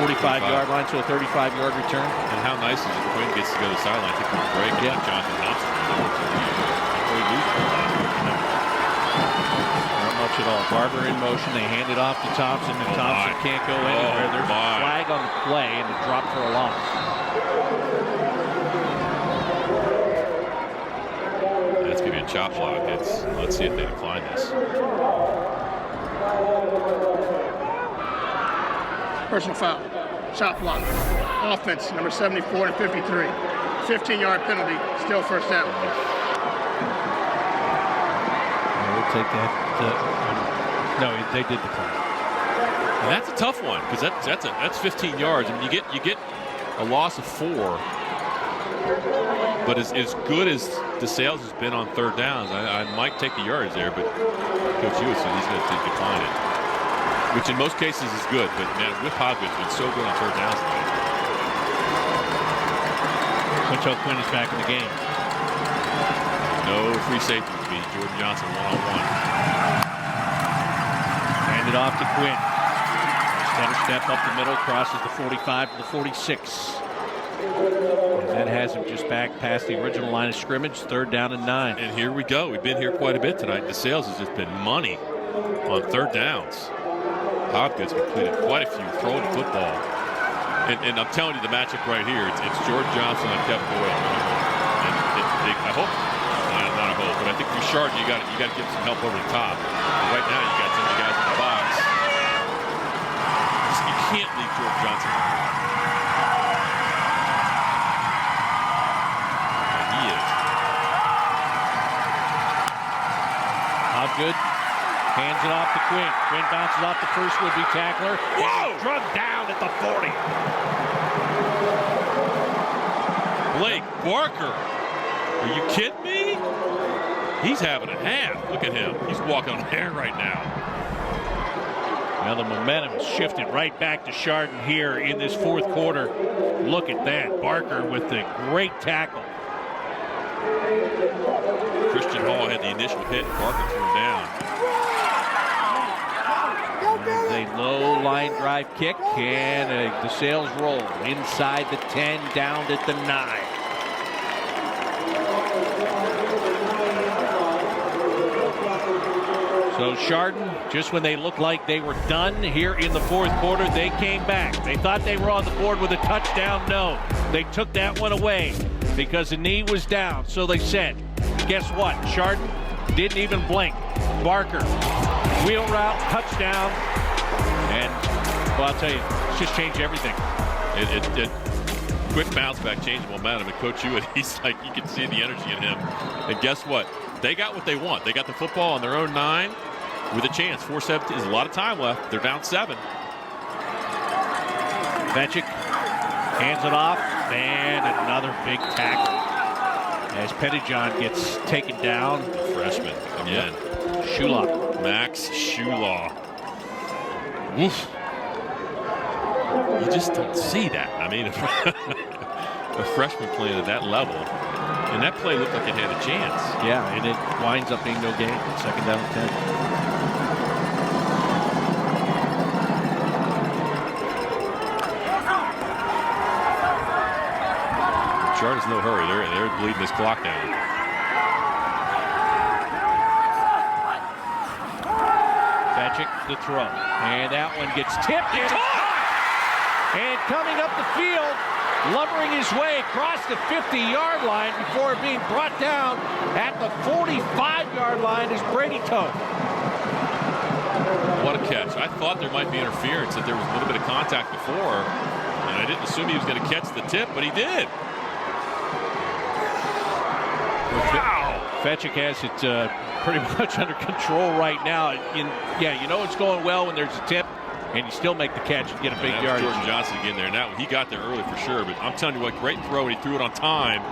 45-yard line, so a 35-yard return. And how nice is it if Quinn gets to go to the sideline, take a break, and let Jonathan Thompson much at all. Barber in motion. They hand it off to Thompson, and Thompson can't go anywhere. There's a flag on the play and a drop for a loss. That's going to be a chop block. Let's see if they decline this. Personal foul. Chop block. Offense, number 74 and 53. 15-yard penalty. Still first down. We'll take that. No, they did decline. And that's a tough one, because that's 15 yards. I mean, you get a loss of 4, but as good as DeSales has been on third downs, I might take the yards there, but Coach Hewitt says he's going to decline it, which in most cases is good. But man, Whip Hobgood's been so good on third downs tonight. Quintel Quinn is back in the game. No free safety to be Jordan Johnson one-on-one. Hand it off to Quinn. Better step up the middle, crosses the 45 to the 46. And that has him just back past the original line of scrimmage, 3rd down and 9. And here we go. We've been here quite a bit tonight. DeSales has just been money on third downs. Hopkins completed quite a few throwing the football. And I'm telling you, the matchup right here, it's Jordan Johnson and Kevin Boyle. And I hope, not a hope, but I think for Chardon, you got to give him some help over the top. Right now, you got some of the guys in the box. You can't leave Jordan Johnson. And he is. Hobgood hands it off to Quinn. Quinn bounces off the first would-be tackler. Whoa! Drugged down at the 40. Blake Barker. Are you kidding me? He's having a half. Look at him. He's walking on air right now. Now the momentum is shifted right back to Chardon here in this 4th quarter. Look at that. Barker with the great tackle. Christian Hall had the initial hit. Barker threw him down. A low line drive kick and a DeSales roll inside the 10, down at the 9. So Chardon, just when they looked like they were done here in the fourth quarter, they came back. They thought they were on the board with a touchdown. No, they took that one away because the knee was down. So they said, guess what? Chardon didn't even blink. Barker, wheel route, touchdown. And, well, I'll tell you, it's just changed everything. It quick bounce back, change of momentum. And Coach Hewitt, he's like, you can see the energy in him. And guess what? They got what they want. They got the football on their own 9 with a chance. 4:17 is a lot of time left. They're down 7. Vechik hands it off, and another big tackle as Pettijohn gets taken down. Freshman again. Shulaw. Max Shulaw. Oof. You just don't see that. I mean, a freshman playing at that level. And that play looked like it had a chance. Yeah, and it winds up being no gain. 2nd down and 10. Chardon's no hurry. They're bleeding this clock down. Vechik the throw. And that one gets tipped and caught! And coming up the field, lumbering his way across the 50-yard line before being brought down at the 45-yard line is Brady Tote. What a catch. I thought there might be interference, that there was a little bit of contact before, and I didn't assume he was going to catch the tip, but he did. Wow. Vechik has it pretty much under control right now. Yeah, you know it's going well when there's a tip, and you still make the catch and get a big yardage. Jordan Johnson again there. Now he got there early for sure, but I'm telling you what, great throw, and he threw it on time.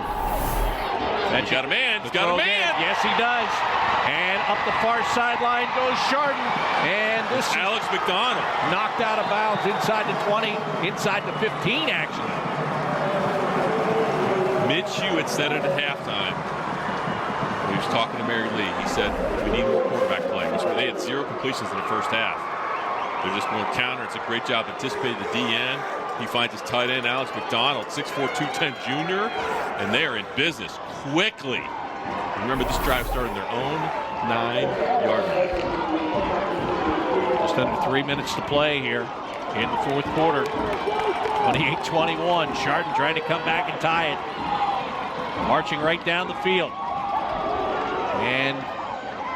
He's got a man. He's got a man. Yes, he does. And up the far sideline goes Chardon. And this is Alex McDonald knocked out of bounds inside the 20, inside the 15 actually. Mitch Hewitt said it at halftime. He was talking to Mary Lee. He said, we need more quarterback play. They had 0 completions in the first half. They're just going counter. It's a great job anticipating the DN. He finds his tight end, Alex McDonald, 6'4", 210 junior, and they are in business quickly. Remember, this drive started in their own 9-yard line. Just under 3 minutes to play here in the fourth quarter. 28-21. Chardon trying to come back and tie it. Marching right down the field. And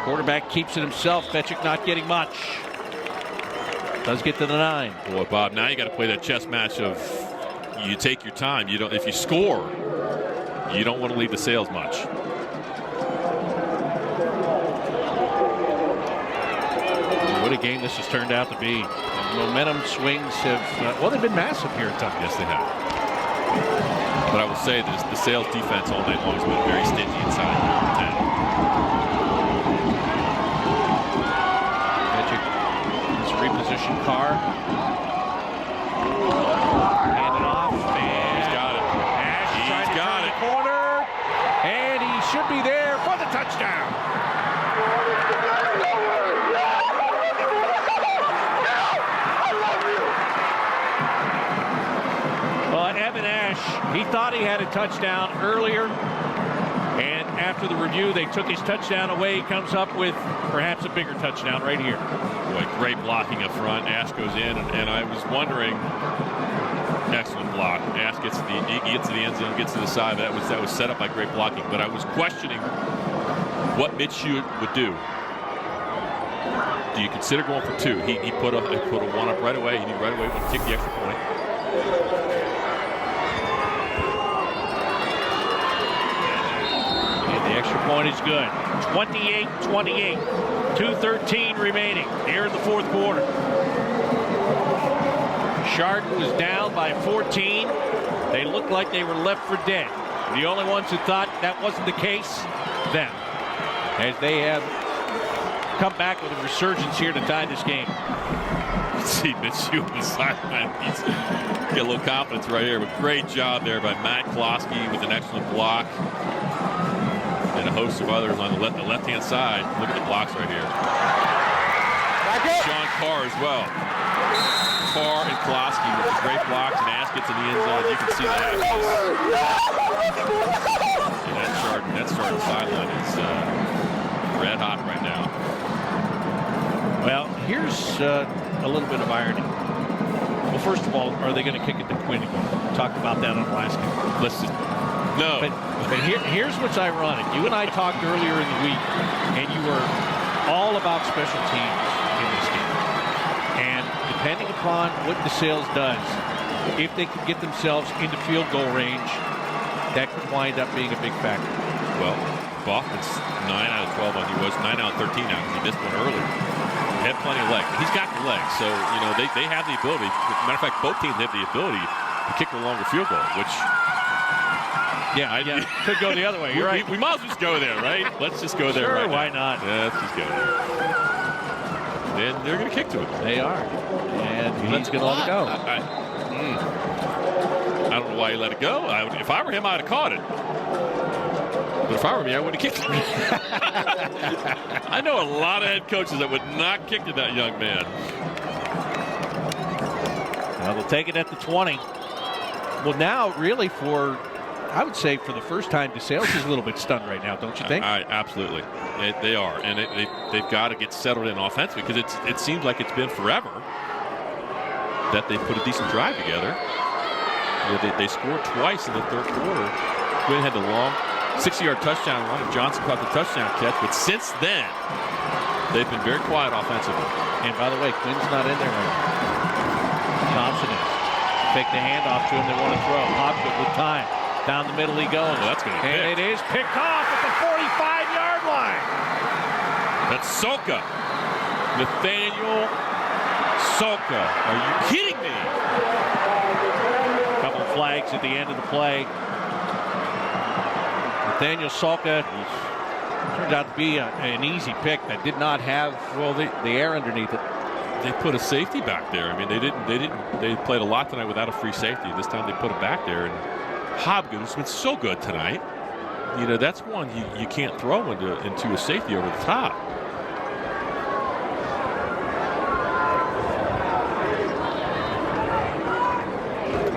quarterback keeps it himself. Vechik not getting much. Does get to the 9. Boy, Bob, now you got to play that chess match of you take your time. You don't. If you score, you don't want to leave DeSales much. What a game this has turned out to be. And momentum swings have, well, they've been massive here at times. Yes, they have. But I will say that the DeSales defense all night long has been very stingy inside. Reposition Carr. Hand it off. And he's got it. Ash He's got it. The corner. And he should be there for the touchdown. Well, Evan Ash, he thought he had a touchdown earlier. And after the review, they took his touchdown away. He comes up with perhaps a bigger touchdown right here. Boy, great blocking up front. Ash goes in, and I was wondering, excellent block. Ash gets to the end zone, gets to the side. That was set up by great blocking. But I was questioning what Mitch Hewitt would do. Do you consider going for 2? He put a 1 up right away. He right away would kick the extra point. The extra point is good. 28-28. 2:13 remaining here in the fourth quarter. Chardon was down by 14. They looked like they were left for dead. The only ones who thought that wasn't the case, them. As they have come back with a resurgence here to tie this game. See Mitch Hewitt on the sideline. He's got a little confidence right here. But great job there by Matt Klosky with an excellent block. And a host of others on the left-hand side. Look at the blocks right here. Sean Carr as well. Carr and Klosky with the great blocks, and Ash gets in the end zone. You can see that. And that Chardon sideline is red hot right now. here's a little bit of irony. Well, first of all, are they going to kick it to Quinn again? We talked about that on the last game. Listen, no. But here's what's ironic. You and I talked earlier in the week, and you were all about special teams in this game. And depending upon what DeSales does, if they can get themselves into field goal range, that could wind up being a big factor. Well, Bachman's 9 out of 12 on he was 9 out of 13 now because he missed one earlier. He had plenty of legs. He's got the legs, so they have the ability. As a matter of fact, both teams have the ability to kick a longer field goal, which could go the other way. You're right. We might as well just go there, right? Let's just go there. Sure, right why now. not? Yeah, let's just go there. And they're going to kick to it. They are, and he's going to let it go. I don't know why he let it go. If I were him, I'd have caught it. But if I were me, I would have kicked it. I know a lot of head coaches that would not kick to that young man. Well, they'll take it at the 20. Well, now, really, I would say for the first time, DeSales is a little bit stunned right now, don't you think? Absolutely. They are. And they've got to get settled in offensively because it seems like it's been forever that they put a decent drive together. They scored twice in the third quarter. Quinn had the long 60-yard touchdown run, and Johnson caught the touchdown catch. But since then, they've been very quiet offensively. And by the way, Quinn's not in there right now. Thompson is. Fake the handoff to him. They want to throw. Hopgood with time. Down the middle he goes. Well, that's going to be and it is picked off at the 45-yard line. That's Soka. Nathaniel Soka. Are you kidding me? Couple of flags at the end of the play. Nathaniel Soka turned out to be an easy pick that did not have the air underneath it. They put a safety back there. I mean, they played a lot tonight without a free safety. This time they put it back there, and Hopgood has been so good tonight. That's one you can't throw into a safety over the top.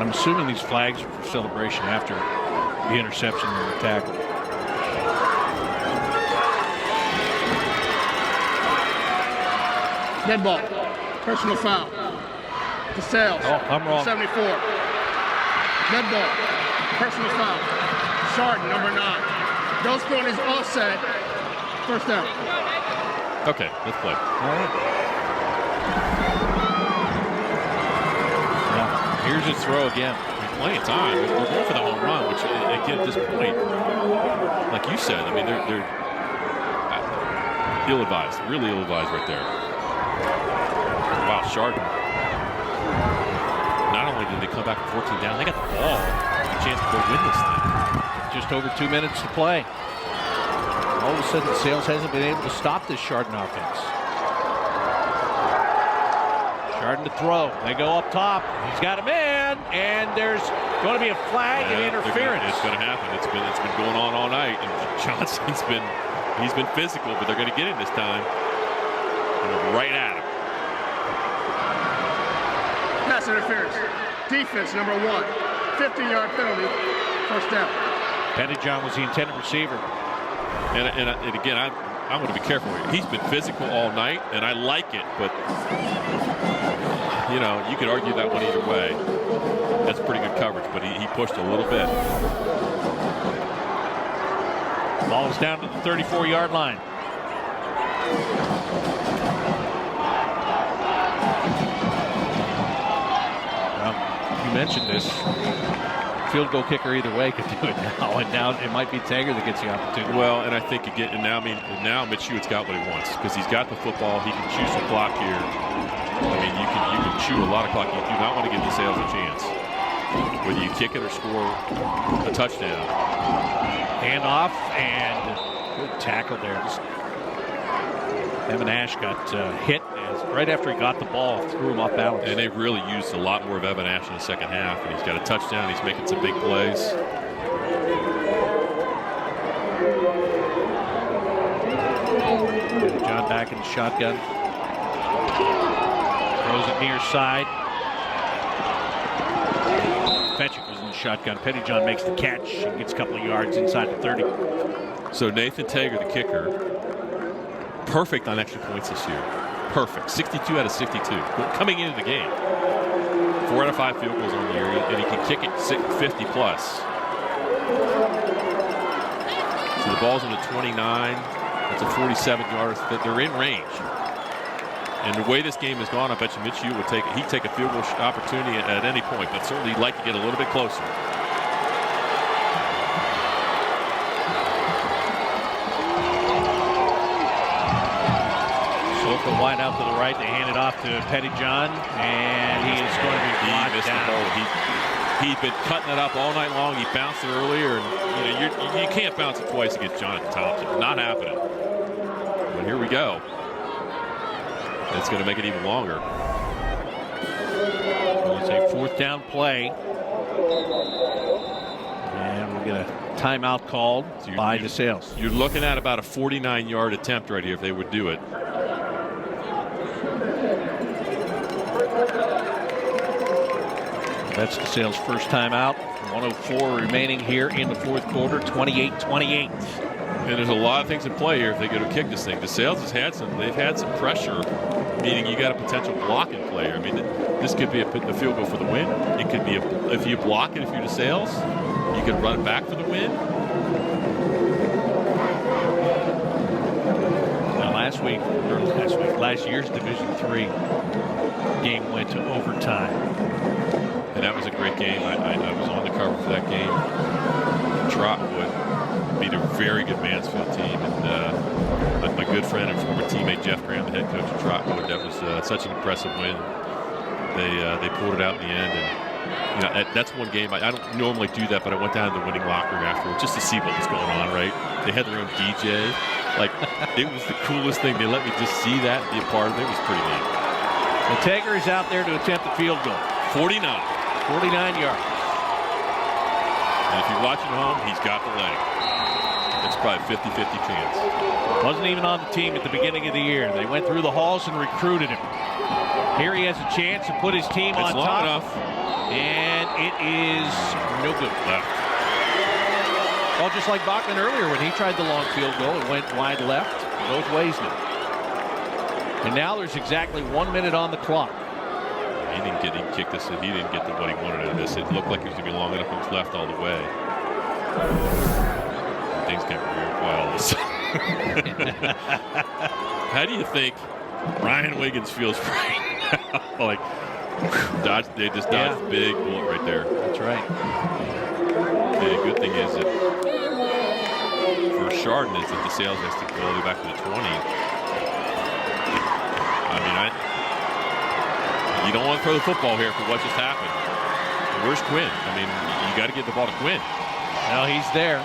I'm assuming these flags are for celebration after the interception and the tackle. Dead ball. Personal foul. DeSales. Oh, I'm wrong. 74. Dead ball. Personal foul. Chardon, number 9. Those penalties offset. First down. Okay, let's play. All right. Now, here's his throw again. Plenty of time. We're going for the home run, which again at this point, like you said, I mean they're ill-advised, really ill-advised right there. Wow, Chardon. Not only did they come back from 14 down, they got the ball, a chance to go win this thing. Just over 2 minutes to play. All of a sudden, DeSales hasn't been able to stop this Chardon offense. Chardon to throw. They go up top. He's got a man, and there's going to be a flag and interference. It's going to happen. It's been going on all night, and Johnson's been physical, but they're going to get him this time. Right at him. Pass interference. Defense, number 1. 15-yard penalty. First down. Pettyjohn was the intended receiver. And again, I'm going to be careful here. He's been physical all night, and I like it, but you could argue that one either way. That's pretty good coverage, but he pushed a little bit. Ball is down to the 34-yard line. Well, you mentioned this. Field goal kicker either way could do it now, and now it might be Tager that gets the opportunity. Well, and I think again, and now Mitch Hewitt's got what he wants because he's got the football. He can choose the clock here. I mean, you can chew a lot of clock. You do not want to give DeSales a chance. Whether you kick it or score a touchdown. Hand off and good tackle there. Evan Ash got hit right after he got the ball, threw him off balance. And they've really used a lot more of Evan Ash in the second half, and he's got a touchdown. He's making some big plays. John back in the shotgun. Throws it near side. Fetchick was in the shotgun. Pettyjohn makes the catch and gets a couple of yards inside the 30. So Nathan Tager, the kicker, perfect on extra points this year. perfect. 62 out of 62 coming into the game. 4 out of 5 field goals on the year, and he can kick it 50 plus. So the ball's in the 29. That's a 47-yarder. They're in range. And the way this game has gone, I bet you Mitch Hugh would he'd take a field goal opportunity at any point, but certainly he'd like to get a little bit closer. The wide out to the right. They hand it off to Pettyjohn, and he is going to be blocked down. He'd been cutting it up all night long. He bounced it earlier, and you can't bounce it twice against Jonathan Thompson. Not happening. But here we go. It's going to make it even longer. It's a 4th down play, and we'll get a timeout called by DeSales. You're looking at about a 49-yard attempt right here if they would do it. That's DeSales' first timeout. 104 remaining here in the 4th quarter. 28-28. And there's a lot of things in play here if they go to kick this thing. DeSales has had they've had some pressure, meaning you got a potential block in play. I mean, this could be a field goal for the win. It could be if you block it, if you're DeSales, you could run it back for the win. Now last year's Division III game went to overtime. And that was a great game. I was on the cover for that game. Trotwood beat a very good Mansfield team. And my good friend and former teammate Jeff Graham, the head coach of Trotwood, that was such an impressive win. They pulled it out in the end. And that's one game. I don't normally do that, but I went down to the winning locker room afterwards just to see what was going on, right? They had their own DJ. It was the coolest thing. They let me just see that and be a part of it. It was pretty neat. The Tager is out there to attempt the field goal. 49 yards. And if you're watching at home, he's got the leg. It's probably 50-50 chance. Wasn't even on the team at the beginning of the year. They went through the halls and recruited him. Here he has a chance to put his team on top. It's long enough. And it is no good. Left. Well, just like Bachman earlier when he tried the long field goal, it went wide left both ways now. And now there's exactly 1 minute on the clock. He didn't get what he wanted out of this. It looked like it was going to be long enough and it was left all the way. Things get real quiet all of a sudden. How do you think Ryan Wiggins feels right now? They just dodged a big bullet right there. That's right. And the good thing is that for Chardon is that DeSales has to go all the way back to the 20. You don't want to throw the football here for what just happened. Where's Quinn? I mean, you got to get the ball to Quinn. Now he's there.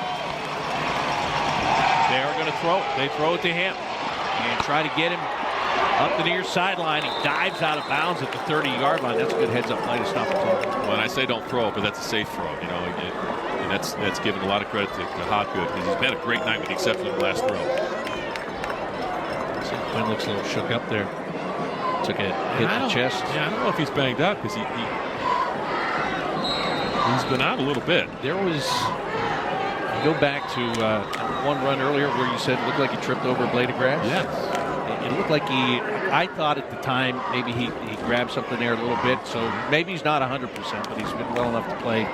They are going to throw it. They throw it to him and try to get him up the near sideline. He dives out of bounds at the 30-yard line. That's a good heads-up play to stop the clock. Well, and I say don't throw it, but that's a safe throw. And that's given a lot of credit to Hopgood because he's had a great night with the exception of the last throw. Quinn looks a little shook up there. Took a hit in the chest. Yeah, I don't know if he's banged up because he's been out a little bit. There was, go back to one run earlier where you said it looked like he tripped over a blade of grass. Yes. It looked like I thought at the time maybe he grabbed something there a little bit. So maybe he's not 100%, but he's been well enough to play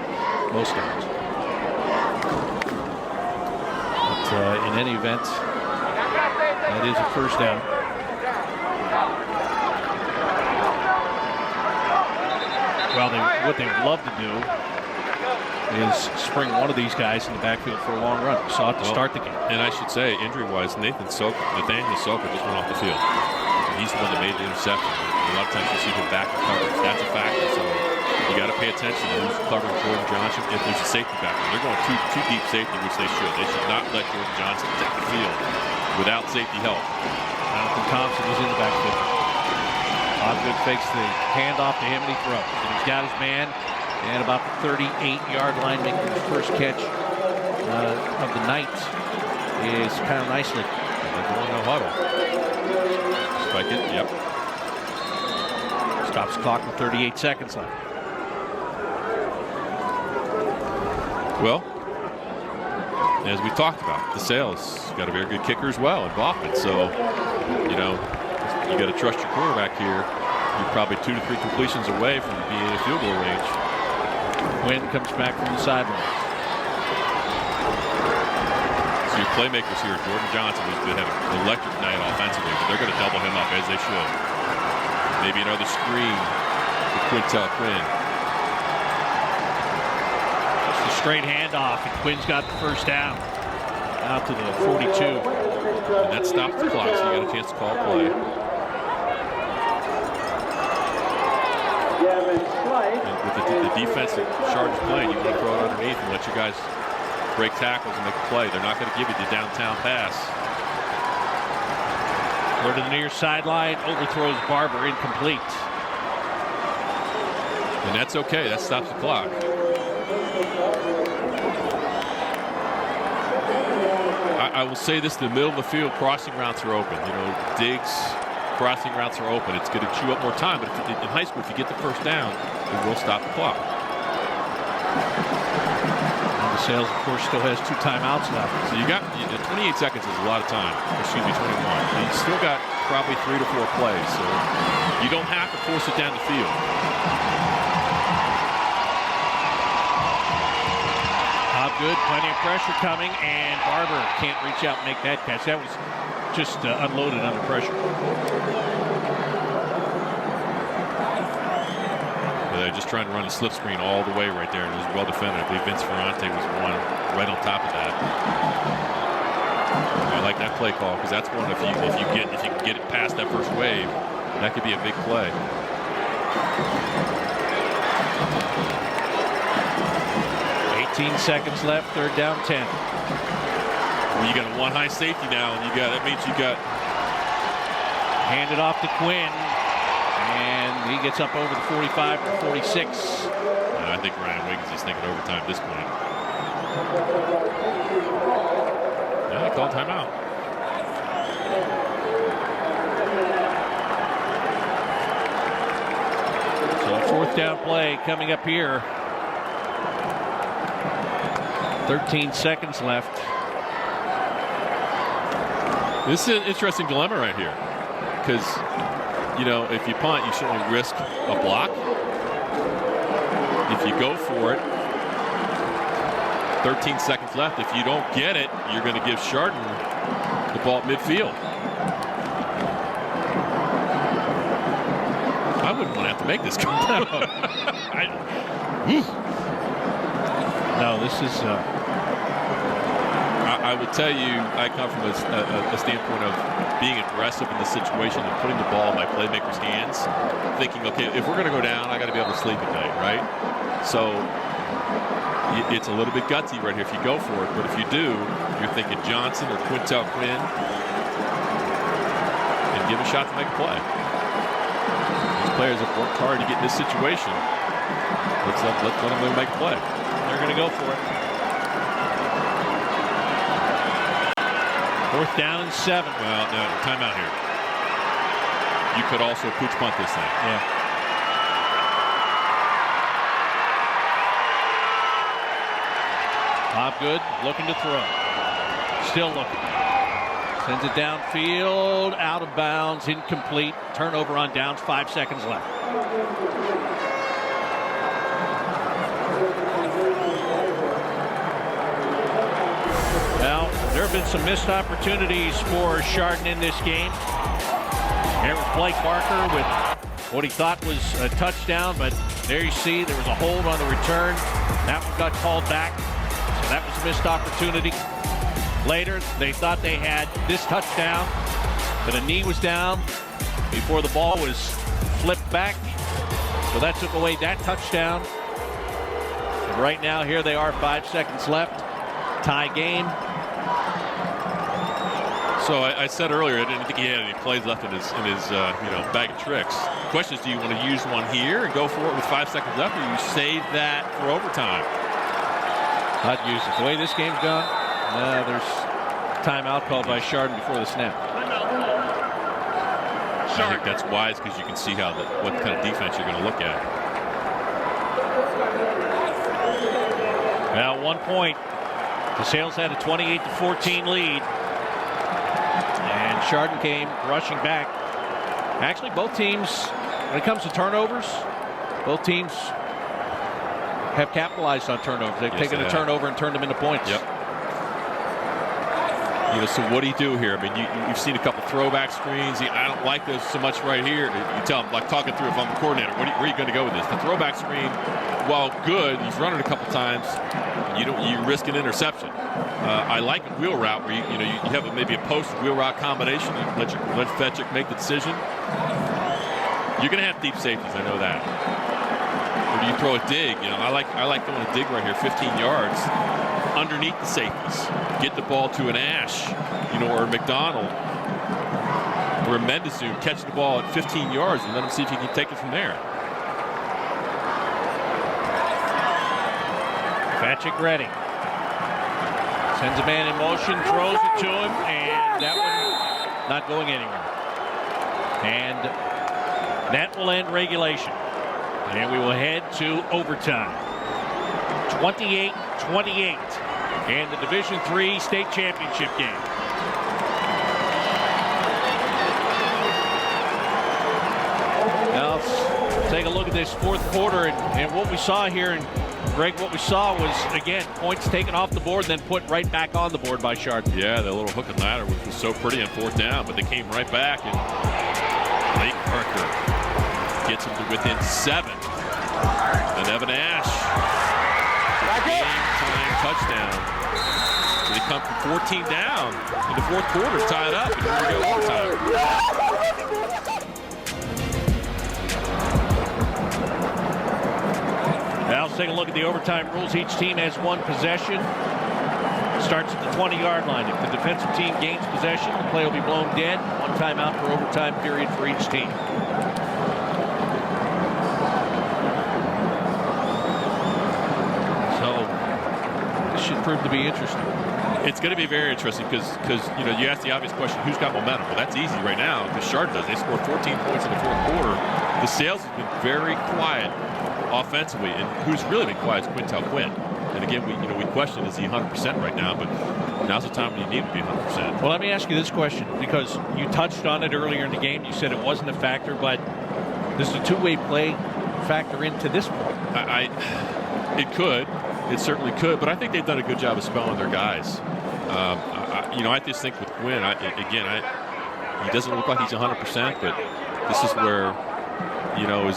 most times. But in any event, that is a first down. Well, what they would love to do is spring one of these guys in the backfield for a long run. Saw it to start the game. And I should say, injury-wise, Nathaniel Soka just went off the field. He's the one that made the interception. A lot of times you see him back in coverage. That's a factor. So you got to pay attention to who's covering Jordan Johnson. If there's a safety back there, they're going too deep safety, which they should. They should not let Jordan Johnson take the field without safety help. Jonathan Thompson is in the backfield. Hopgood fakes the handoff to him and he throws. And he's got his man and about the 38-yard line, making his first catch of the night is kind of nicely. They're going no huddle. Spike it, yep. Stops the clock with 38 seconds left. Well, as we talked about, DeSales got a very good kicker as well in Baughman. So, You got to trust your quarterback here. You're probably 2 to 3 completions away from being in field goal range. Quinn comes back from the sideline. So your playmakers here, Jordan Johnson, who's been having an electric night offensively, but they're going to double him up as they should. Maybe another screen for Quintel Quinn. Just a straight handoff, and Quinn's got the first down. Out to the 42. And that stops the clock, so you got a chance to call play. And with the defense that Chardon's playing, you want to throw it underneath and let your guys break tackles and make a play. They're not going to give you the downtown pass. Go to the near sideline, overthrows Barber, incomplete. And that's okay. That stops the clock. I will say this, the middle of the field, crossing routes are open. You know, digs, crossing routes are open. It's going to chew up more time, but in high school, if you get the first down, it will stop the clock. And DeSales, of course, still has 2 timeouts left. So you got 28 seconds is a lot of time. Excuse me, 21. And you still got probably 3 to 4 plays, so you don't have to force it down the field. Good, plenty of pressure coming, and Barber can't reach out and make that catch. That was just unloaded under pressure. They're just trying to run a slip screen all the way right there, and it was well defended. I believe Vince Ferrante was one right on top of that. I like that play call because that's one if you can get it past that first wave, that could be a big play. 18 seconds left, 3rd down, 10. Well, you got a 1 high safety now, and that means you got handed off to Quinn, and he gets up over the 45 or 46. I think Ryan Wiggins is thinking overtime at this point. Yeah, they called timeout. So a 4th down play coming up here. 13 seconds left. This is an interesting dilemma right here. Because, you know, if you punt, you certainly risk a block. If you go for it, 13 seconds left. If you don't get it, you're going to give Chardon the ball at midfield. I wouldn't want to have to make this call. No, this is... I would tell you, I come from a standpoint of being aggressive in this situation and putting the ball in my playmaker's hands, thinking, okay, if we're going to go down, I got to be able to sleep at night, right? So it's a little bit gutsy right here if you go for it, but if you do, you're thinking Johnson or Quintel Quinn and give a shot to make a play. These players have worked hard to get in this situation. Let's let them make a play. They're going to go for it. 4th down and 7. Well, no, timeout here. You could also pooch punt this thing. Yeah. Hobgood looking to throw. Still looking. Sends it downfield, out of bounds, incomplete. Turnover on downs, 5 seconds left. Well, there have been some missed opportunities for Chardon in this game. There was Blake Barker with what he thought was a touchdown, but there you see there was a hold on the return. That one got called back, so that was a missed opportunity. Later, they thought they had this touchdown, but a knee was down before the ball was flipped back, so that took away that touchdown. And right now, here they are, 5 seconds left. Tie game. So I said earlier, I didn't think he had any plays left in his bag of tricks. The question is, do you want to use one here and go for it with 5 seconds left, or you save that for overtime? I'd use it. The way this game's gone, there's timeout called by Chardon before the snap. I think that's wise because you can see what kind of defense you're going to look at. Now 1 point. DeSales had a 28-14 lead. And Chardon came rushing back Actually, both teams, when it comes to turnovers, both teams have capitalized on turnovers. They've taken a turnover and turned them into points. Yep. So what do you do here? I mean, you've seen a couple throwback screens. I don't like those so much right here. You tell them, like talking through if I'm a coordinator, where are you going to go with this? The throwback screen, while good, he's running a couple times. You risk an interception. I like a wheel route where you have maybe a post wheel route combination. You let Fetchick make the decision. You're going to have deep safeties. I know that. Or do you throw a dig? I like throwing a dig right here, 15 yards. Underneath the safeties, get the ball to an Ash, or a McDonald, or a Mendezoom, catch the ball at 15 yards and let him see if he can take it from there. Fetchick ready. Sends a man in motion, throws it to him, and that one not going anywhere. And that will end regulation. And we will head to overtime. 28-28 and the Division III state championship game. Now let's take a look at this fourth quarter and what we saw here. And Greg, what we saw was, again, points taken off the board, then put right back on the board by Chardon. Yeah, the little hook and ladder, which was so pretty on fourth down, but they came right back, and Blake Parker gets him to within 7. And Evan Ash, game-time touchdown. So they come from 14 down in the fourth quarter, tie it up, and here we go overtime. Now let's take a look at the overtime rules. Each team has one possession. Starts at the 20-yard line. If the defensive team gains possession, the play will be blown dead. One timeout per overtime period for each team. Should prove to be interesting. It's going to be very interesting because you asked the obvious question, who's got momentum? Well, that's easy right now because Chardon does. They scored 14 points in the fourth quarter. DeSales has been very quiet offensively, and who's really been quiet is Quintel Quinn. And again, we question, is he 100% right now? But now's the time when you need to be 100%. Well, let me ask you this question, because you touched on it earlier in the game. You said it wasn't a factor, but does the two-way play factor into this point? It could. It certainly could, but I think they've done a good job of spelling their guys. I just think with Quinn, he doesn't look like he's 100%, but this is where,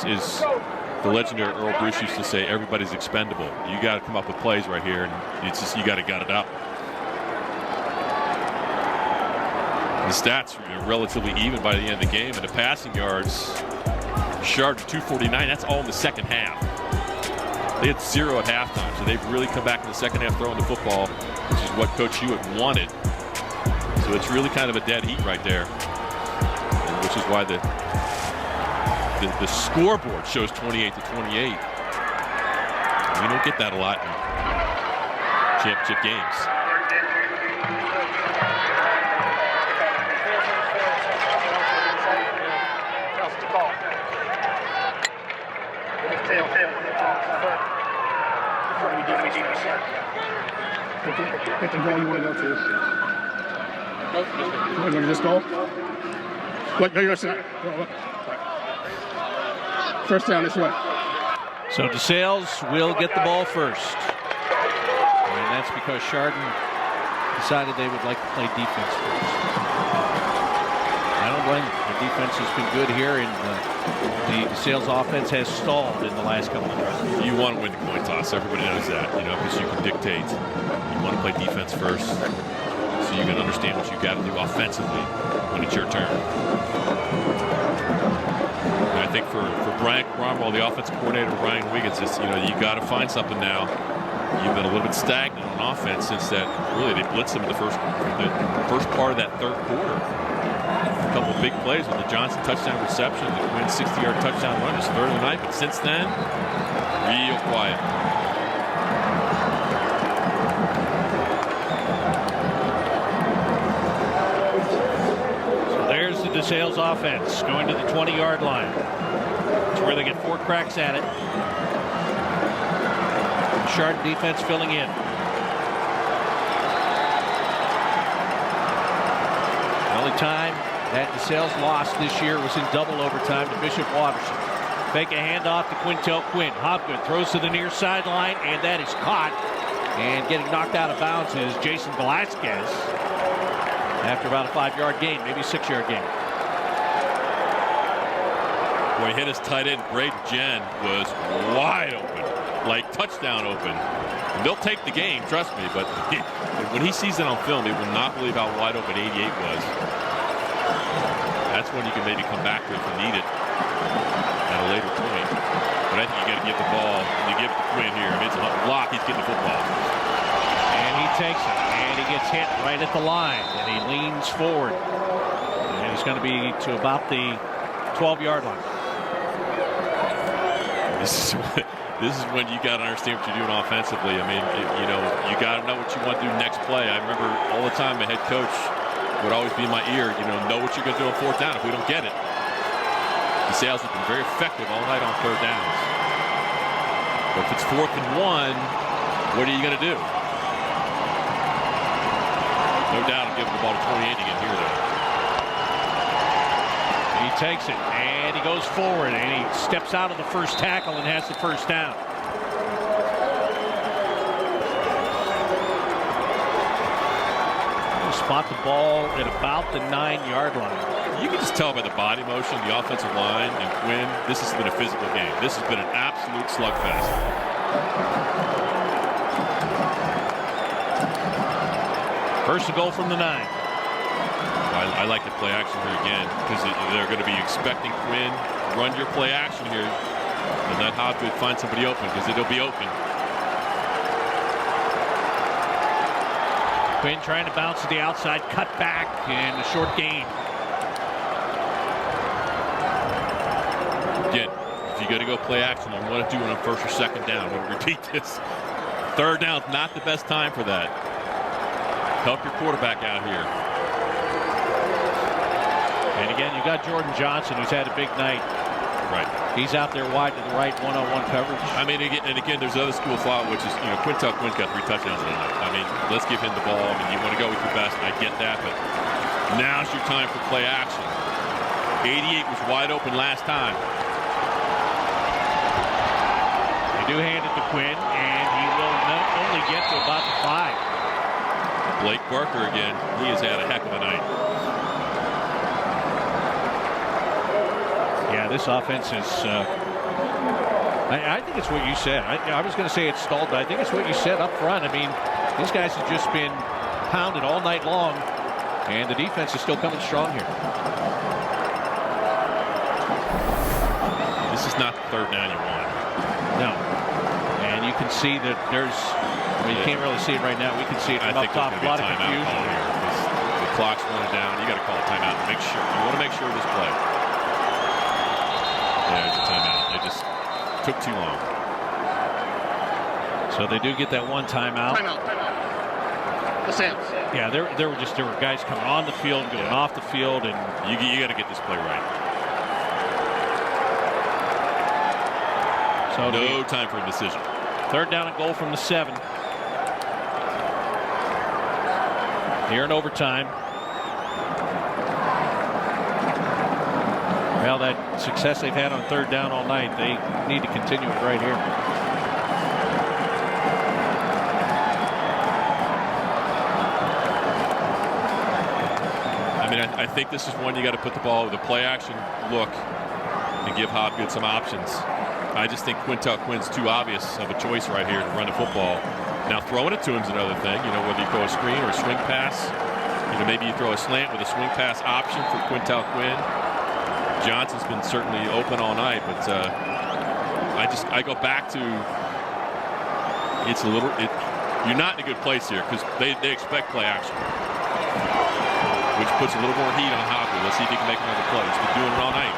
is the legendary Earl Bruce used to say, everybody's expendable. You got to come up with plays right here, and it's just you got to gut it up. The stats are relatively even by the end of the game, and the passing yards, Chardon 249. That's all in the second half. They had 0 at halftime, so they've really come back in the second half throwing the football, which is what Coach Hewitt wanted. So it's really kind of a dead heat right there, which is why the scoreboard shows 28-28. We don't get that a lot in championship games. Hit the goal you want to go to. You want to go to this goal? What? No, you're not. First down this way. So DeSales will get the ball first. And that's because Chardon decided they would like to play defense first. I don't blame them. The defense has been good here, and the DeSales offense has stalled in the last couple of drives. You want to win the coin toss. Everybody knows that, because you can dictate. You want to play defense first, so you can understand what you got to do offensively when it's your turn. And I think for Brian Cromwell, the offensive coordinator, Brian Wiggins, you got to find something now. You've been a little bit stagnant on offense since that. Really, they blitzed them in the first part of that third quarter. A couple of big plays with the Johnson touchdown reception, the Quinn 60-yard touchdown run. It's third of the night, but since then, real quiet. So there's the DeSales offense going to the 20-yard line. It's where they get 4 cracks at it. Chardon defense filling in. The only time That DeSales loss this year was in double overtime to Bishop Watterson. Fake a handoff to Quintel Quinn. Hopgood throws to the near sideline, and that is caught. And getting knocked out of bounds is Jason Velasquez after about a 5-yard gain, maybe a 6-yard gain. Boy, hit his tight end. Braden Jen was wide open, like touchdown open. And they'll take the game, trust me, but when he sees it on film, he will not believe how wide open 88 was. That's when you can maybe come back to it if you need it at a later point. But I think you got to give the ball. You give it to Quinn here. I mean, it's a block. He's getting the football. And he takes it, and he gets hit right at the line, and he leans forward. And he's going to be to about the 12-yard line. This is when you got to understand what you're doing offensively. I mean, you got to know what you want to do next play. I remember all the time the head coach would always be in my ear, know what you're going to do on 4th down if we don't get it. DeSales has been very effective all night on 3rd downs. But if it's 4th and 1, what are you going to do? No doubt I'm giving the ball to 28 again here, though. He takes it, and he goes forward, and he steps out of the first tackle and has the 1st down. Spot the ball at about the 9-yard line. You can just tell by the body motion, the offensive line, and Quinn, this has been a physical game. This has been an absolute slugfest. First and goal from the 9. I like the play action here again because they're going to be expecting Quinn to run your play action here and let Hopgood find somebody open because it'll be open. Quinn trying to bounce to the outside, cut back, and a short gain. Again, if you got to go play action, you want to do it on 1st or 2nd down. I'm going to repeat this. 3rd down's not the best time for that. Help your quarterback out here. And again, you got Jordan Johnson, who's had a big night. Right. He's out there wide to the right, one-on-one coverage. I mean, again, there's other school of thought, which is, Quintel Quinn's got 3 touchdowns tonight. I mean, let's give him the ball. I mean, you want to go with your best, and I get that, but now's your time for play action. 88 was wide open last time. They do hand it to Quinn, and he will only get to about the 5. Blake Barker again. He has had a heck of a night. Yeah, this offense is, I think it's what you said. I was going to say it's stalled, but I think it's what you said up front. I mean, these guys have just been pounded all night long, and the defense is still coming strong here. This is not the 3rd down you want. No. And you can see that there's, you can't really see it right now. We can see it from up top. A lot of confusion here. The clock's running down. You got to call a timeout to make sure. You want to make sure of this play. There's a timeout. It just took too long. So they do get that one timeout. Timeout. DeSales. Yeah, there were guys coming on the field, going off the field, and you got to get this play right. So no time for a decision. 3rd down and goal from the 7. Here in overtime. Well, that success they've had on 3rd down all night, they need to continue it right here. I mean, I think this is one you got to put the ball with a play action look and give Hopgood some options. I just think Quintel Quinn's too obvious of a choice right here to run the football. Now, throwing it to him's another thing. Whether you throw a screen or a swing pass. Maybe you throw a slant with a swing pass option for Quintel Quinn. Johnson's been certainly open all night, but I go back to you're not in a good place here because they expect play action, which puts a little more heat on Hopgood. Let's see if he can make another play. He's been doing it all night.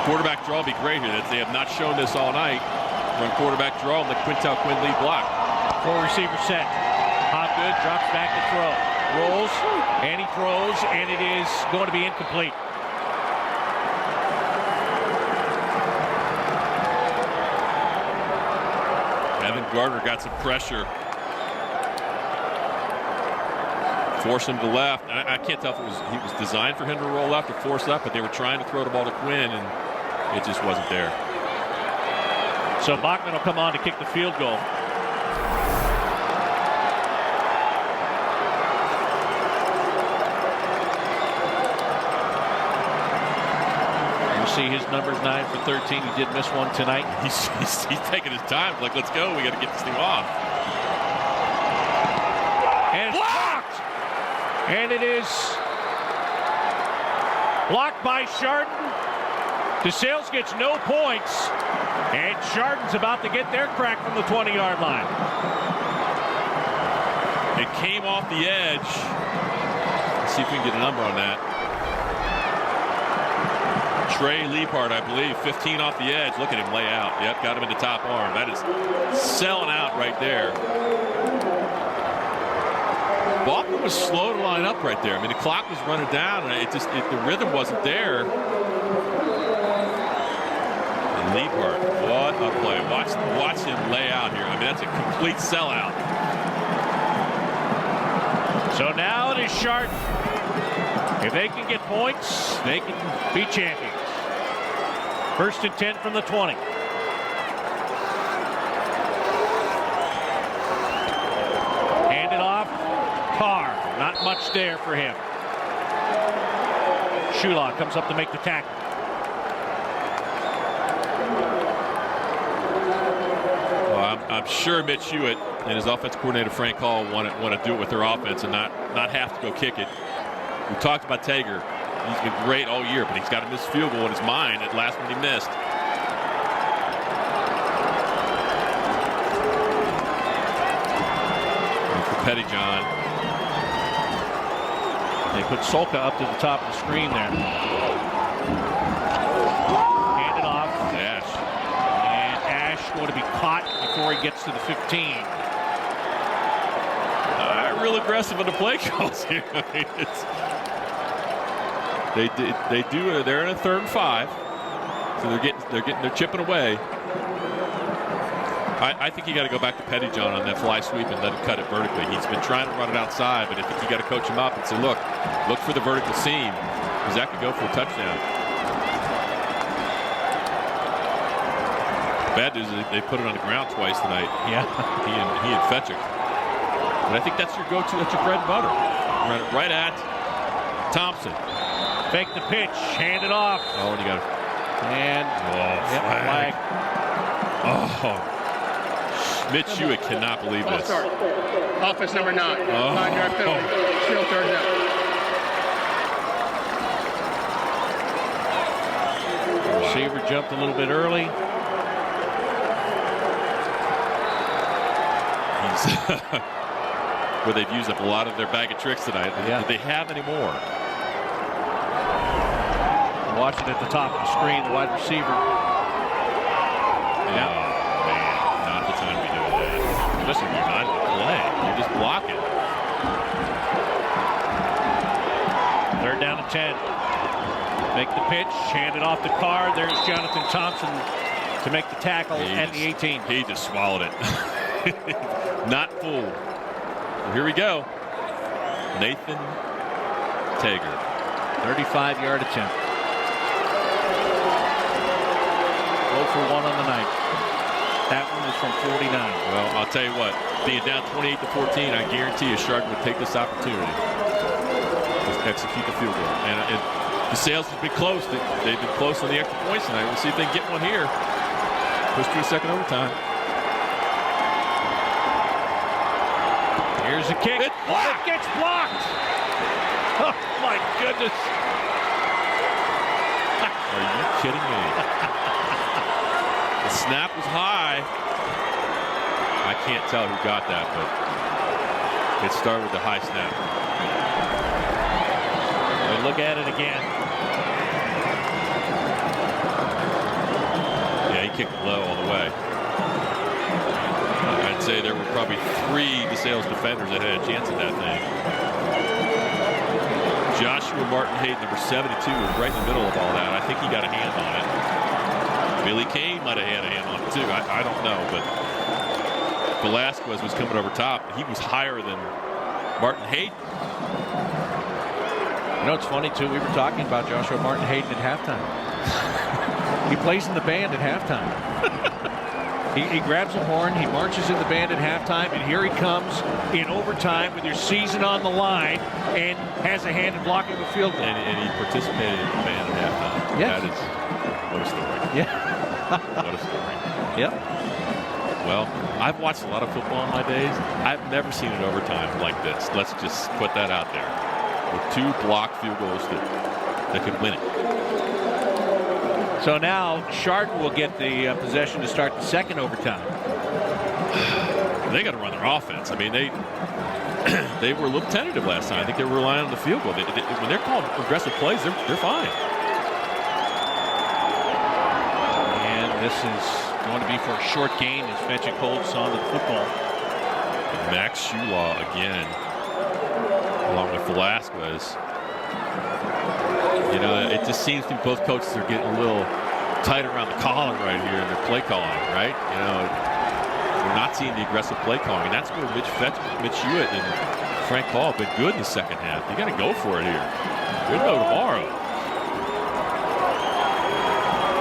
Quarterback draw would be great here. They have not shown this all night. Run quarterback draw and let Quintel Quinn lead block. 4 receiver set. Hopgood drops back to throw. Rolls, and he throws, and it is going to be incomplete. Evan Gardner got some pressure. force him to left. I can't tell if he was designed for him to roll left or force left, but they were trying to throw the ball to Quinn, and it just wasn't there. So Bachman will come on to kick the field goal. See his numbers 9 for 13. He did miss one tonight. He's taking his time. Like, let's go. We got to get this thing off. And it's blocked. And it is blocked by Chardon. DeSales gets no points. And Chardon's about to get their crack from the 20-yard line. It came off the edge. Let's see if we can get a number on that. Trey Leapart, I believe, 15 off the edge. Look at him lay out. Yep, got him in the top arm. That is selling out right there. Bachman was slow to line up right there. I mean, the clock was running down, and the rhythm wasn't there. And Leapart, what a play. Watch him lay out here. I mean, that's a complete sellout. So now it is Chardon. If they can get points, they can be champions. 1st and 10 from the 20. Handed off. Carr. Not much there for him. Shula comes up to make the tackle. Well, I'm sure Mitch Hewitt and his offensive coordinator Frank Hall want to do it with their offense and not have to go kick it. We talked about Tager. He's been great all year, but he's got a missed field goal in his mind at last one he missed. And for Pettyjohn. They put Solka up to the top of the screen there. Handed off. Ash. And Ash going to be caught before he gets to the 15. Real aggressive on the play calls here. I mean, they're in a 3rd and 5, so they're chipping away. I think you got to go back to Pettyjohn on that fly sweep and let him cut it vertically. He's been trying to run it outside, but I think you got to coach him up and say, look for the vertical seam, because that could go for a touchdown. Bad news is they put it on the ground twice tonight. Yeah, he and Fetchick. But I think that's your go-to. That's your bread and butter. Run it right at Thompson. Fake the pitch. Hand it off. Oh, and you got it. And flag. Oh. Mitch Hewitt cannot believe this. Start. Offense number 9. 5-yard penalty. Still 3rd down. Receiver jumped a little bit early. Where they've used up a lot of their bag of tricks tonight. Yeah. Do they have any more? Watching at the top of the screen, the wide receiver. Yeah. Oh, man. Not the time to be doing that. Especially when you're not in the play. You're just blocking. 3rd down and 10. Make the pitch. Hand it off to Carr. There's Jonathan Thompson to make the tackle at the 18. He just swallowed it. Not fooled. Well, here we go. Nathan Tager. 35-yard attempt. 0 for 1 on the night. That one is from 49. Well, I'll tell you what. Being down 28-14, I guarantee you Chardon would take this opportunity to execute the field goal. And DeSales has been close. They've been close on the extra points tonight. We'll see if they can get one here. Push to a second overtime. Here's a kick. It gets blocked. Oh, my goodness. Are you kidding me? The snap was high. I can't tell who got that, but it started with the high snap. We look at it again. Yeah, he kicked low all the way. I'd say there were probably 3 DeSales defenders that had a chance at that thing. Joshua Martin Hayden, number 72, was right in the middle of all that. I think he got a hand on it. Billy Kane might have had a hand on it too. I don't know, but Velasquez was coming over top. He was higher than Martin Hayden. You know, it's funny, too. We were talking about Joshua Martin Hayden at halftime. He plays in the band at halftime. He grabs a horn, he marches in the band at halftime, and here he comes in overtime with your season on the line and has a hand in blocking the field goal. And he participated in the band at halftime. Yes. That is, what a story. Yeah. What a story. Yep. Well, I've watched a lot of football in my days. I've never seen an overtime like this. Let's just put that out there. With 2 blocked field goals that could win it. So now Chardon will get the possession to start the second overtime. They got to run their offense. I mean, they were a little tentative last time. I think they were relying on the field goal. When they're calling aggressive plays, they're fine. And this is going to be for a short gain as Fetchick holds on to the football. And Max Shulaw again, along with Velasquez. You know, it just seems to me both coaches are getting a little tight around the collar right here in their play calling, right? You know, we're not seeing the aggressive play calling. And that's where Mitch Hewitt and Frank Paul have been good in the second half. You got to go for it here. Good go tomorrow.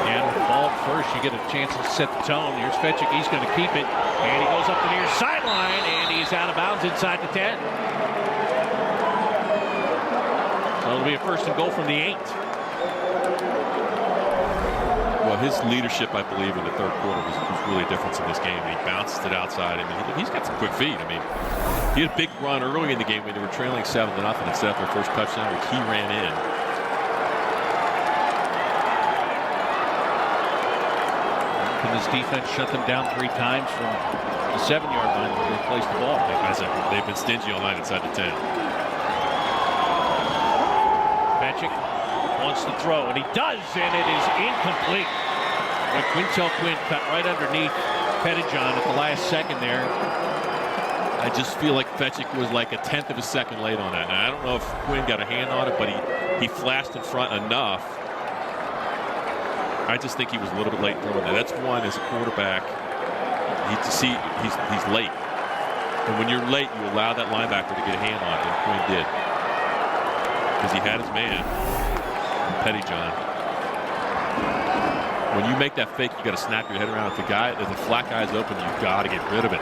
And with the ball first, you get a chance to set the tone. Here's Fetchick. He's going to keep it. And he goes up the near sideline, and he's out of bounds inside the 10. So it'll be a first and goal from the 8. Well, his leadership, I believe, in the third quarter was really a difference in this game. He bounced it outside. I mean, he's got some quick feet. I mean, he had a big run early in the game when they were trailing 7-0 and set up their first touchdown, which he ran in. Can this defense shut them down 3 times from the 7-yard line where they placed the ball? They've been stingy all night inside the 10. Fetchick wants to throw, and he does, and it is incomplete. But Quintel Quinn cut right underneath Pettijohn at the last second there. I just feel like Fetchick was like a 1/10 of a second late on that. And I don't know if Quinn got a hand on it, but he flashed in front enough. I just think he was a little bit late throwing that. That's one as a quarterback. He's late. And when you're late, you allow that linebacker to get a hand on it, and Quinn did. Because he had his man, Pettijohn. When you make that fake, you got to snap your head around. If the flat guy's open, you've got to get rid of it.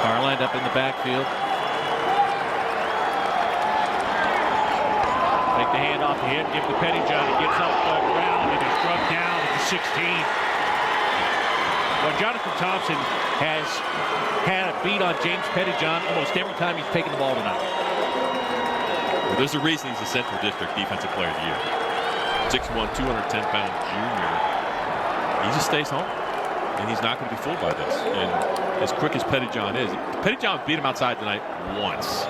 Carr lined up in the backfield. Take the hand off the hip, give to Pettijohn. He gets up around and is drugged down at the 16. Well, Jonathan Thompson has had a beat on James Pettijohn almost every time he's taken the ball tonight. Well, there's a reason he's a Central District Defensive Player of the Year. 6'1", 210-pound junior. He just stays home, and he's not going to be fooled by this. And as quick as Pettijohn is, Pettijohn beat him outside tonight once.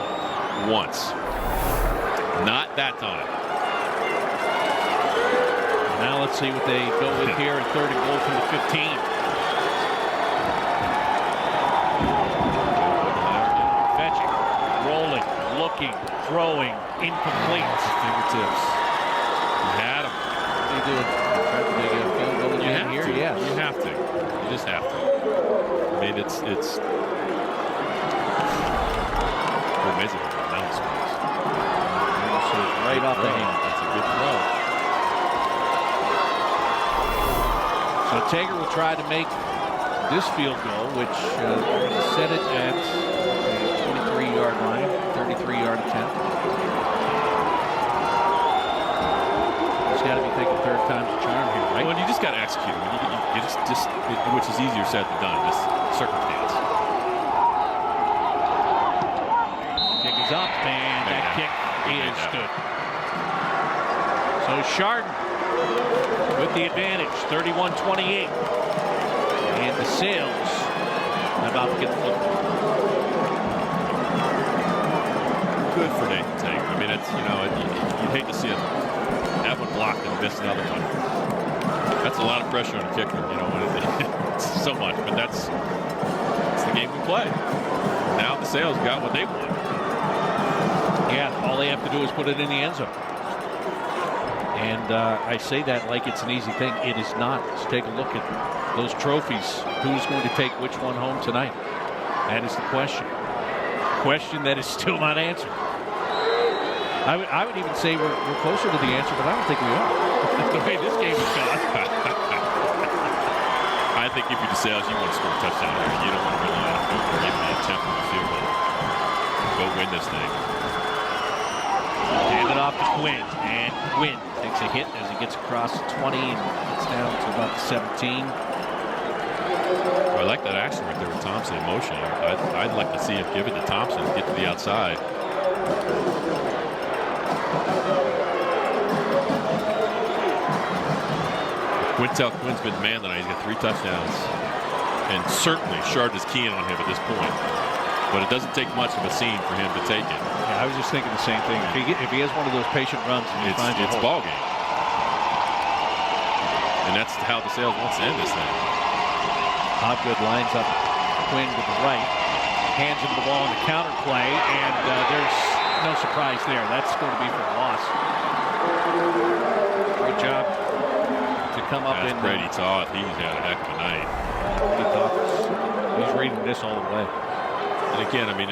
Not that time. Now let's see what they go with here in 3rd and goal from the 15. Fetchick, rolling, looking, throwing, incomplete. Fingertips. You had him. They do it. You have here? to. Yeah. You have to. You just have to. I mean, it's amazing how that mounts. Right off the hand. That's a good throw. So Tager will try to make this field goal, which set it at the 23-yard line, 33-yard attempt. He's got to be thinking third time's a charm here, right? Well, you just got to execute. I mean, you just which is easier said than done in this circumstance. Kick is up, and that kick is good. So Chardon with the advantage, 31-28. And DeSales about to get the football. Good for Nathan Tager. I mean, it's, you'd hate to see him have one blocked and miss another one. That's a lot of pressure on a kicker, when it's so much, but that's the game we play. Now DeSales got what they want. Yeah, all they have to do is put it in the end zone. And I say that like it's an easy thing. It is not. Let's take a look at those trophies. Who's going to take which one home tonight? That is the question. Question that is still not answered. I would even say we're closer to the answer, but I don't think we are. The way this game has gone. I think if you're DeSales, you want to score a touchdown here. You don't want to rely on giving the attempt on the field goal. Go win this thing. Hand it off to Quinn, and Quinn takes a hit as he gets across the 20 and gets down to about the 17. I like that action right there with Thompson in motion. I'd like to see him give it to Thompson and get to the outside. Quinn's been man tonight. He's got 3 touchdowns. And certainly Chardon is keying on him at this point. But it doesn't take much of a scene for him to take it. Yeah, I was just thinking the same thing. If he has one of those patient runs, it's ball game. And that's how DeSales wants to end this thing. Hobgood lines up Quinn with the right, hands him the ball in the counter play, and there's no surprise there. That's going to be for a loss. Great job to come up in. Brady thought he's had a heck of a night. He thought he's reading this all the way. And again, I mean,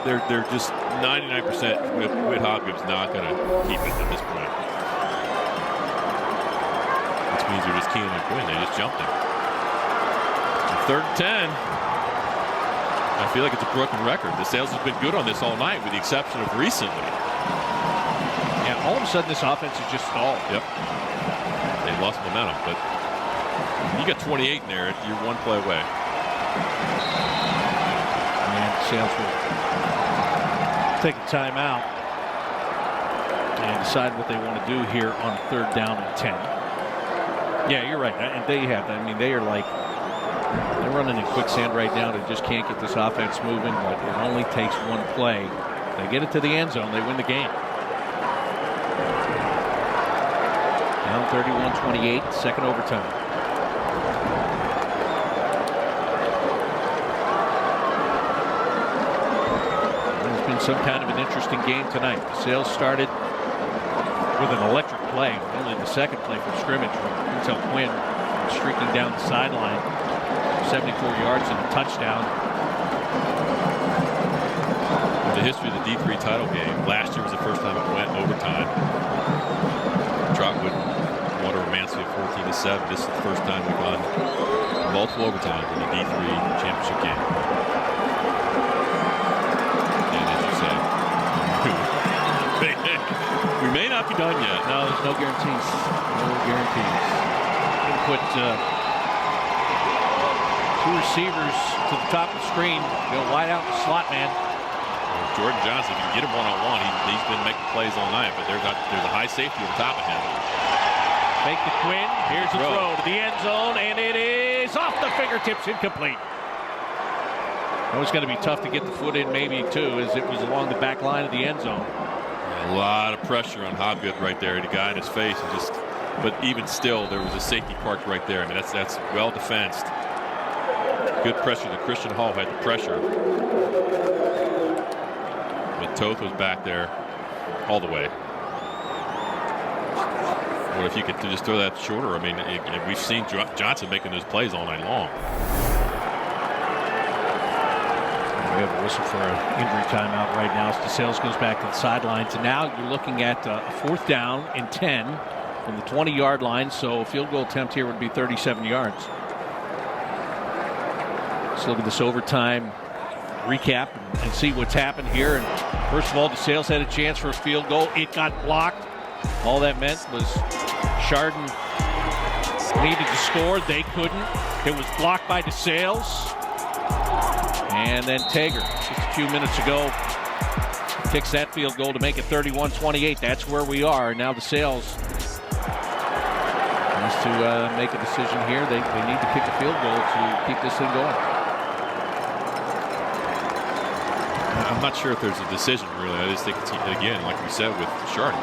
they're just 99% with Hobgood's not going to keep it at this point. Which means they're just keying on Quinn. They just jumped him. 3rd and 10. I feel like it's a broken record. DeSales has been good on this all night, with the exception of recently. Yeah, all of a sudden this offense is just stalled. Yep. They lost momentum, but you got 28 in there. You're 1 play away. And DeSales will take a timeout and decide what they want to do here on 3rd down and 10. Yeah, you're right. And they have. I mean, they are like. They're running in quicksand right now. They just can't get this offense moving. But it only takes 1 play. They get it to the end zone, they win the game. Down 31-28, 2nd overtime. It's been some kind of an interesting game tonight. DeSales started with an electric play, only the 2nd play from scrimmage until Quinn streaking down the sideline. 74 yards and a touchdown. The history of the D3 title game. Last year was the first time it went overtime. Trotwood won over Mansfield 14-7. This is the first time we've gone multiple overtimes in the D3 championship game. And as you say, we may not be done yet. No, there's no guarantees. No guarantees. Put 2 receivers to the top of the screen. Go wide out the slot man. Jordan Johnson, if you can get him one-on-one, he's been making plays all night, but there's a high safety on top of him. Fake to Quinn. Here's the throw to the end zone, and it is off the fingertips, incomplete. It was going to be tough to get the foot in, maybe, too, as it was along the back line of the end zone. A lot of pressure on Hobgood right there. The guy in his face, but even still, there was a safety parked right there. I mean, that's well defensed. Good pressure. The Christian Hall had the pressure. But Toth was back there all the way. What if you could just throw that shorter? I mean, we've seen Johnson making those plays all night long. We have a whistle for an injury timeout right now. DeSales goes back to the sidelines. And now you're looking at a 4th down and 10 from the 20-yard line. So a field goal attempt here would be 37 yards. Let's look at this overtime recap and see what's happened here. And first of all, DeSales had a chance for a field goal. It got blocked. All that meant was Chardon needed to score. They couldn't. It was blocked by DeSales. And then Tager, just a few minutes ago, kicks that field goal to make it 31-28. That's where we are. Now DeSales needs to make a decision here. They need to kick a field goal to keep this thing going. I'm not sure if there's a decision, really. I just think it's, again, like we said with Chardon,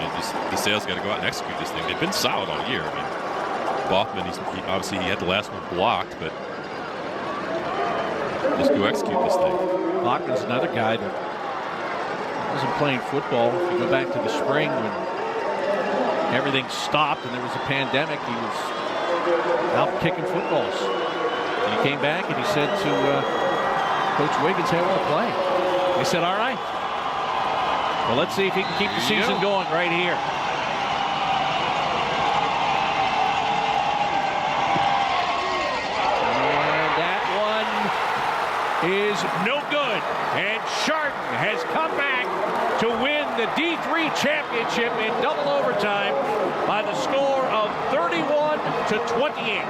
DeSales got to go out and execute this thing. They've been solid all year. I mean, Boffman, obviously he had the last one blocked, but just go execute this thing. Bachman's another guy that wasn't playing football. If you go back to the spring when everything stopped and there was a pandemic, he was out kicking footballs. And he came back and he said to Coach Wiggins said, I want to play. They said, all right. Well, let's see if he can keep the season going right here. And that one is no good. And Chardon has come back to win the D3 championship in double overtime by the score of 31-28.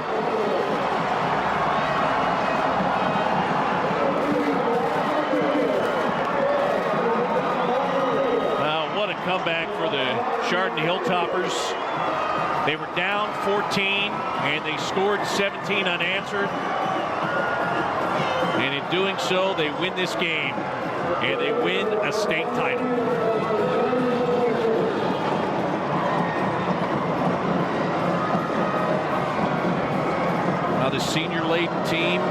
Comeback for the Chardon Hilltoppers. They were down 14 and they scored 17 unanswered. And in doing so, they win this game and they win a state title. Now the senior-laden team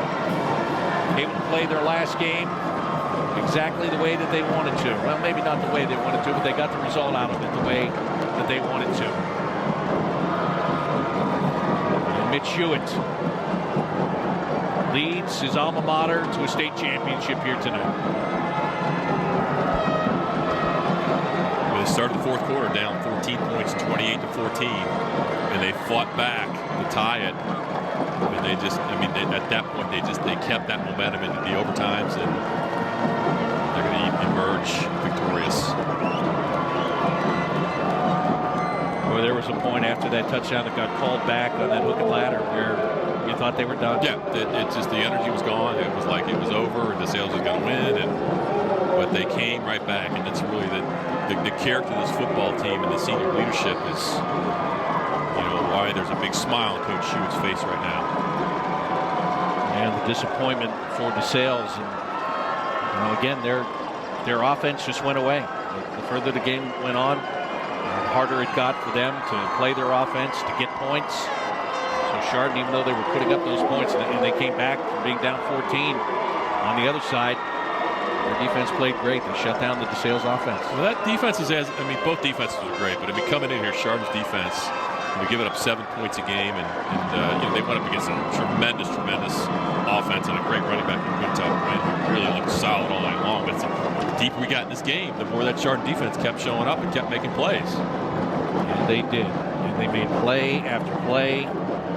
able to play their last game exactly the way that they wanted to. Well, maybe not the way they wanted to, but they got the result out of it the way that they wanted to. And Mitch Hewitt leads his alma mater to a state championship here tonight. Well, they started the fourth quarter down 14 points, 28-14, and they fought back to tie it. But they just, at that point, they kept that momentum into the overtimes, and they're going to emerge victorious. Well, there was a point after that touchdown that got called back on that hook and ladder where you thought they were done. Yeah, it just, the energy was gone. It was like it was over and DeSales was going to win, but they came right back, and it's really the character of this football team and the senior leadership is, why there's a big smile on Coach Hewitt's face right now. And the disappointment for DeSales, and again, their offense just went away. The further the game went on, the harder it got for them to play their offense, to get points. So Chardon, even though they were putting up those points and they came back from being down 14 on the other side, their defense played great. They shut down the DeSales offense. Well, that defense is both defenses are great, but coming in here, Chardon's defense, giving up 7 points a game, and they went up against a tremendous offense and a great running back in Quintel, who really looked solid all night long. But the deeper we got in this game, the more that Chardon defense kept showing up and kept making plays. And they did. And they made play after play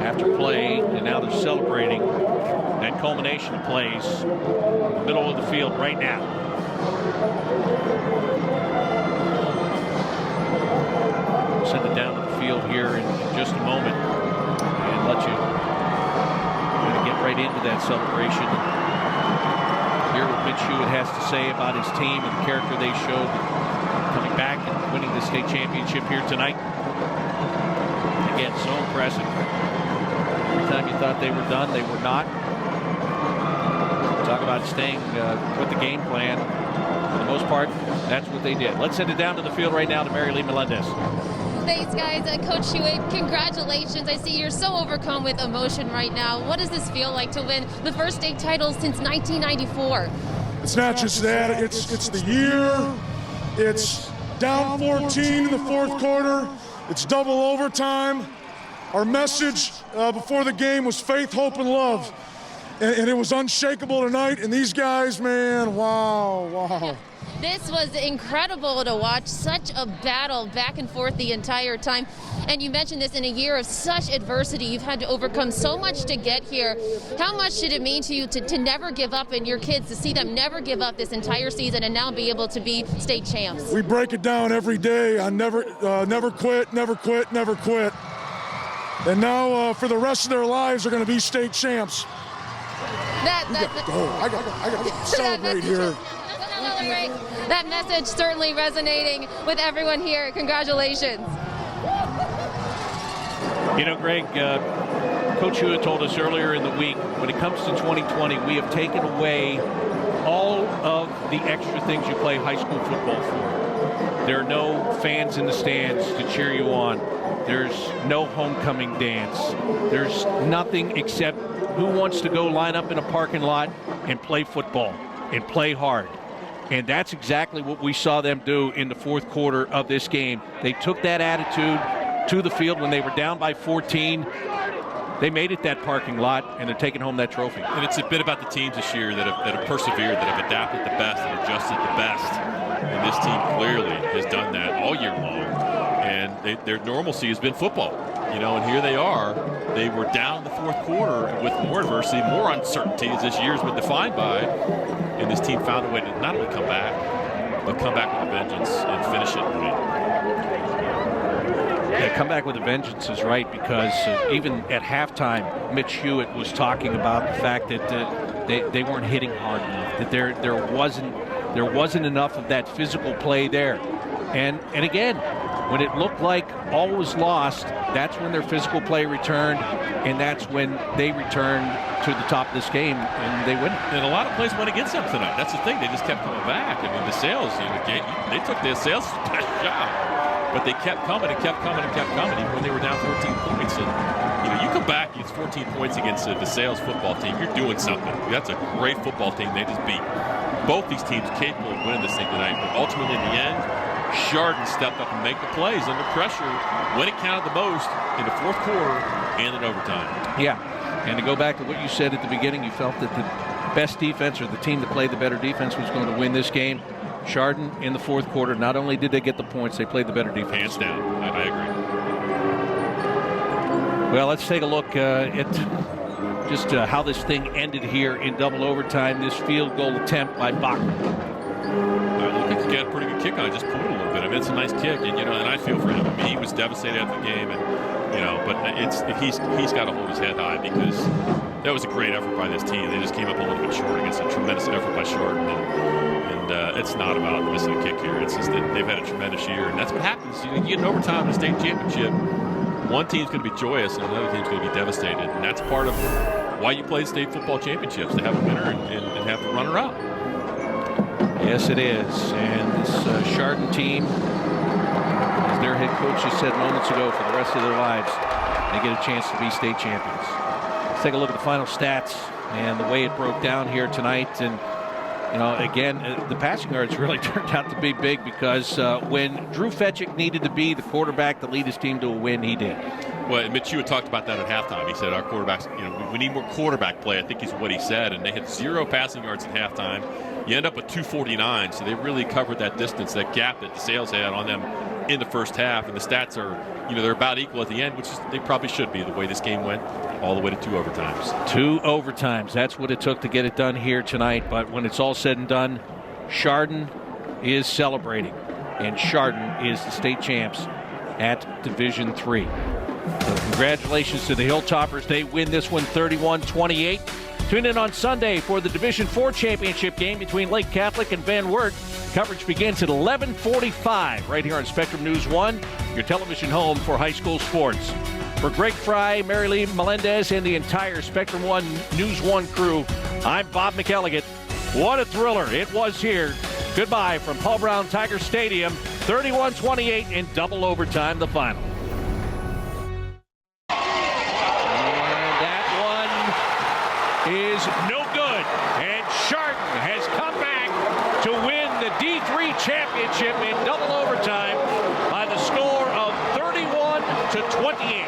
after play, and now they're celebrating that culmination of plays in the middle of the field right now. Send it down to the field here in just a moment and let you get right into that celebration and hear what Mitch Hewitt has to say about his team and the character they showed coming back and winning the state championship here tonight. Again, so impressive. Every time you thought they were done, they were not. Talk about staying with the game plan. For the most part, that's what they did. Let's send it down to the field right now to Mary Lee Melendez. Thanks, guys. Coach Hewitt, congratulations. I see you're so overcome with emotion right now. What does this feel like to win the first state title since 1994? It's not just that. It's the year. It's down 14 in the fourth quarter. It's double overtime. Our message before the game was faith, hope, and love. And it was unshakable tonight. And these guys, man, wow. This was incredible to watch. Such a battle back and forth the entire time. And you mentioned this in a year of such adversity. You've had to overcome so much to get here. How much did it mean to you to never give up, and your kids, to see them never give up this entire season and now be able to be state champs? We break it down every day on never quit. And now for the rest of their lives, they're going to be state champs. I got to celebrate here. That message certainly resonating with everyone here. Congratulations. Greg, Coach Hewitt told us earlier in the week, when it comes to 2020, we have taken away all of the extra things you play high school football for. There are no fans in the stands to cheer you on. There's no homecoming dance. There's nothing except who wants to go line up in a parking lot and play football and play hard. And that's exactly what we saw them do in the fourth quarter of this game. They took that attitude to the field when they were down by 14. they made it that parking lot, and they're taking home that trophy. And it's a bit about the teams this year that have persevered, that have adapted the best and adjusted the best. And this team clearly has done that all year long. And their normalcy has been football. And here they are. They were down in the fourth quarter with more adversity, more uncertainty as this year's been defined by. And this team found a way to not only come back, but come back with a vengeance and finish it right. Yeah, come back with a vengeance is right, because even at halftime, Mitch Hewitt was talking about the fact that they weren't hitting hard enough, that there wasn't enough of that physical play there. And again, when it looked like all was lost, that's when their physical play returned, and that's when they returned to the top of this game, and they win. And a lot of plays went against them tonight. That's the thing. They just kept coming back. I mean, DeSales, they took DeSales' best shot, but they kept coming and kept coming and kept coming, even when they were down 14 points. And you come back, it's 14 points against the DeSales football team. You're doing something. That's a great football team. They just beat both these teams capable of winning this thing tonight. But ultimately, in the end, Chardon stepped up and made the plays under pressure when it counted the most in the fourth quarter and in overtime. Yeah, and to go back to what you said at the beginning, you felt that the best defense, or the team that played the better defense, was going to win this game. Chardon in the fourth quarter, not only did they get the points, they played the better defense. Hands down, I agree. Well, let's take a look at just how this thing ended here in double overtime. This field goal attempt by Bachman. Look like he got a pretty good kick on it, just pulled it a little bit. I mean, it's a nice kick, and and I feel for him. I mean, he was devastated after the game, and but he's got to hold his head high, because that was a great effort by this team. They just came up a little bit short against a tremendous effort by Chardon, and it's not about missing a kick here. It's just that they've had a tremendous year, and that's what happens. You get in overtime in a state championship. One team's going to be joyous, and another team's going to be devastated, and that's part of why you play state football championships, to have a winner and have the runner-up. Yes, it is. And this Chardon team, as their head coach just said moments ago, for the rest of their lives, they get a chance to be state champions. Let's take a look at the final stats and the way it broke down here tonight. And, again, the passing yards really turned out to be big, because when Drew Fetchick needed to be the quarterback to lead his team to a win, he did. Well, Mitch Hewitt talked about that at halftime. He said our quarterbacks, we need more quarterback play, I think is what he said. And they had 0 passing yards at halftime. You end up with 249, so they really covered that distance, that gap that DeSales had on them in the first half. And the stats are, they're about equal at the end, which is, they probably should be, the way this game went, all the way to 2 overtimes. 2 overtimes. That's what it took to get it done here tonight. But when it's all said and done, Chardon is celebrating, and Chardon is the state champs at Division III. So congratulations to the Hilltoppers. They win this one 31-28. Tune in on Sunday for the Division IV championship game between Lake Catholic and Van Wert. Coverage begins at 11:45 right here on Spectrum News 1, your television home for high school sports. For Greg Fry, Mary Lee Melendez, and the entire Spectrum News 1 crew, I'm Bob McElligott. What a thriller it was here. Goodbye from Paul Brown Tiger Stadium, 31-28 in double overtime, the final. Is no good, and Chardon has come back to win the D3 championship in double overtime by the score of 31-28.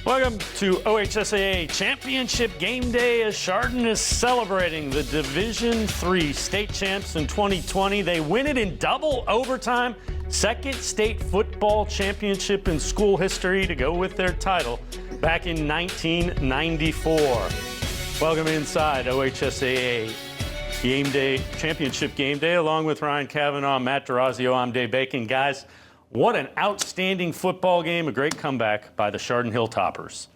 Welcome to OHSAA Championship Game Day as Chardon is celebrating the Division III state champs in 2020. They win it in double overtime, second state football championship in school history to go with their title back in 1994. Welcome inside OHSAA Game Day, Championship Game Day, along with Ryan Cavanaugh, Matt DeRazio. I'm Dave Bacon. Guys, what an outstanding football game, a great comeback by the Chardon Hilltoppers.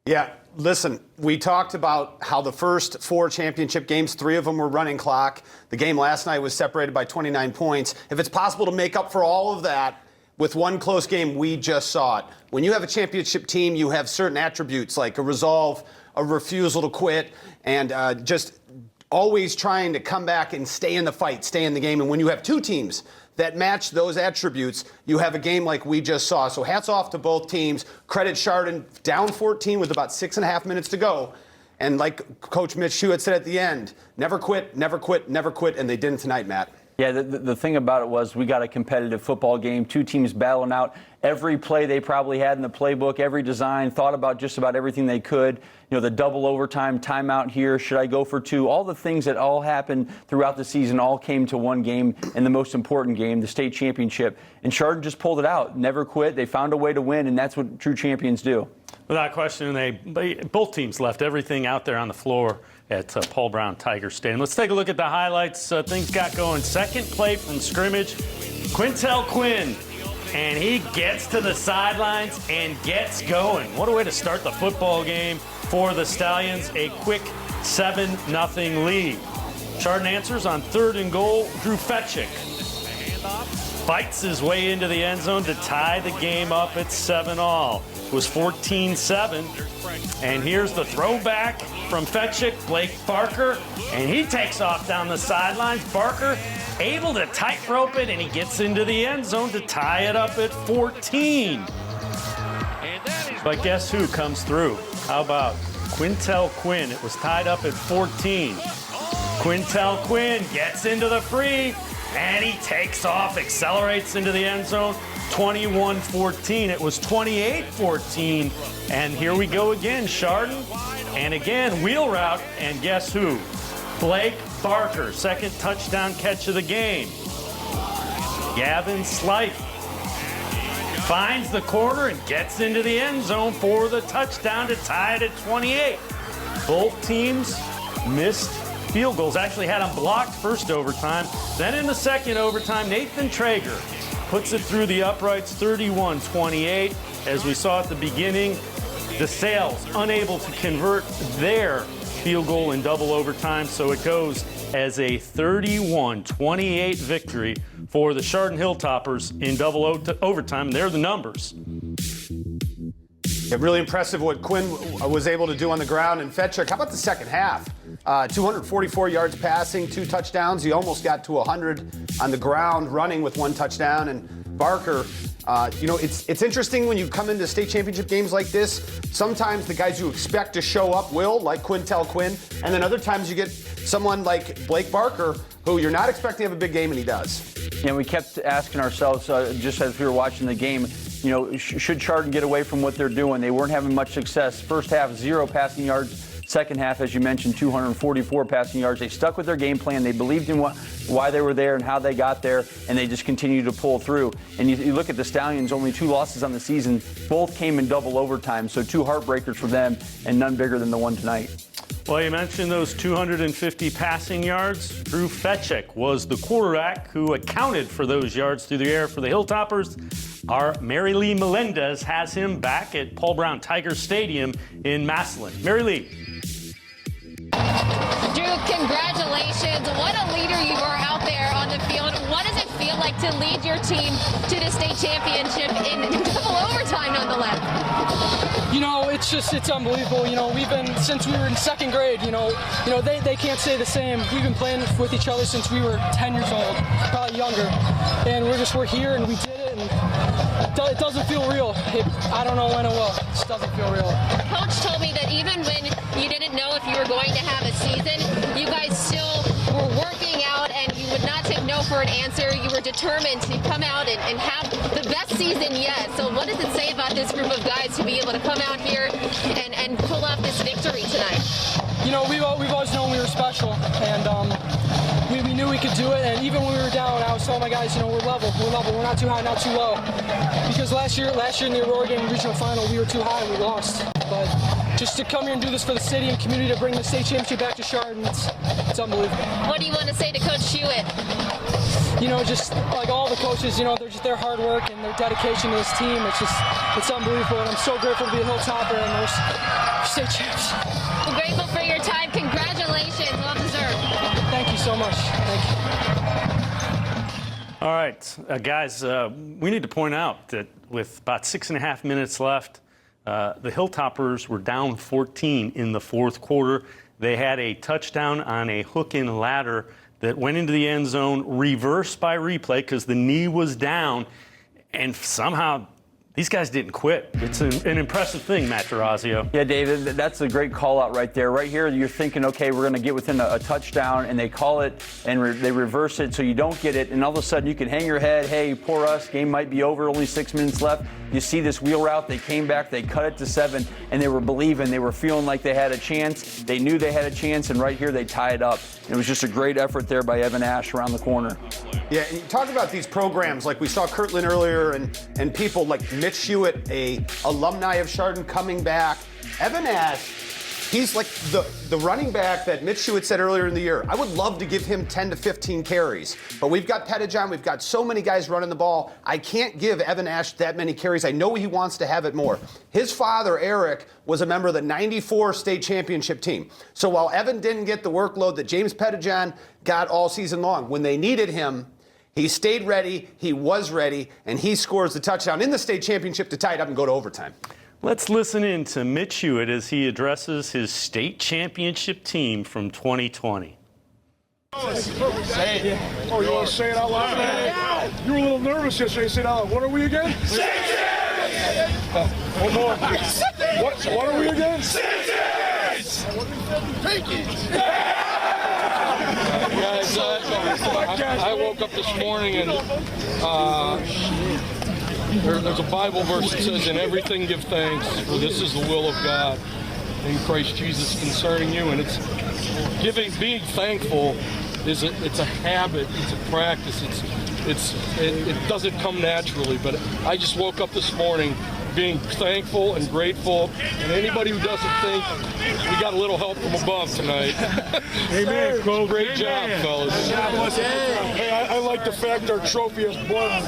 Yeah, listen, we talked about how the first 4 championship games, 3 of them were running clock. The game last night was separated by 29 points. If it's possible to make up for all of that with one close game, we just saw it. When you have a championship team, you have certain attributes like a resolve, a refusal to quit, and just always trying to come back and stay in the fight, stay in the game. And when you have 2 teams that match those attributes, you have a game like we just saw. So hats off to both teams. Credit Chardon, down 14 with about 6.5 minutes to go. And like Coach Mitch Hewitt said at the end, never quit, never quit, never quit, and they didn't tonight, Matt. Yeah, the thing about it was we got a competitive football game, two teams battling out every play they probably had in the playbook, every design, thought about just about everything they could. You know, the double overtime, timeout here, should I go for two? All the things that all happened throughout the season all came to one game, and the most important game, the state championship. And Chardon just pulled it out, never quit. They found a way to win, and that's what true champions do. Without question, both teams left everything out there on the floor at Paul Brown Tiger Stadium. Let's take a look at the highlights. Things got going. Second play from scrimmage, Quintel Quinn, and he gets to the sidelines and gets going. What a way to start the football game for the Stallions. A quick 7-0 lead. Chardon answers on 3rd and goal. Drew Fetchick fights his way into the end zone to tie the game up at 7-all. It was 14-7. And here's the throwback from Fetchick, Blake Barker, and he takes off down the sidelines. Barker able to tightrope it, and he gets into the end zone to tie it up at 14. But guess who comes through? How about Quintel Quinn? It was tied up at 14. Quintel Quinn gets into the free, and he takes off, accelerates into the end zone. 21-14. It was 28-14. And here we go again, Chardon. And again, wheel route. And guess who? Blake Barker, second touchdown catch of the game. Gavin Slife finds the corner and gets into the end zone for the touchdown to tie it at 28. Both teams missed field goals. Actually had them blocked first overtime. Then in the second overtime, Nathan Traeger puts it through the uprights, 31-28. As we saw at the beginning, DeSales unable to convert their field goal in double overtime, so it goes as a 31-28 victory for the Chardon Hilltoppers in double overtime. There are the numbers. Yeah, really impressive what Quinn was able to do on the ground. And Fetchick, how about the second half? 244 yards passing, 2 touchdowns. He almost got to 100 on the ground running with 1 touchdown. And Barker, it's interesting when you come into state championship games like this. Sometimes the guys you expect to show up will, like Quintel Quinn. And then other times you get someone like Blake Barker, who you're not expecting to have a big game, and he does. And we kept asking ourselves, just as we were watching the game, should Chardon get away from what they're doing? They weren't having much success. First half, 0 passing yards. Second half, as you mentioned, 244 passing yards. They stuck with their game plan. They believed in why they were there and how they got there, and they just continued to pull through. And you look at the Stallions, only 2 losses on the season. Both came in double overtime, so 2 heartbreakers for them, and none bigger than the one tonight. Well, you mentioned those 250 passing yards. Drew Fetchick was the quarterback who accounted for those yards through the air for the Hilltoppers. Our Mary Lee Melendez has him back at Paul Brown Tiger Stadium in Massillon. Mary Lee. Drew, congratulations. What a leader you are out there on the field. What does it feel like to lead your team to the state championship in double overtime, nonetheless? It's unbelievable. We've been, since we were in 2nd grade, they can't say the same. We've been playing with each other since we were 10 years old, probably younger. And we're here and we did it, and it doesn't feel real. I don't know when it will. It just doesn't feel real. Coach told me that even when you didn't know if you were going to have a season, you guys still were working out and you would not take no for an answer. You were determined to come out and have the best season yet. So what does it say about this group of guys to be able to come out here and pull off this victory tonight? We've always known we were special, and we knew we could do it. And even when we were down, I was telling my guys, we're level. We're not too high, not too low. Because last year in the Aurora game regional final, we were too high and we lost. But just to come here and do this for the city and community, to bring the state championship back to Chardon, it's unbelievable. What do you want to say to Coach Hewitt? Just like all the coaches, they're just their hard work and their dedication to this team. It's unbelievable, and I'm so grateful to be a Hilltopper and we're state champs. I'm grateful for your time. Congratulations, well deserved. Thank you so much. Thank you. All right, guys, we need to point out that with about 6.5 minutes left, the Hilltoppers were down 14 in the 4th quarter. They had a touchdown on a hook and ladder that went into the end zone, reversed by replay because the knee was down, and somehow These guys didn't quit. It's an impressive thing, Matt Durazio. Yeah, David, that's a great call out right there. Right here, you're thinking, okay, we're going to get within a touchdown, and they call it, and they reverse it so you don't get it, and all of a sudden you can hang your head, hey, poor us, game might be over, only 6 minutes left. You see this wheel route, they came back, they cut it to 7, and they were believing, they were feeling like they had a chance. They knew they had a chance, and right here they tie it up. It was just a great effort there by Evan Ash around the corner. Yeah, and you talk about these programs, like we saw Kirtland earlier, and people like Mitch Hewitt, a alumni of Chardon, coming back. Evan Ash, he's like the running back that Mitch Hewitt said earlier in the year. I would love to give him 10 to 15 carries, but we've got Pettijohn, we've got so many guys running the ball. I can't give Evan Ash that many carries. I know he wants to have it more. His father, Eric, was a member of the 94 state championship team. So while Evan didn't get the workload that James Pettijohn got all season long, when they needed him, he stayed ready, he was ready, and he scores the touchdown in the state championship to tie it up and go to overtime. Let's listen in to Mitch Hewitt as he addresses his state championship team from 2020. Say it. Oh, you want to say it out loud? Yeah. You were a little nervous yesterday. Say it out loud. What are we again? One more. What are we again? Guys, I woke up this morning and there's a Bible verse that says, "In everything give thanks, for this is the will of God in Christ Jesus concerning you." And it's being thankful it's a habit, it's a practice, it doesn't come naturally. But I just woke up this morning being thankful and grateful, and anybody who doesn't think, we got a little help from above tonight. Amen, Cole. Great job, fellas. Hey, I like the fact our trophy has blood.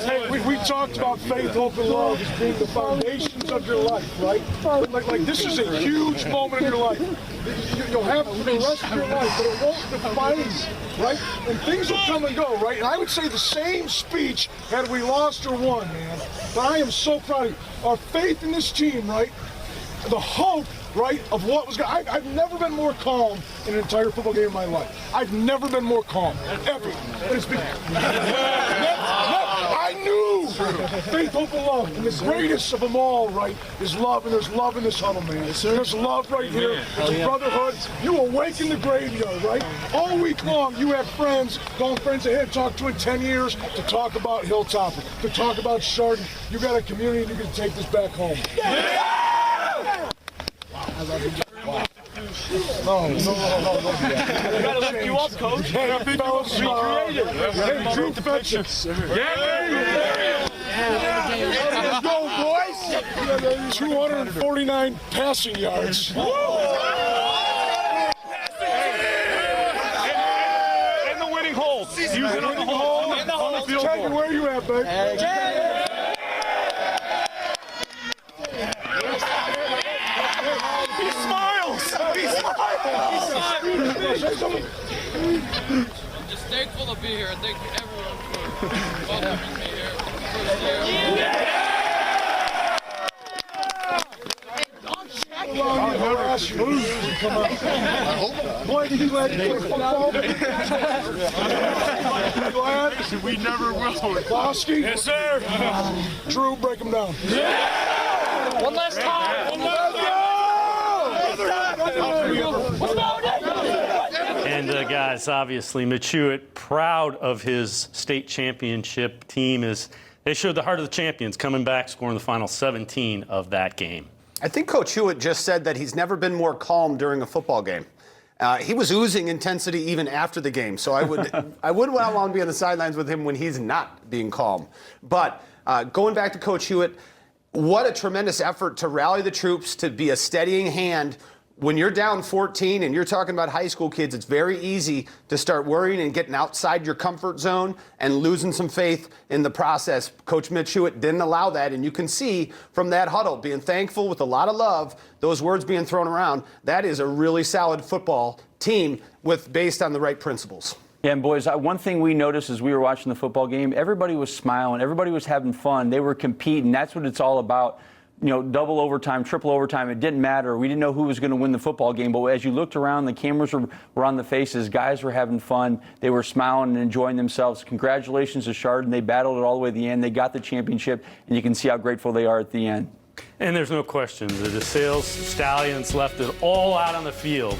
Hey, we talked about faith, hope, and love as being the foundations of your life, right? Like this is a huge moment in your life. You'll have it for the rest of your life, but it won't define you, right? And things will come and go, right? And I would say the same speech had we lost or won, man. But I am so proud of you. Our faith in this team, right? The hope, right, of what was going. I've never been more calm in an entire football game in my life. I've never been more calm, ever. But it's been. I knew faith, hope, and love. And the greatest of them all, right, is love. And there's love in this huddle, man. There's love right here. There's a brotherhood. You awaken the graveyard, right? All week long, you have friends, call friends ahead, talk to in 10 years to talk about Hilltopper, to talk about Chardon. You got a community, and you can take this back home. I love you. Wow. No. We gotta lift you up, coach. Hey, fellas, be creative. Hey, Drew Fetching. Let's go, boys. 249 passing yards. And the winning hold. Use it on the hold. And the hold. Ted, where are you at, babe? I'm just thankful to be here. Thank you everyone for welcoming me here for the first year. Boy, you glad you played football? Glad? We never will. Klosky? Yes, sir. Drew, break him down. Yeah! One last time. And guys, obviously, Mitch Hewitt, proud of his state championship team, as they showed the heart of the champions, coming back, scoring the final 17 of that game. I think Coach Hewitt just said that he's never been more calm during a football game. He was oozing intensity even after the game, so I wouldn't want to be on the sidelines with him when he's not being calm. But going back to Coach Hewitt, what a tremendous effort to rally the troops, to be a steadying hand. When you're down 14 and you're talking about high school kids, it's very easy to start worrying and getting outside your comfort zone and losing some faith in the process. Coach Mitch Hewitt didn't allow that, and you can see from that huddle, being thankful with a lot of love, those words being thrown around, that is a really solid football team based on the right principles. Yeah, and boys, one thing we noticed as we were watching the football game, everybody was smiling, everybody was having fun, they were competing. That's what it's all about. double overtime, triple overtime. It didn't matter. We didn't know who was going to win the football game. But as you looked around, the cameras were on the faces. Guys were having fun. They were smiling and enjoying themselves. Congratulations to Chardon. They battled it all the way to the end. They got the championship, and you can see how grateful they are at the end. And there's no question. The DeSales Stallions left it all out on the field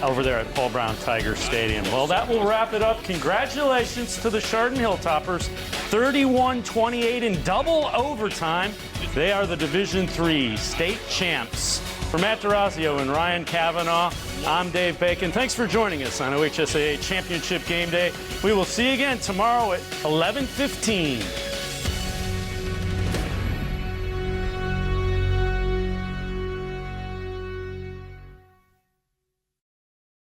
over there at Paul Brown Tiger Stadium. Well, that will wrap it up. Congratulations to the Chardon Hilltoppers. 31-28 in double overtime. They are the Division III state champs. For Matt DeRazio and Ryan Kavanaugh, I'm Dave Bacon. Thanks for joining us on OHSAA Championship Game Day. We will see you again tomorrow at 11:15.